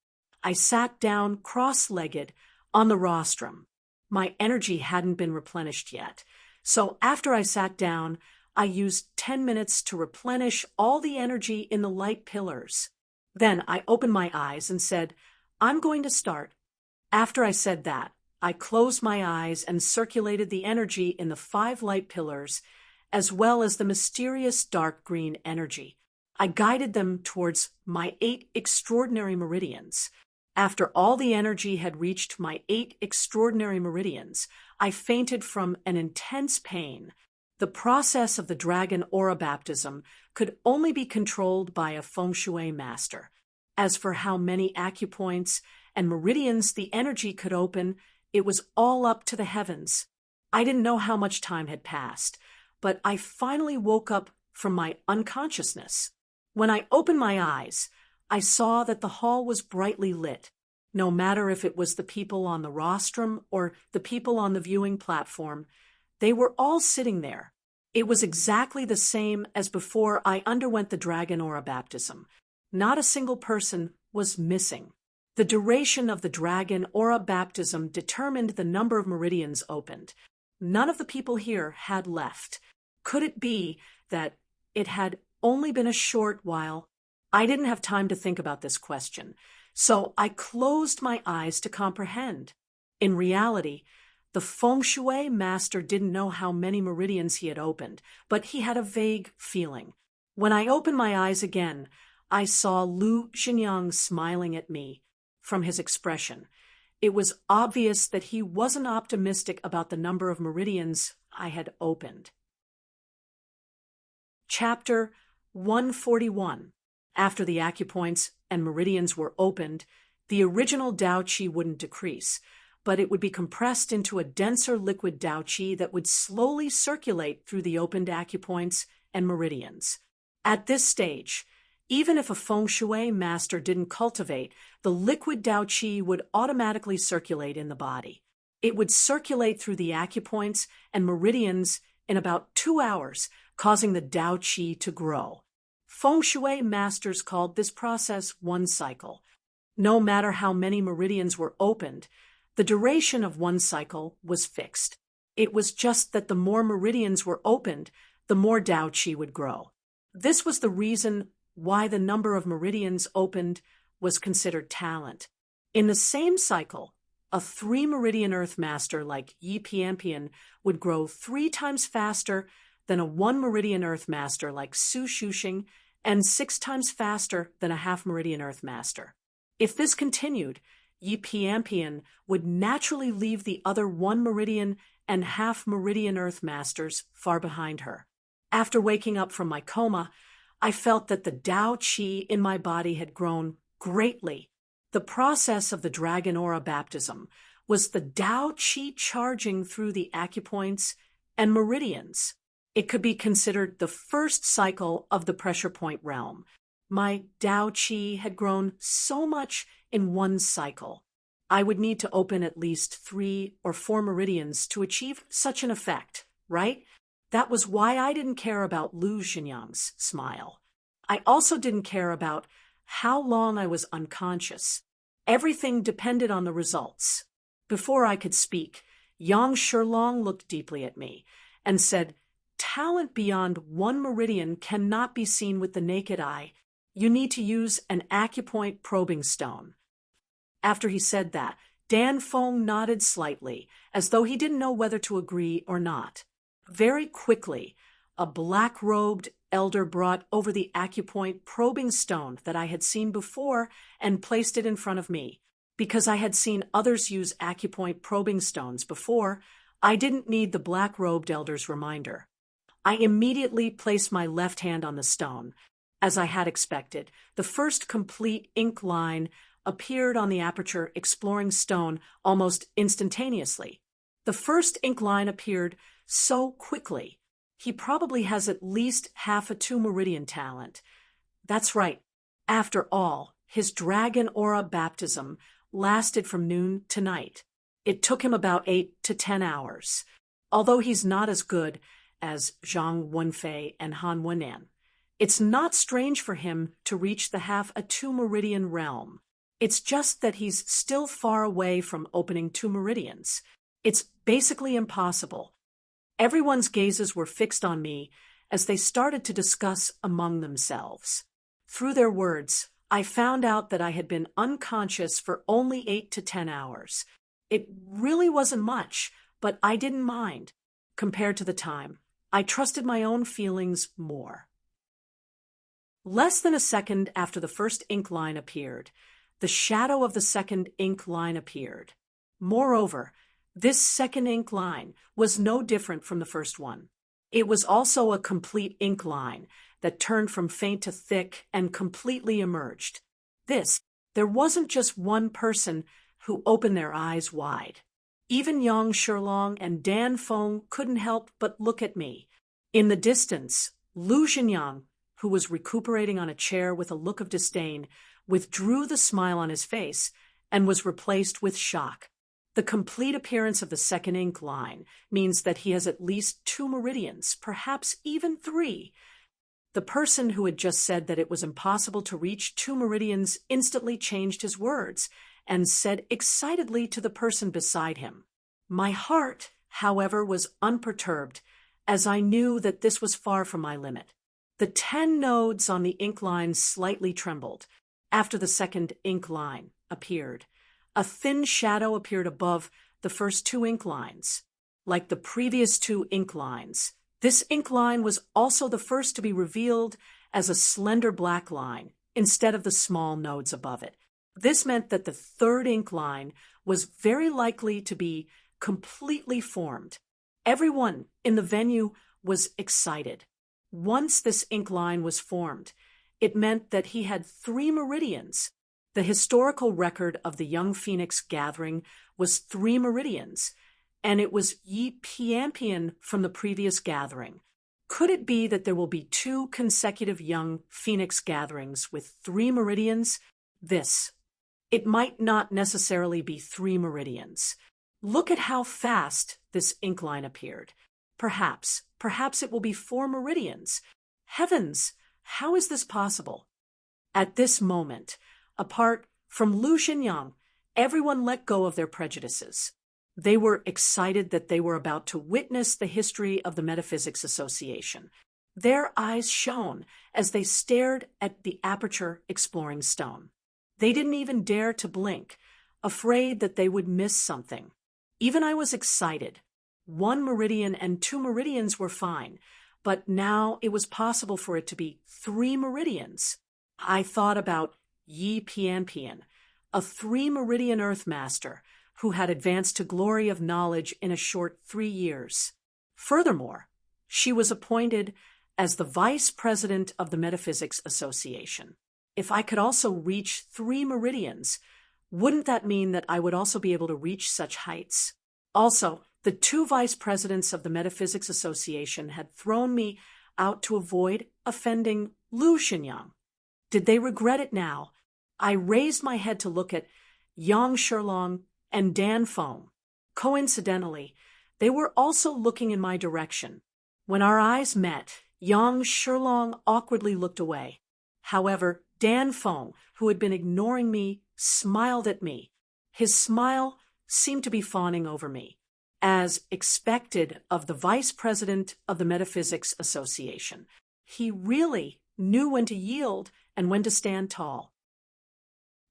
I sat down cross-legged on the rostrum. My energy hadn't been replenished yet, so after I sat down, I used 10 minutes to replenish all the energy in the light pillars. Then I opened my eyes and said, "I'm going to start." After I said that, I closed my eyes and circulated the energy in the 5 light pillars, as well as the mysterious dark green energy. I guided them towards my 8 extraordinary meridians. After all the energy had reached my 8 extraordinary meridians, I fainted from an intense pain. The process of the dragon aura baptism could only be controlled by a feng shui master. As for how many acupoints and meridians the energy could open, it was all up to the heavens. I didn't know how much time had passed, but I finally woke up from my unconsciousness. When I opened my eyes, I saw that the hall was brightly lit. No matter if it was the people on the rostrum or the people on the viewing platform, they were all sitting there. It was exactly the same as before I underwent the dragon aura baptism. Not a single person was missing. The duration of the dragon aura baptism determined the number of meridians opened. None of the people here had left. Could it be that it had only been a short while? I didn't have time to think about this question, so I closed my eyes to comprehend. In reality, the feng shui master didn't know how many meridians he had opened, but he had a vague feeling. When I opened my eyes again, I saw Lu Xinyang smiling at me. From his expression, it was obvious that he wasn't optimistic about the number of meridians I had opened. Chapter 141. After the acupoints and meridians were opened, the original Dao Qi wouldn't decrease, but it would be compressed into a denser liquid Dao Qi that would slowly circulate through the opened acupoints and meridians. At this stage, even if a feng shui master didn't cultivate, the liquid Dao Qi would automatically circulate in the body. It would circulate through the acupoints and meridians in about 2 hours, causing the Dao Qi to grow. Feng shui masters called this process one cycle. No matter how many meridians were opened, the duration of one cycle was fixed. It was just that the more meridians were opened, the more Dao Qi would grow. This was the reason why the number of meridians opened was considered talent. In the same cycle, a 3-meridian Earth master like Yi Piampian would grow 3 times faster than a 1-meridian Earth master like Su Shuxing and 6 times faster than a half-meridian Earth master. If this continued, Yi Piampian would naturally leave the other 1-meridian and half-meridian Earth masters far behind her. After waking up from my coma, I felt that the Tao Qi in my body had grown greatly. The process of the dragon aura baptism was the Tao Qi charging through the acupoints and meridians. It could be considered the first cycle of the pressure point realm. My Tao Qi had grown so much in one cycle. I would need to open at least 3 or 4 meridians to achieve such an effect, right? That was why I didn't care about Lu Xinyan's smile. I also didn't care about how long I was unconscious. Everything depended on the results. Before I could speak, Yang Shilong looked deeply at me and said, "Talent beyond 1 meridian cannot be seen with the naked eye. You need to use an acupoint probing stone." After he said that, Dan Feng nodded slightly, as though he didn't know whether to agree or not. Very quickly, a black-robed elder brought over the acupoint probing stone that I had seen before and placed it in front of me. Because I had seen others use acupoint probing stones before, I didn't need the black-robed elder's reminder. I immediately placed my left hand on the stone. As I had expected, the first complete ink line appeared on the aperture exploring stone almost instantaneously. The first ink line appeared so quickly. He probably has at least half a 2-meridian talent. That's right. After all, his dragon aura baptism lasted from noon to night. It took him about 8 to 10 hours. Although he's not as good as Zhang Wenfei and Han Wen'an, it's not strange for him to reach the half a 2-meridian realm. It's just that he's still far away from opening 2 meridians. It's basically impossible. Everyone's gazes were fixed on me as they started to discuss among themselves. Through their words, I found out that I had been unconscious for only 8 to 10 hours. It really wasn't much, but I didn't mind. Compared to the time, I trusted my own feelings more. Less than a second after the first ink line appeared, the shadow of the second ink line appeared. Moreover, this second ink line was no different from the first one. It was also a complete ink line that turned from faint to thick and completely emerged. There wasn't just one person who opened their eyes wide. Even Yang Shilong and Dan Feng couldn't help but look at me. In the distance, Lu Xinyan, who was recuperating on a chair with a look of disdain, withdrew the smile on his face and was replaced with shock. The complete appearance of the second ink line means that he has at least 2 meridians, perhaps even 3. The person who had just said that it was impossible to reach 2 meridians instantly changed his words and said excitedly to the person beside him. My heart, however, was unperturbed, as I knew that this was far from my limit. The 10 nodes on the ink line slightly trembled after the second ink line appeared. A thin shadow appeared above the first 2 ink lines. Like the previous 2 ink lines, this ink line was also the first to be revealed as a slender black line instead of the small nodes above it. This meant that the third ink line was very likely to be completely formed. Everyone in the venue was excited. Once this ink line was formed, it meant that he had 3 meridians. The historical record of the Young Phoenix gathering was 3 meridians, and it was Yi Piampian from the previous gathering. Could it be that there will be 2 consecutive Young Phoenix gatherings with 3 meridians? It might not necessarily be 3 meridians. Look at how fast this ink line appeared. Perhaps it will be 4 meridians. Heavens, how is this possible? At this moment, apart from Lu Xinyan, everyone let go of their prejudices. They were excited that they were about to witness the history of the Metaphysics Association. Their eyes shone as they stared at the aperture exploring stone. They didn't even dare to blink, afraid that they would miss something. Even I was excited. 1 meridian and 2 meridians were fine, but now it was possible for it to be 3 meridians. I thought about Yi Pianpian, a 3-meridian Earthmaster who had advanced to glory of knowledge in a short 3 years. Furthermore, she was appointed as the Vice President of the Metaphysics Association. If I could also reach 3 meridians, wouldn't that mean that I would also be able to reach such heights? Also, the 2 vice presidents of the Metaphysics Association had thrown me out to avoid offending Lu Xinyang. Did they regret it now? I raised my head to look at Yang Shilong and Dan Feng. Coincidentally, they were also looking in my direction. When our eyes met, Yang Shilong awkwardly looked away. However, Dan Feng, who had been ignoring me, smiled at me. His smile seemed to be fawning over me, as expected of the Vice President of the Metaphysics Association. He really knew when to yield and when to stand tall.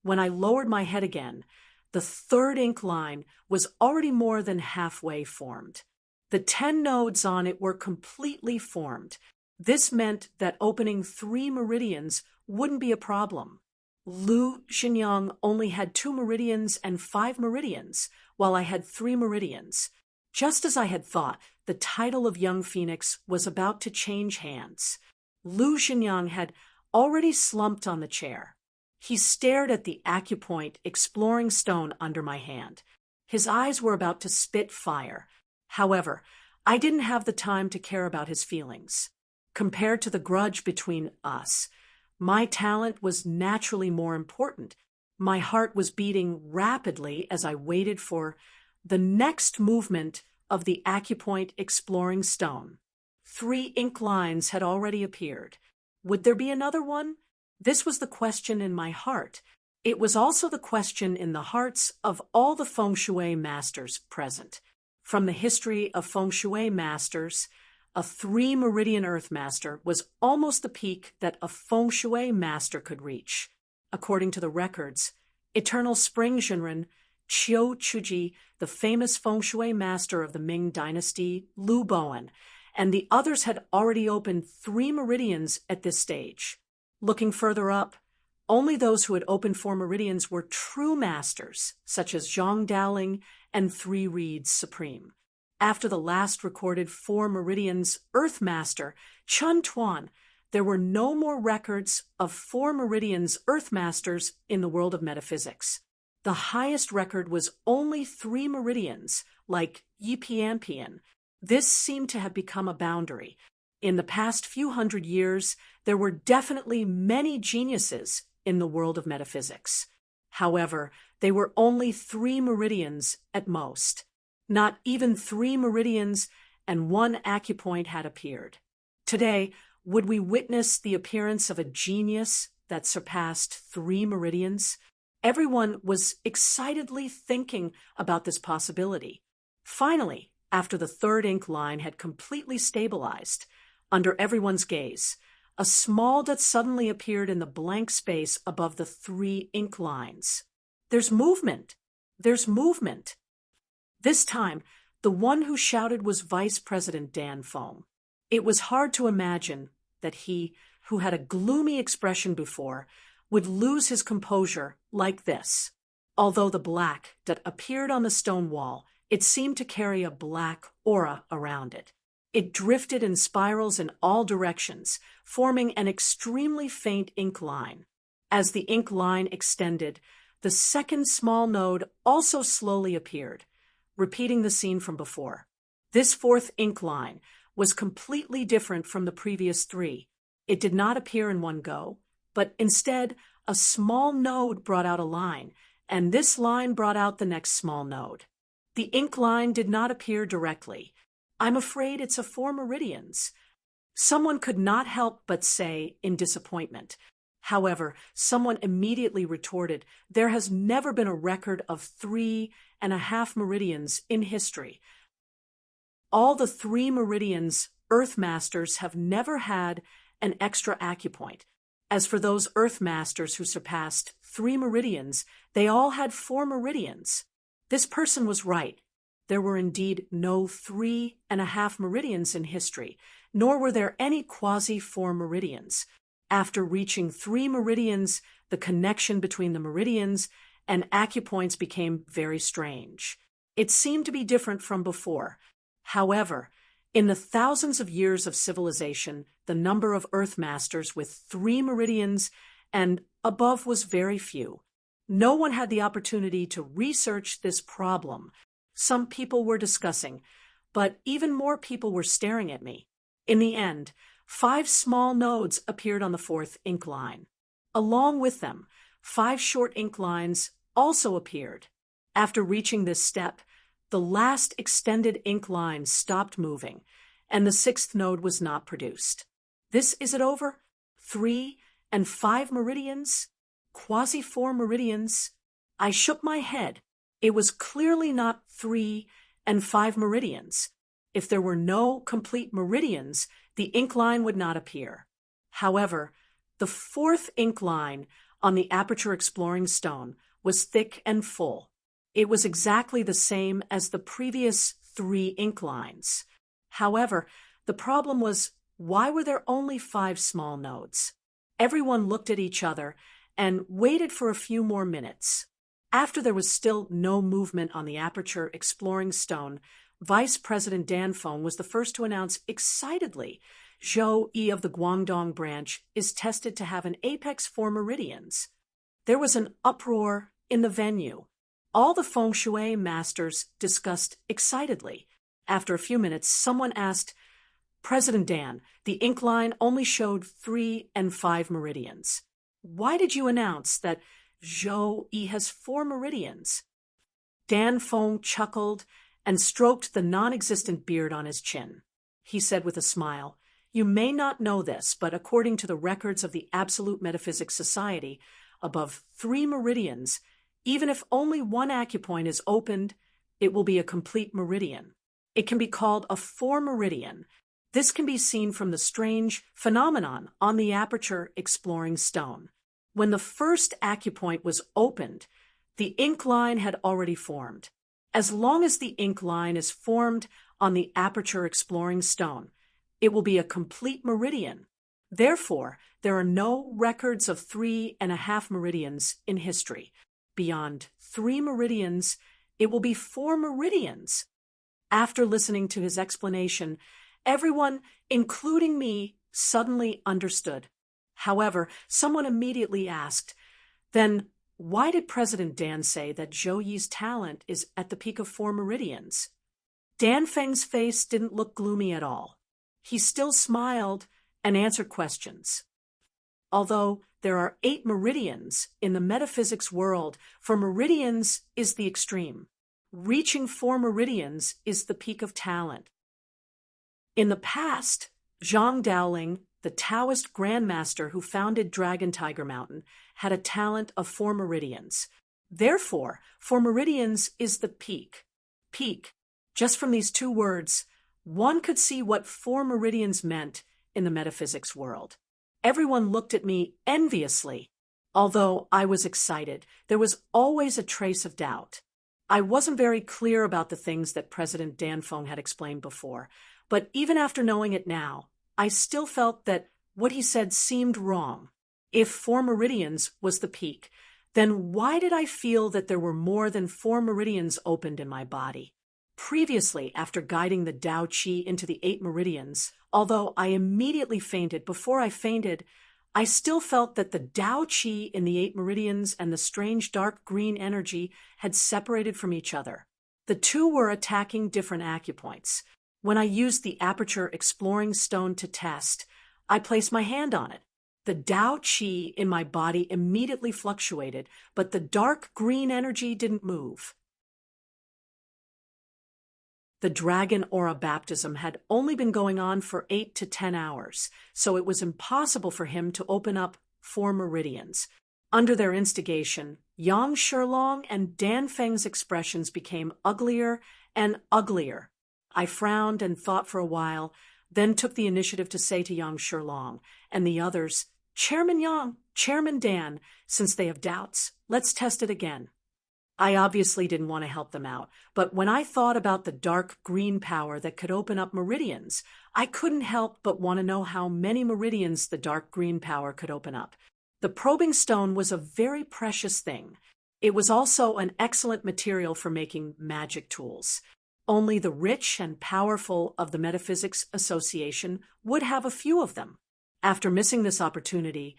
When I lowered my head again, the 3rd ink line was already more than halfway formed. The 10 nodes on it were completely formed. This meant that opening 3 meridians wouldn't be a problem. Lu Xinyang only had 2 meridians and 5 meridians, while I had 3 meridians. Just as I had thought, the title of Young Phoenix was about to change hands. Lu Xinyang had already slumped on the chair. He stared at the acupoint exploring stone under my hand. His eyes were about to spit fire. However, I didn't have the time to care about his feelings. Compared to the grudge between us, my talent was naturally more important. My heart was beating rapidly as I waited for the next movement of the acupoint exploring stone. 3 ink lines had already appeared. Would there be another one? This was the question in my heart. It was also the question in the hearts of all the feng shui masters present. From the history of feng shui masters, a 3-meridian earth master was almost the peak that a feng shui master could reach. According to the records, Eternal Spring Zhenren, Qiu Chuji, the famous feng shui master of the Ming dynasty, Lu Bowen, and the others had already opened 3 meridians at this stage. Looking further up, only those who had opened 4 meridians were true masters, such as Zhang Daoling and 3 Reeds Supreme. After the last recorded 4 meridians Earth Master, Chun Tuan, there were no more records of 4 meridians Earth Masters in the world of metaphysics. The highest record was only 3 meridians, like Yi Pianpian. This seemed to have become a boundary. In the past few hundred years, there were definitely many geniuses in the world of metaphysics. However, they were only 3 meridians at most. Not even 3 meridians and 1 acupoint had appeared. Today, would we witness the appearance of a genius that surpassed 3 meridians? Everyone was excitedly thinking about this possibility. Finally, after the 3rd ink line had completely stabilized, under everyone's gaze, a small dot suddenly appeared in the blank space above the 3 ink lines. There's movement! There's movement! This time, the one who shouted was Vice President Dan Feng. It was hard to imagine that he, who had a gloomy expression before, would lose his composure like this. Although the black that appeared on the stone wall, it seemed to carry a black aura around it. It drifted in spirals in all directions, forming an extremely faint ink line. As the ink line extended, the second small node also slowly appeared, repeating the scene from before. This 4th ink line was completely different from the previous 3. It did not appear in one go, but instead a small node brought out a line, and this line brought out the next small node. The ink line did not appear directly. I'm afraid it's a 4 meridians. Someone could not help but say in disappointment. However, someone immediately retorted, there has never been a record of 3.5 meridians in history. All the 3 meridians Earth Masters have never had an extra acupoint. As for those Earth Masters who surpassed 3 meridians, they all had 4 meridians. This person was right. There were indeed no 3.5 meridians in history, nor were there any quasi-4 meridians. After reaching 3 meridians, the connection between the meridians and acupoints became very strange. It seemed to be different from before. However, in the thousands of years of civilization, the number of Earth Masters with 3 meridians and above was very few. No one had the opportunity to research this problem. Some people were discussing, but even more people were staring at me. In the end, 5 small nodes appeared on the 4th ink line. Along with them, 5 short ink lines also appeared. After reaching this step, the last extended ink line stopped moving, and the 6th node was not produced. Is it over? 3 and 5 meridians? Quasi-4 meridians? I shook my head. It was clearly not 3 and 5 meridians. If there were no complete meridians, the ink line would not appear. However, the 4th ink line on the aperture exploring stone was thick and full. It was exactly the same as the previous 3 ink lines. However, the problem was, why were there only 5 small nodes? Everyone looked at each other and waited for a few more minutes. After there was still no movement on the aperture exploring stone, Vice President Dan Feng was the first to announce excitedly, Zhou Yi of the Guangdong branch is tested to have an apex 4 meridians. There was an uproar in the venue. All the feng shui masters discussed excitedly. After a few minutes, someone asked, President Dan, the ink line only showed 3 and 5 meridians. Why did you announce that Zhou Yi has 4 meridians? Dan Feng chuckled and stroked the non-existent beard on his chin. He said with a smile, You may not know this, but according to the records of the Absolute Metaphysics Society, above 3 meridians, even if only one acupoint is opened, it will be a complete meridian. It can be called a 4 meridian. This can be seen from the strange phenomenon on the aperture exploring stone. When the first acupoint was opened, the ink line had already formed. As long as the ink line is formed on the aperture exploring stone, it will be a complete meridian. Therefore, there are no records of 3.5 meridians in history. Beyond 3 meridians, it will be 4 meridians. After listening to his explanation, everyone, including me, suddenly understood. However, someone immediately asked, Then why did President Dan say that Zhou Yi's talent is at the peak of 4 meridians? Dan Feng's face didn't look gloomy at all. He still smiled and answered questions. Although there are 8 meridians in the metaphysics world, for meridians is the extreme. Reaching 4 meridians is the peak of talent. In the past, Zhang Daoling, the Taoist grandmaster who founded Dragon Tiger Mountain, had a talent of 4 meridians. Therefore, 4 meridians is the peak. Peak. Just from these 2 words, one could see what 4 meridians meant in the metaphysics world. Everyone looked at me enviously. Although I was excited, there was always a trace of doubt. I wasn't very clear about the things that President Dan Feng had explained before, but even after knowing it now, I still felt that what he said seemed wrong. If 4 meridians was the peak, then why did I feel that there were more than 4 meridians opened in my body? Previously, after guiding the Tao Qi into the 8 meridians, although I immediately fainted, before I fainted, I still felt that the Tao Qi in the 8 meridians and the strange dark green energy had separated from each other. The 2 were attacking different acupoints. When I used the aperture exploring stone to test, I placed my hand on it. The Tao Qi in my body immediately fluctuated, but the dark green energy didn't move. The dragon aura baptism had only been going on for 8 to 10 hours, so it was impossible for him to open up 4 meridians. Under their instigation, Yang Shilong and Dan Feng's expressions became uglier and uglier. I frowned and thought for a while, then took the initiative to say to Yang Shilong and the others, "Chairman Yang, Chairman Dan, since they have doubts, let's test it again." I obviously didn't want to help them out, but when I thought about the dark green power that could open up meridians, I couldn't help but want to know how many meridians the dark green power could open up. The probing stone was a very precious thing. It was also an excellent material for making magic tools. Only the rich and powerful of the Metaphysics Association would have a few of them. After missing this opportunity,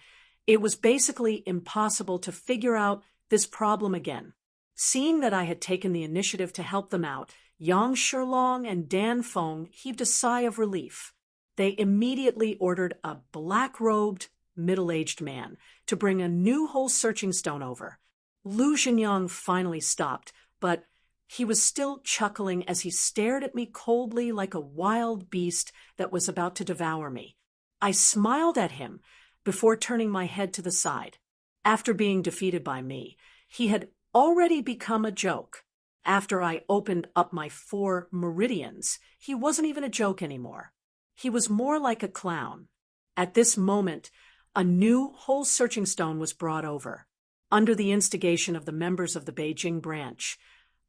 it was basically impossible to figure out this problem again. Seeing that I had taken the initiative to help them out, Yang Shilong and Dan Feng heaved a sigh of relief. They immediately ordered a black-robed, middle-aged man to bring a new hole-searching stone over. Lu Xingyang finally stopped, but he was still chuckling as he stared at me coldly like a wild beast that was about to devour me. I smiled at him before turning my head to the side. After being defeated by me, he had already become a joke. After I opened up my 4 meridians, he wasn't even a joke anymore. He was more like a clown. At this moment, a new hole-searching stone was brought over. Under the instigation of the members of the Beijing branch,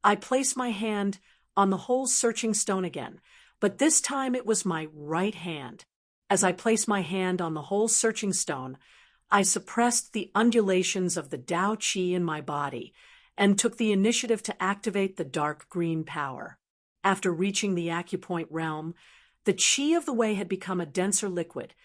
I placed my hand on the hole-searching stone again, but this time it was my right hand. As I placed my hand on the hole-searching stone, I suppressed the undulations of the Tao Qi in my body and took the initiative to activate the dark green power. After reaching the acupoint realm, the Qi of the Way had become a denser liquid,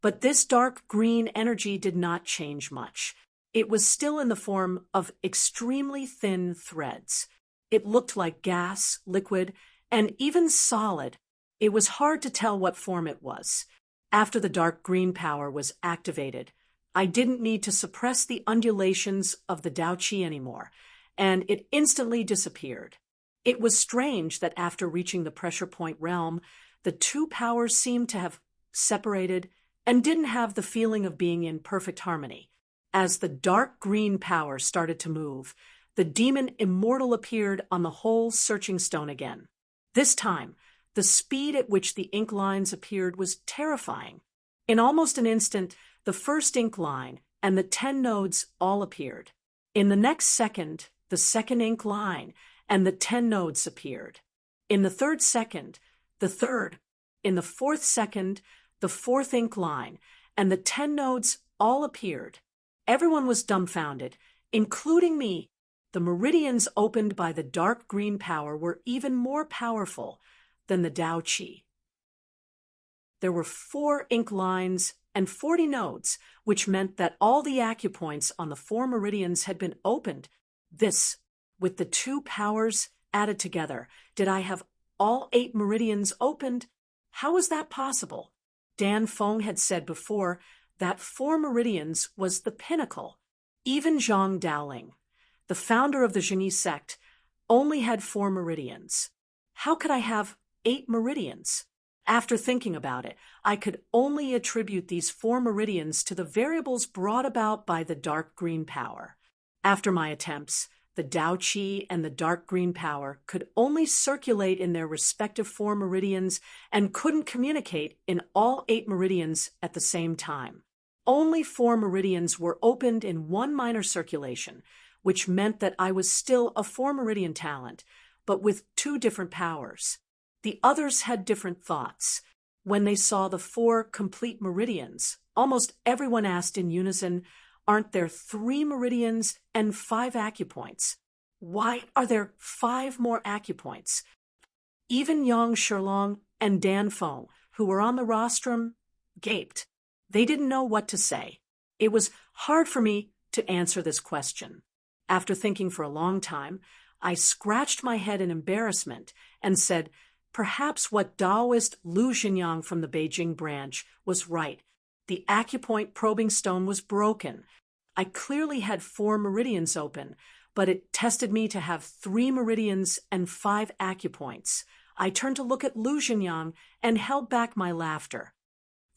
but this dark green energy did not change much. It was still in the form of extremely thin threads. It looked like gas, liquid, and even solid. It was hard to tell what form it was. After the dark green power was activated, I didn't need to suppress the undulations of the Tao Qi anymore, and it instantly disappeared. It was strange that after reaching the pressure point realm, the two powers seemed to have separated and didn't have the feeling of being in perfect harmony. As the dark green power started to move, the demon immortal appeared on the whole searching stone again. This time, the speed at which the ink lines appeared was terrifying. In almost an instant, the first ink line and the 10 nodes all appeared. In the next second, the second ink line and the 10 nodes appeared. In the third second, the third. In the fourth second, the fourth ink line and the 10 nodes all appeared. Everyone was dumbfounded, including me. The meridians opened by the dark green power were even more powerful than the Tao Qi. There were 4 ink lines and 40 nodes, which meant that all the acupoints on the 4 meridians had been opened. This, with the 2 powers added together, did I have all 8 meridians opened? How was that possible? Dan Feng had said before that 4 meridians was the pinnacle. Even Zhang Daoling, the founder of the Zhengyi sect, only had 4 meridians. How could I have 8 meridians? After thinking about it, I could only attribute these 4 meridians to the variables brought about by the dark green power. After my attempts, the Tao Qi and the dark green power could only circulate in their respective 4 meridians and couldn't communicate in all 8 meridians at the same time. Only 4 meridians were opened in one minor circulation, which meant that I was still a 4-meridian talent, but with 2 different powers. The others had different thoughts. When they saw the 4 complete meridians, almost everyone asked in unison, "Aren't there 3 meridians and 5 acupoints? Why are there 5 more acupoints?" Even Yang Shilong and Dan Feng, who were on the rostrum, gaped. They didn't know what to say. It was hard for me to answer this question. After thinking for a long time, I scratched my head in embarrassment and said, perhaps what Taoist Lu Xingyang from the Beijing branch was right. The acupoint probing stone was broken. I clearly had 4 meridians open, but it tested me to have 3 meridians and 5 acupoints. I turned to look at Lu Xingyang and held back my laughter.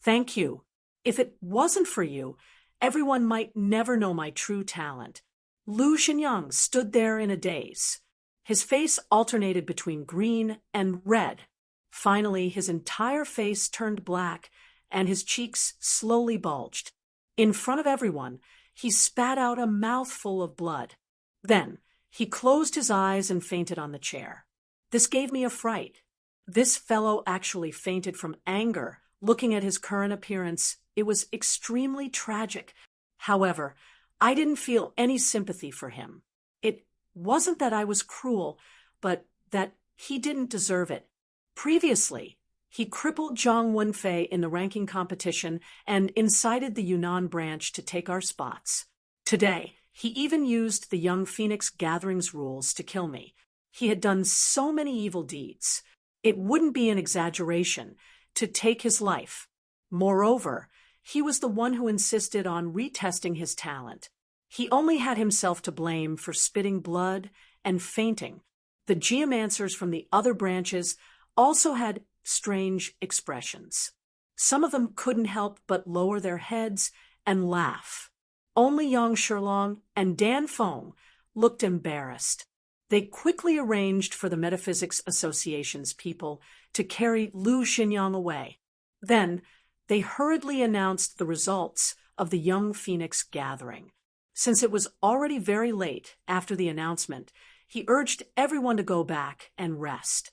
"Thank you. If it wasn't for you, everyone might never know my true talent." Lu Xingyang stood there in a daze. His face alternated between green and red. Finally, his entire face turned black, and his cheeks slowly bulged. In front of everyone, he spat out a mouthful of blood. Then, he closed his eyes and fainted on the chair. This gave me a fright. This fellow actually fainted from anger. Looking at his current appearance, it was extremely tragic. However, I didn't feel any sympathy for him. It wasn't that I was cruel, but that he didn't deserve it. Previously, he crippled Zhang Wenfei in the ranking competition and incited the Yunnan branch to take our spots. Today, he even used the Young Phoenix Gatherings rules to kill me. He had done so many evil deeds. It wouldn't be an exaggeration to take his life. Moreover, he was the one who insisted on retesting his talent. He only had himself to blame for spitting blood and fainting. The geomancers from the other branches also had strange expressions. Some of them couldn't help but lower their heads and laugh. Only Yang Shilong and Dan Feng looked embarrassed. They quickly arranged for the Metaphysics Association's people to carry Lu Xinyang away. Then, they hurriedly announced the results of the Young Phoenix gathering. Since it was already very late after the announcement, he urged everyone to go back and rest.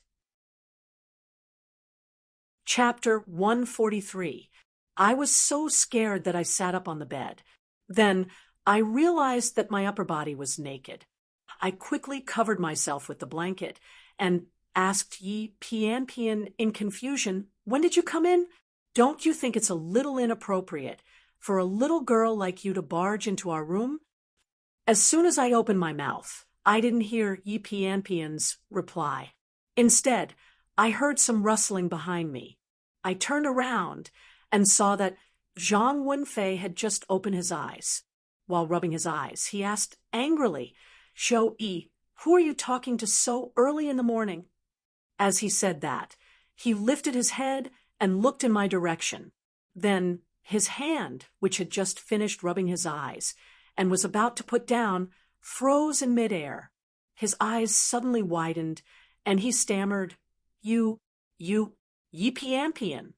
Chapter 143. I was so scared that I sat up on the bed. Then, I realized that my upper body was naked. I quickly covered myself with the blanket and asked Yi Pianpian in confusion, "When did you come in? Don't you think it's a little inappropriate for a little girl like you to barge into our room?" As soon as I opened my mouth, I didn't hear Yi Pianpian's reply. Instead, I heard some rustling behind me. I turned around and saw that Zhang Wenfei had just opened his eyes. While rubbing his eyes, he asked angrily, "Shou Yi, who are you talking to so early in the morning?" As he said that, he lifted his head and looked in my direction. Then his hand, which had just finished rubbing his eyes and was about to put down, froze in midair. His eyes suddenly widened, and he stammered, You, Yi Pianpian."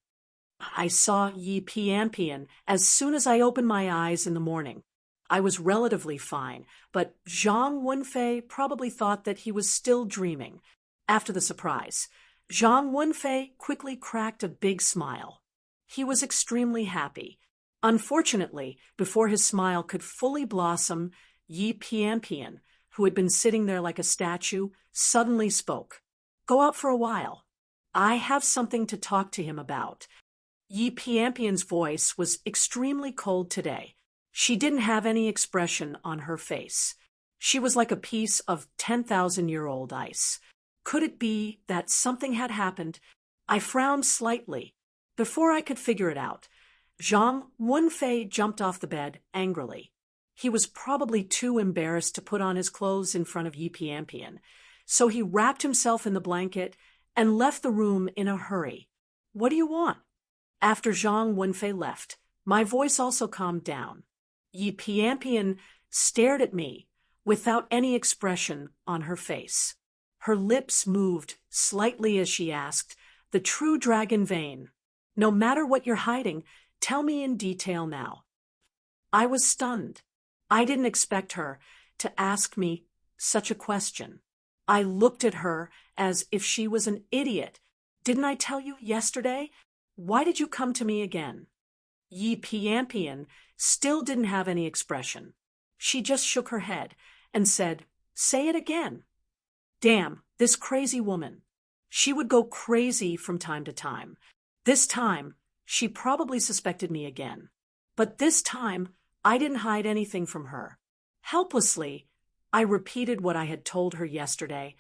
I saw Yi Pianpian as soon as I opened my eyes in the morning. I was relatively fine, but Zhang Wenfei probably thought that he was still dreaming. After the surprise, Zhang Wenfei quickly cracked a big smile. He was extremely happy. Unfortunately, before his smile could fully blossom, Yi Pianpian, who had been sitting there like a statue, suddenly spoke. "Go out for a while. I have something to talk to him about." Yi Pianpian's voice was extremely cold today. She didn't have any expression on her face. She was like a piece of 10,000-year-old ice. Could it be that something had happened? I frowned slightly. Before I could figure it out, Zhang Wenfei jumped off the bed angrily. He was probably too embarrassed to put on his clothes in front of Yi Pianpian, so he wrapped himself in the blanket and left the room in a hurry. "What do you want?" After Zhang Wenfei left, my voice also calmed down. Yi Pianpian stared at me without any expression on her face. Her lips moved slightly as she asked, "The true dragon vein. No matter what you're hiding, tell me in detail now." I was stunned. I didn't expect her to ask me such a question. I looked at her as if she was an idiot. "Didn't I tell you yesterday? Why did you come to me again?" Yi Pianpian still didn't have any expression. She just shook her head and said, "Say it again." Damn, this crazy woman. She would go crazy from time to time. This time, she probably suspected me again. But this time, I didn't hide anything from her. Helplessly, I repeated what I had told her yesterday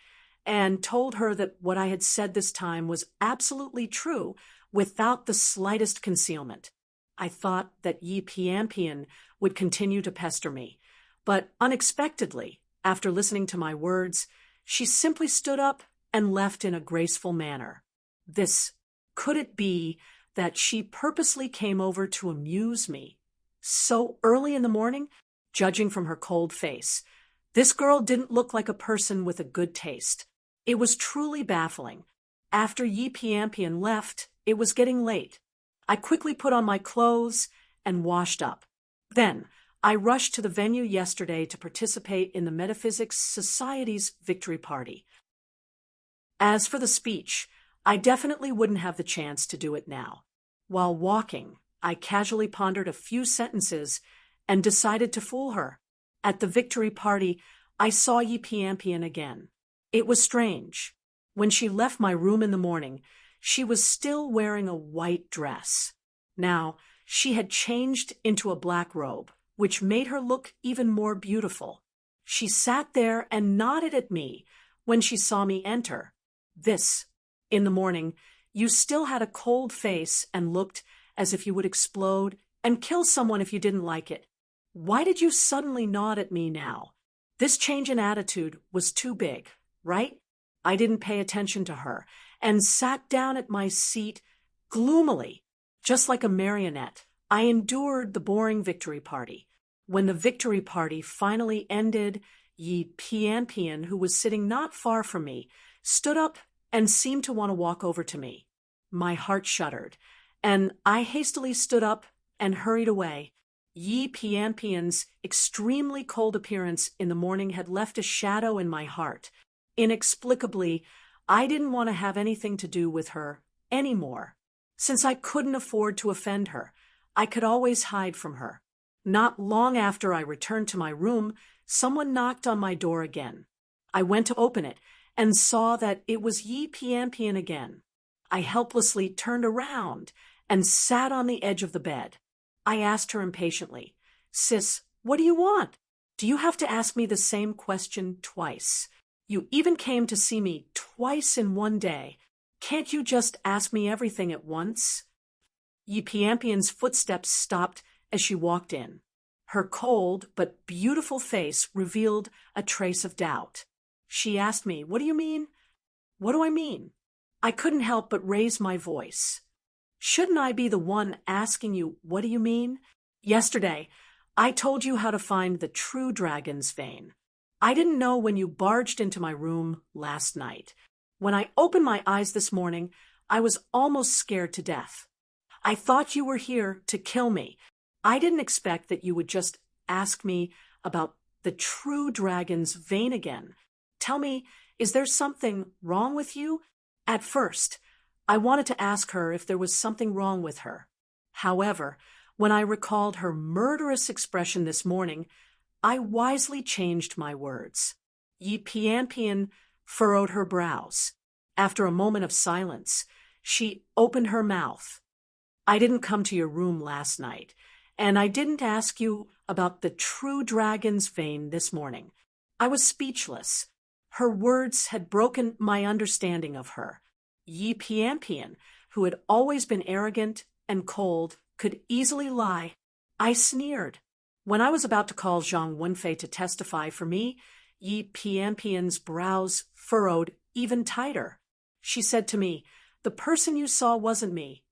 and told her that what I had said this time was absolutely true without the slightest concealment. I thought that Yi Pianpian would continue to pester me, but unexpectedly, after listening to my words, she simply stood up and left in a graceful manner. Could it be that she purposely came over to amuse me? So early in the morning, judging from her cold face, this girl didn't look like a person with a good taste. It was truly baffling. After Yi Piampian left, it was getting late. I quickly put on my clothes and washed up. Then, I rushed to the venue yesterday to participate in the Metaphysics Society's victory party. As for the speech, I definitely wouldn't have the chance to do it now. While walking, I casually pondered a few sentences and decided to fool her. At the victory party, I saw Yi Piampian again. It was strange. When she left my room in the morning, she was still wearing a white dress. Now, she had changed into a black robe, which made her look even more beautiful. She sat there and nodded at me when she saw me enter. In the morning, you still had a cold face and looked as if you would explode and kill someone if you didn't like it. Why did you suddenly nod at me now? This change in attitude was too big, right? I didn't pay attention to her and sat down at my seat gloomily, just like a marionette. I endured the boring victory party. When the victory party finally ended, Yi Piampian, who was sitting not far from me, stood up and seemed to want to walk over to me. My heart shuddered, and I hastily stood up and hurried away. Yi Piampian's extremely cold appearance in the morning had left a shadow in my heart. Inexplicably, I didn't want to have anything to do with her anymore. Since I couldn't afford to offend her, I could always hide from her. Not long after I returned to my room, someone knocked on my door again. I went to open it and saw that it was Yi Piampian again. I helplessly turned around and sat on the edge of the bed. I asked her impatiently, "Sis, what do you want? Do you have to ask me the same question twice? You even came to see me twice in one day. Can't you just ask me everything at once?" Yi Piampian's footsteps stopped as she walked in. Her cold but beautiful face revealed a trace of doubt. She asked me, "What do you mean?" "What do I mean?" I couldn't help but raise my voice. "Shouldn't I be the one asking you, what do you mean? Yesterday, I told you how to find the true dragon's vein. I didn't know when you barged into my room last night. When I opened my eyes this morning, I was almost scared to death. I thought you were here to kill me. I didn't expect that you would just ask me about the true dragon's vein again. Tell me, is there something wrong with you?" At first, I wanted to ask her if there was something wrong with her. However, when I recalled her murderous expression this morning, I wisely changed my words. Yi Piampian furrowed her brows. After a moment of silence, she opened her mouth. "I didn't come to your room last night, and I didn't ask you about the true dragon's vein this morning." I was speechless. Her words had broken my understanding of her. Yi Piampian, who had always been arrogant and cold, could easily lie. I sneered. When I was about to call Zhang Wenfei to testify for me, Yi Piampian's brows furrowed even tighter. She said to me, "The person you saw wasn't me."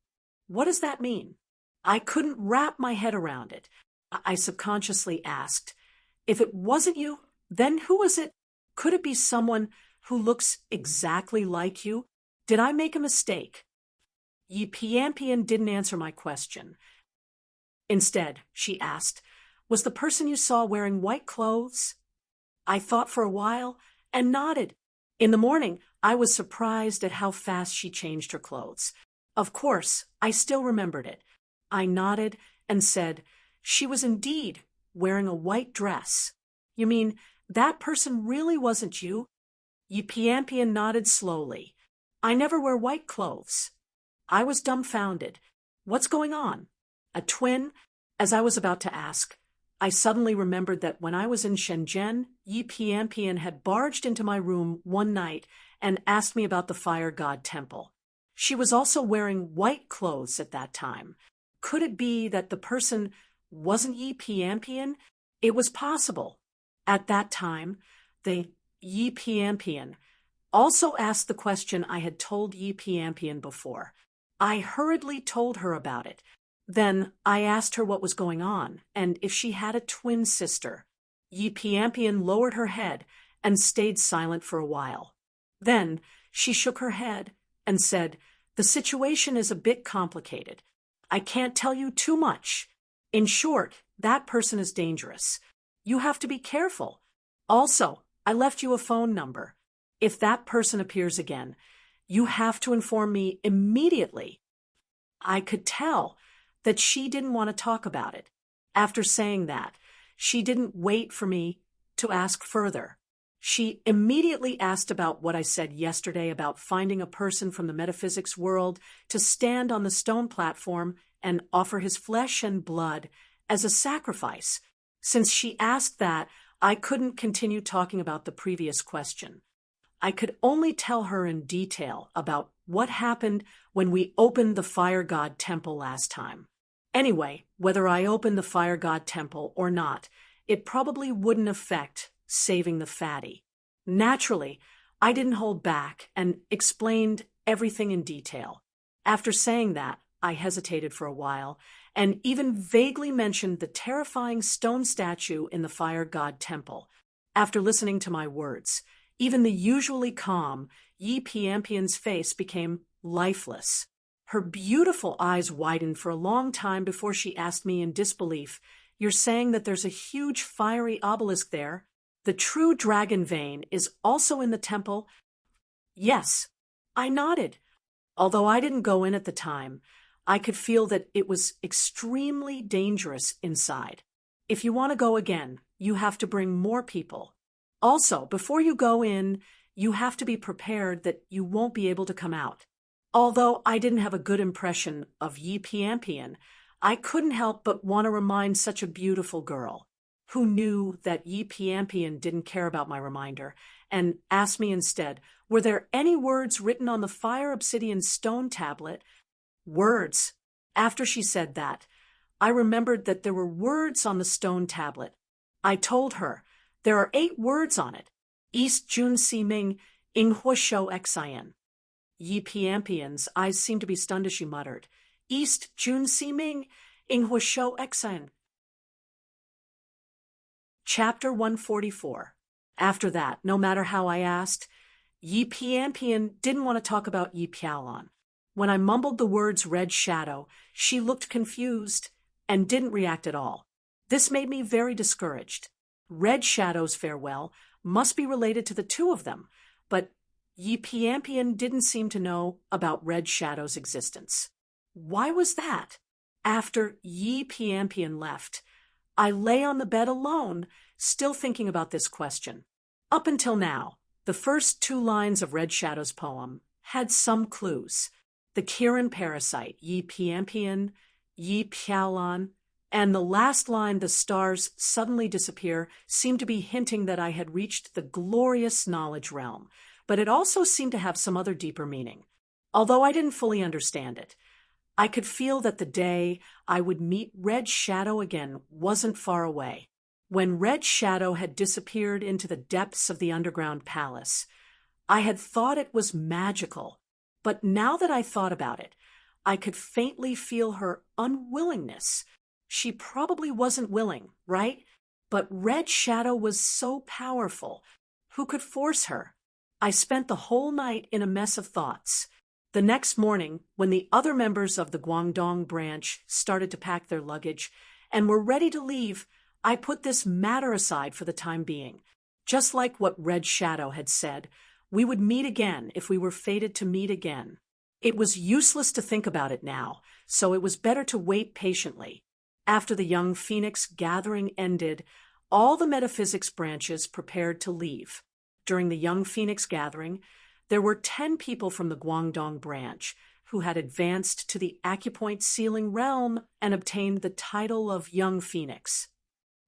What does that mean? I couldn't wrap my head around it. I subconsciously asked, "If it wasn't you, then who was it? Could it be someone who looks exactly like you? Did I make a mistake?" Yi Piampian didn't answer my question. Instead, she asked, "Was the person you saw wearing white clothes?" I thought for a while and nodded. In the morning, I was surprised at how fast she changed her clothes. Of course, I still remembered it. I nodded and said, "She was indeed wearing a white dress." "You mean that person really wasn't you?" Yi Piampian nodded slowly. "I never wear white clothes." I was dumbfounded. What's going on? A twin? As I was about to ask, I suddenly remembered that when I was in Shenzhen, Yi Piampian had barged into my room one night and asked me about the fire god temple. She was also wearing white clothes at that time. Could it be that the person wasn't Yi Piampian? It was possible. At that time, the Yi Piampian also asked the question I had told Yi Piampian before. I hurriedly told her about it. Then I asked her what was going on and if she had a twin sister. Yi Piampian lowered her head and stayed silent for a while. Then she shook her head and said, "The situation is a bit complicated. I can't tell you too much. In short, that person is dangerous. You have to be careful. Also, I left you a phone number. If that person appears again, you have to inform me immediately." I could tell that she didn't want to talk about it. After saying that, she didn't wait for me to ask further. She immediately asked about what I said yesterday about finding a person from the metaphysics world to stand on the stone platform and offer his flesh and blood as a sacrifice. Since she asked that, I couldn't continue talking about the previous question. I could only tell her in detail about what happened when we opened the Fire God Temple last time. Anyway, whether I opened the Fire God Temple or not, it probably wouldn't affect saving the fatty. Naturally, I didn't hold back and explained everything in detail. After saying that, I hesitated for a while and even vaguely mentioned the terrifying stone statue in the Fire God Temple. After listening to my words, even the usually calm Yi Piampian's face became lifeless. Her beautiful eyes widened for a long time before she asked me in disbelief, "You're saying that there's a huge fiery obelisk there? The true dragon vein is also in the temple?" "Yes." I nodded. Although I didn't go in at the time, I could feel that it was extremely dangerous inside. If you want to go again, you have to bring more people. Also, before you go in, you have to be prepared that you won't be able to come out. Although I didn't have a good impression of Yi Piampian, I couldn't help but want to remind such a beautiful girl, who knew that Yi Piampian didn't care about my reminder, and asked me instead, were there any words written on the fire obsidian stone tablet? Words. After she said that, I remembered that there were words on the stone tablet. I told her, "There are 8 words on it. East Jun Si Ming, Ing Hua Shou Xian." Yi Piampian's eyes seemed to be stunned as she muttered, "East Jun Si Ming, Ing Hua Shou Xian." Chapter 144. After that, no matter how I asked, Yi Piampian didn't want to talk about Yi Piaolan. When I mumbled the words red shadow, she looked confused and didn't react at all. This made me very discouraged. Red Shadow's farewell must be related to the two of them, but Yi Piampian didn't seem to know about Red Shadow's existence. Why was that? After Yi Piampian left, I lay on the bed alone, still thinking about this question. Up until now, the first 2 lines of Red Shadow's poem had some clues. The Kirin parasite, Yi Piampian, Yi Piaolan, and the last line, "The stars suddenly disappear," seemed to be hinting that I had reached the glorious knowledge realm, but it also seemed to have some other deeper meaning. Although I didn't fully understand it, I could feel that the day I would meet Red Shadow again wasn't far away. When Red Shadow had disappeared into the depths of the underground palace, I had thought it was magical, but now that I thought about it, I could faintly feel her unwillingness. She probably wasn't willing, right? But Red Shadow was so powerful. Who could force her? I spent the whole night in a mess of thoughts. The next morning, when the other members of the Guangdong branch started to pack their luggage and were ready to leave, I put this matter aside for the time being. Just like what Red Shadow had said, we would meet again if we were fated to meet again. It was useless to think about it now, so it was better to wait patiently. After the Young Phoenix gathering ended, all the metaphysics branches prepared to leave. During the Young Phoenix gathering, there were 10 people from the Guangdong branch who had advanced to the acupoint ceiling realm and obtained the title of Young Phoenix.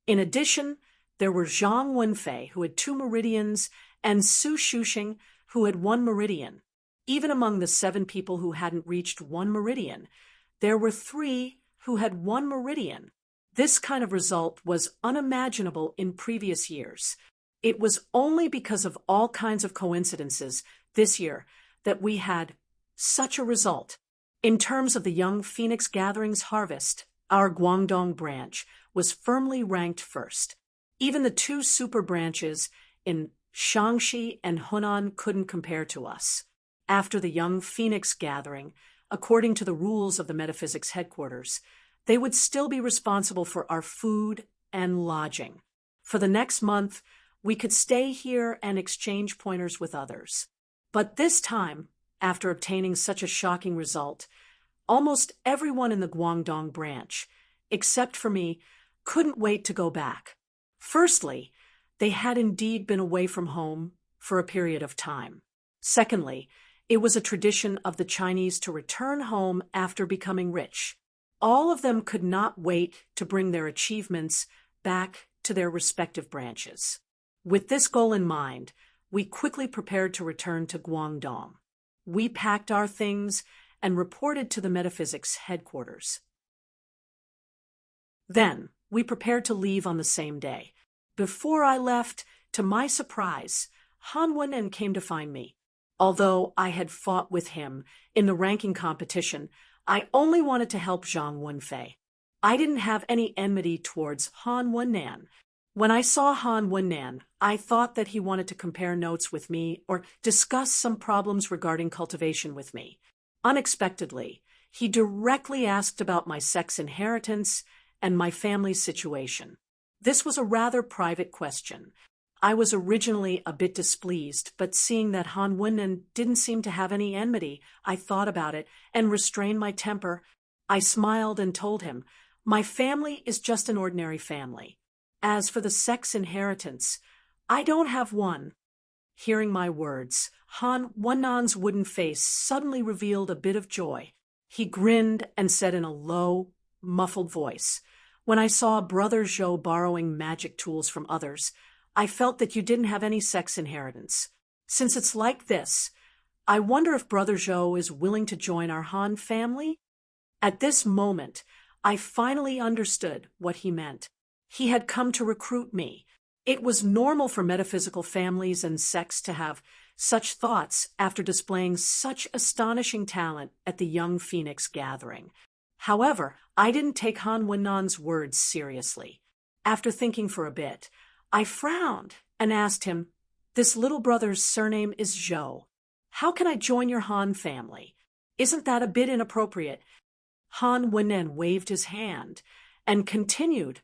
In addition, there were Zhang Wenfei, who had 2 meridians, and Su Shuxing, who had 1 meridian. Even among the 7 people who hadn't reached 1 meridian, there were 3 who had 1 meridian. This kind of result was unimaginable in previous years. It was only because of all kinds of coincidences this year that we had such a result. In terms of the Young Phoenix Gatherings harvest, our Guangdong branch was firmly ranked first. Even the 2 super branches in Shaanxi and Hunan couldn't compare to us. After the young phoenix gathering, according to the rules of the metaphysics headquarters, they would still be responsible for our food and lodging. For the next month, we could stay here and exchange pointers with others. But this time, after obtaining such a shocking result, almost everyone in the Guangdong branch, except for me, couldn't wait to go back. Firstly, they had indeed been away from home for a period of time. Secondly, it was a tradition of the Chinese to return home after becoming rich. All of them could not wait to bring their achievements back to their respective branches. With this goal in mind, we quickly prepared to return to Guangdong. We packed our things and reported to the metaphysics headquarters. Then, we prepared to leave on the same day. Before I left, to my surprise, Han Wen'en came to find me. Although I had fought with him in the ranking competition, I only wanted to help Zhang Wenfei. I didn't have any enmity towards Han Wen'an. When I saw Han Wen'an, I thought that he wanted to compare notes with me or discuss some problems regarding cultivation with me. Unexpectedly, he directly asked about my sex inheritance and my family's situation. This was a rather private question. I was originally a bit displeased, but seeing that Han Wen'en didn't seem to have any enmity, I thought about it and restrained my temper. I smiled and told him, "My family is just an ordinary family. As for the sex inheritance, I don't have one." Hearing my words, Han Wen'an's wooden face suddenly revealed a bit of joy. He grinned and said in a low, muffled voice, "When I saw Brother Zhou borrowing magic tools from others, I felt that you didn't have any sex inheritance. Since it's like this, I wonder if Brother Zhou is willing to join our Han family?" At this moment, I finally understood what he meant. He had come to recruit me. It was normal for metaphysical families and sects to have such thoughts after displaying such astonishing talent at the Young Phoenix gathering. However, I didn't take Han Wen'an's words seriously. After thinking for a bit, I frowned and asked him, "This little brother's surname is Zhou. How can I join your Han family? Isn't that a bit inappropriate?" Han Wen'an waved his hand and continued,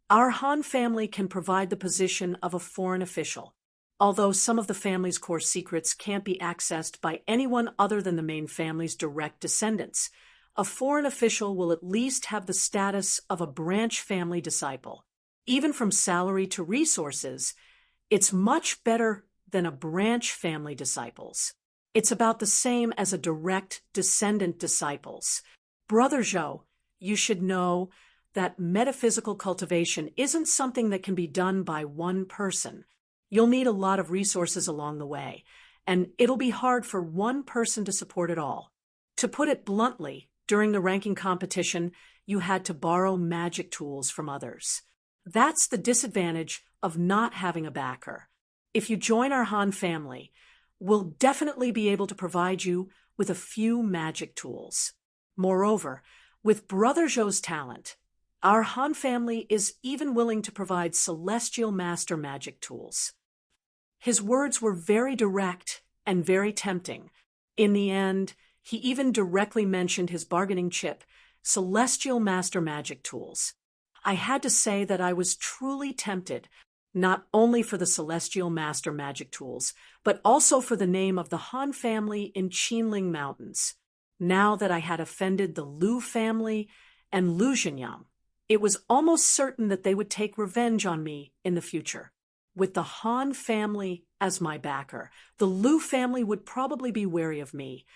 "Our Han family can provide the position of a foreign official. Although some of the family's core secrets can't be accessed by anyone other than the main family's direct descendants, a foreign official will at least have the status of a branch family disciple. Even from salary to resources, it's much better than a branch family disciples. It's about the same as a direct descendant disciples. Brother Zhou, you should know that metaphysical cultivation isn't something that can be done by one person. You'll need a lot of resources along the way, and it'll be hard for one person to support it all. To put it bluntly, during the ranking competition, you had to borrow magic tools from others. That's the disadvantage of not having a backer. If you join our Han family, we'll definitely be able to provide you with a few magic tools. Moreover, with Brother Zhou's talent, our Han family is even willing to provide celestial master magic tools." His words were very direct and very tempting. In the end, he even directly mentioned his bargaining chip, celestial master magic tools. I had to say that I was truly tempted, not only for the celestial master magic tools, but also for the name of the Han family in Qinling Mountains. Now that I had offended the Lu family and Lu Zhenyang, it was almost certain that they would take revenge on me in the future. With the Han family as my backer, the Lu family would probably be wary of me.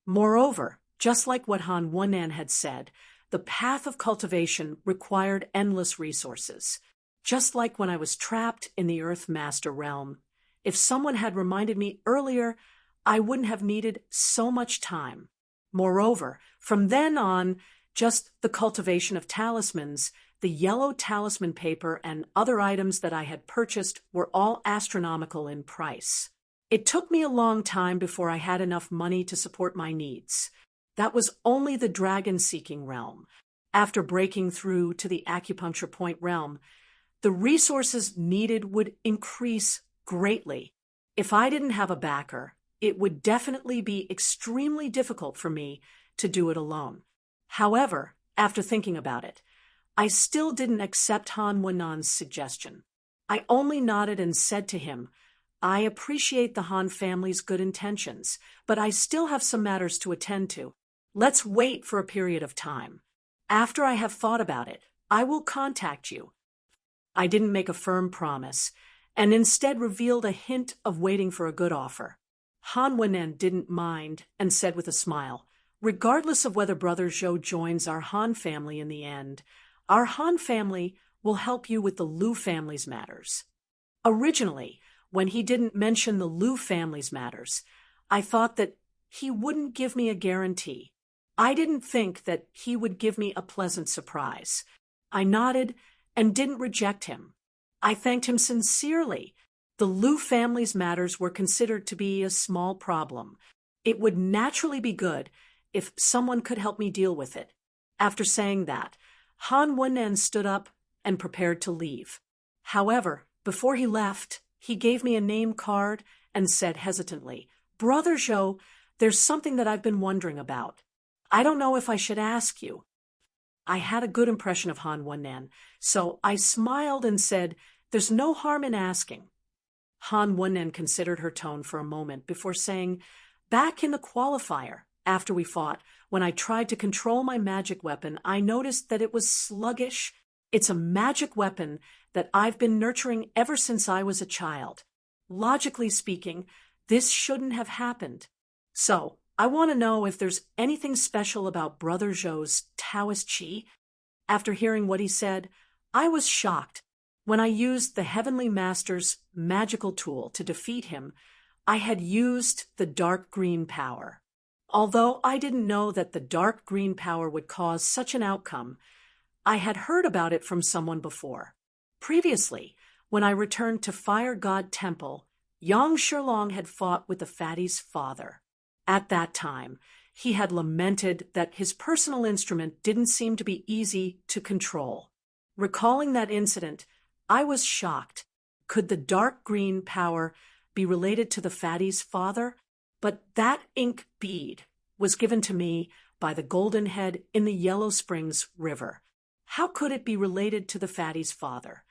Moreover, just like what Han Wen'an had said, the path of cultivation required endless resources. Just like when I was trapped in the Earth Master realm, if someone had reminded me earlier, I wouldn't have needed so much time. Moreover, from then on, just the cultivation of talismans, the yellow talisman paper, and other items that I had purchased were all astronomical in price. It took me a long time before I had enough money to support my needs. That was only the dragon-seeking realm. After breaking through to the acupuncture point realm, the resources needed would increase greatly. If I didn't have a backer, it would definitely be extremely difficult for me to do it alone. However, after thinking about it, I still didn't accept Han Wenan's suggestion. I only nodded and said to him, I appreciate the Han family's good intentions, but I still have some matters to attend to. Let's wait for a period of time. After I have thought about it, I will contact you. I didn't make a firm promise, and instead revealed a hint of waiting for a good offer. Han Wenan didn't mind and said with a smile, regardless of whether Brother Zhou joins our Han family in the end, our Han family will help you with the Liu family's matters. Originally, when he didn't mention the Liu family's matters, I thought that he wouldn't give me a guarantee. I didn't think that he would give me a pleasant surprise. I nodded and didn't reject him. I thanked him sincerely. The Liu family's matters were considered to be a small problem. It would naturally be good if someone could help me deal with it. After saying that, Han Wenan stood up and prepared to leave. However, before he left, he gave me a name card and said hesitantly, Brother Zhou, there's something that I've been wondering about. I don't know if I should ask you. I had a good impression of Han Wenan, so I smiled and said, there's no harm in asking. Han Wenan considered her tone for a moment before saying, back in the qualifier, after we fought, when I tried to control my magic weapon, I noticed that it was sluggish. It's a magic weapon that I've been nurturing ever since I was a child. Logically speaking, this shouldn't have happened. So, I want to know if there's anything special about Brother Zhou's Taoist Qi. After hearing what he said, I was shocked. When I used the Heavenly Master's magical tool to defeat him, I had used the dark green power. Although I didn't know that the dark green power would cause such an outcome, I had heard about it from someone before. Previously, when I returned to Fire God Temple, Yang Shilong had fought with the fatty's father. At that time, he had lamented that his personal instrument didn't seem to be easy to control. Recalling that incident, I was shocked. Could the dark green power be related to the fatty's father? But that ink bead was given to me by the golden head in the Yellow Springs River. How could it be related to the fatty's father?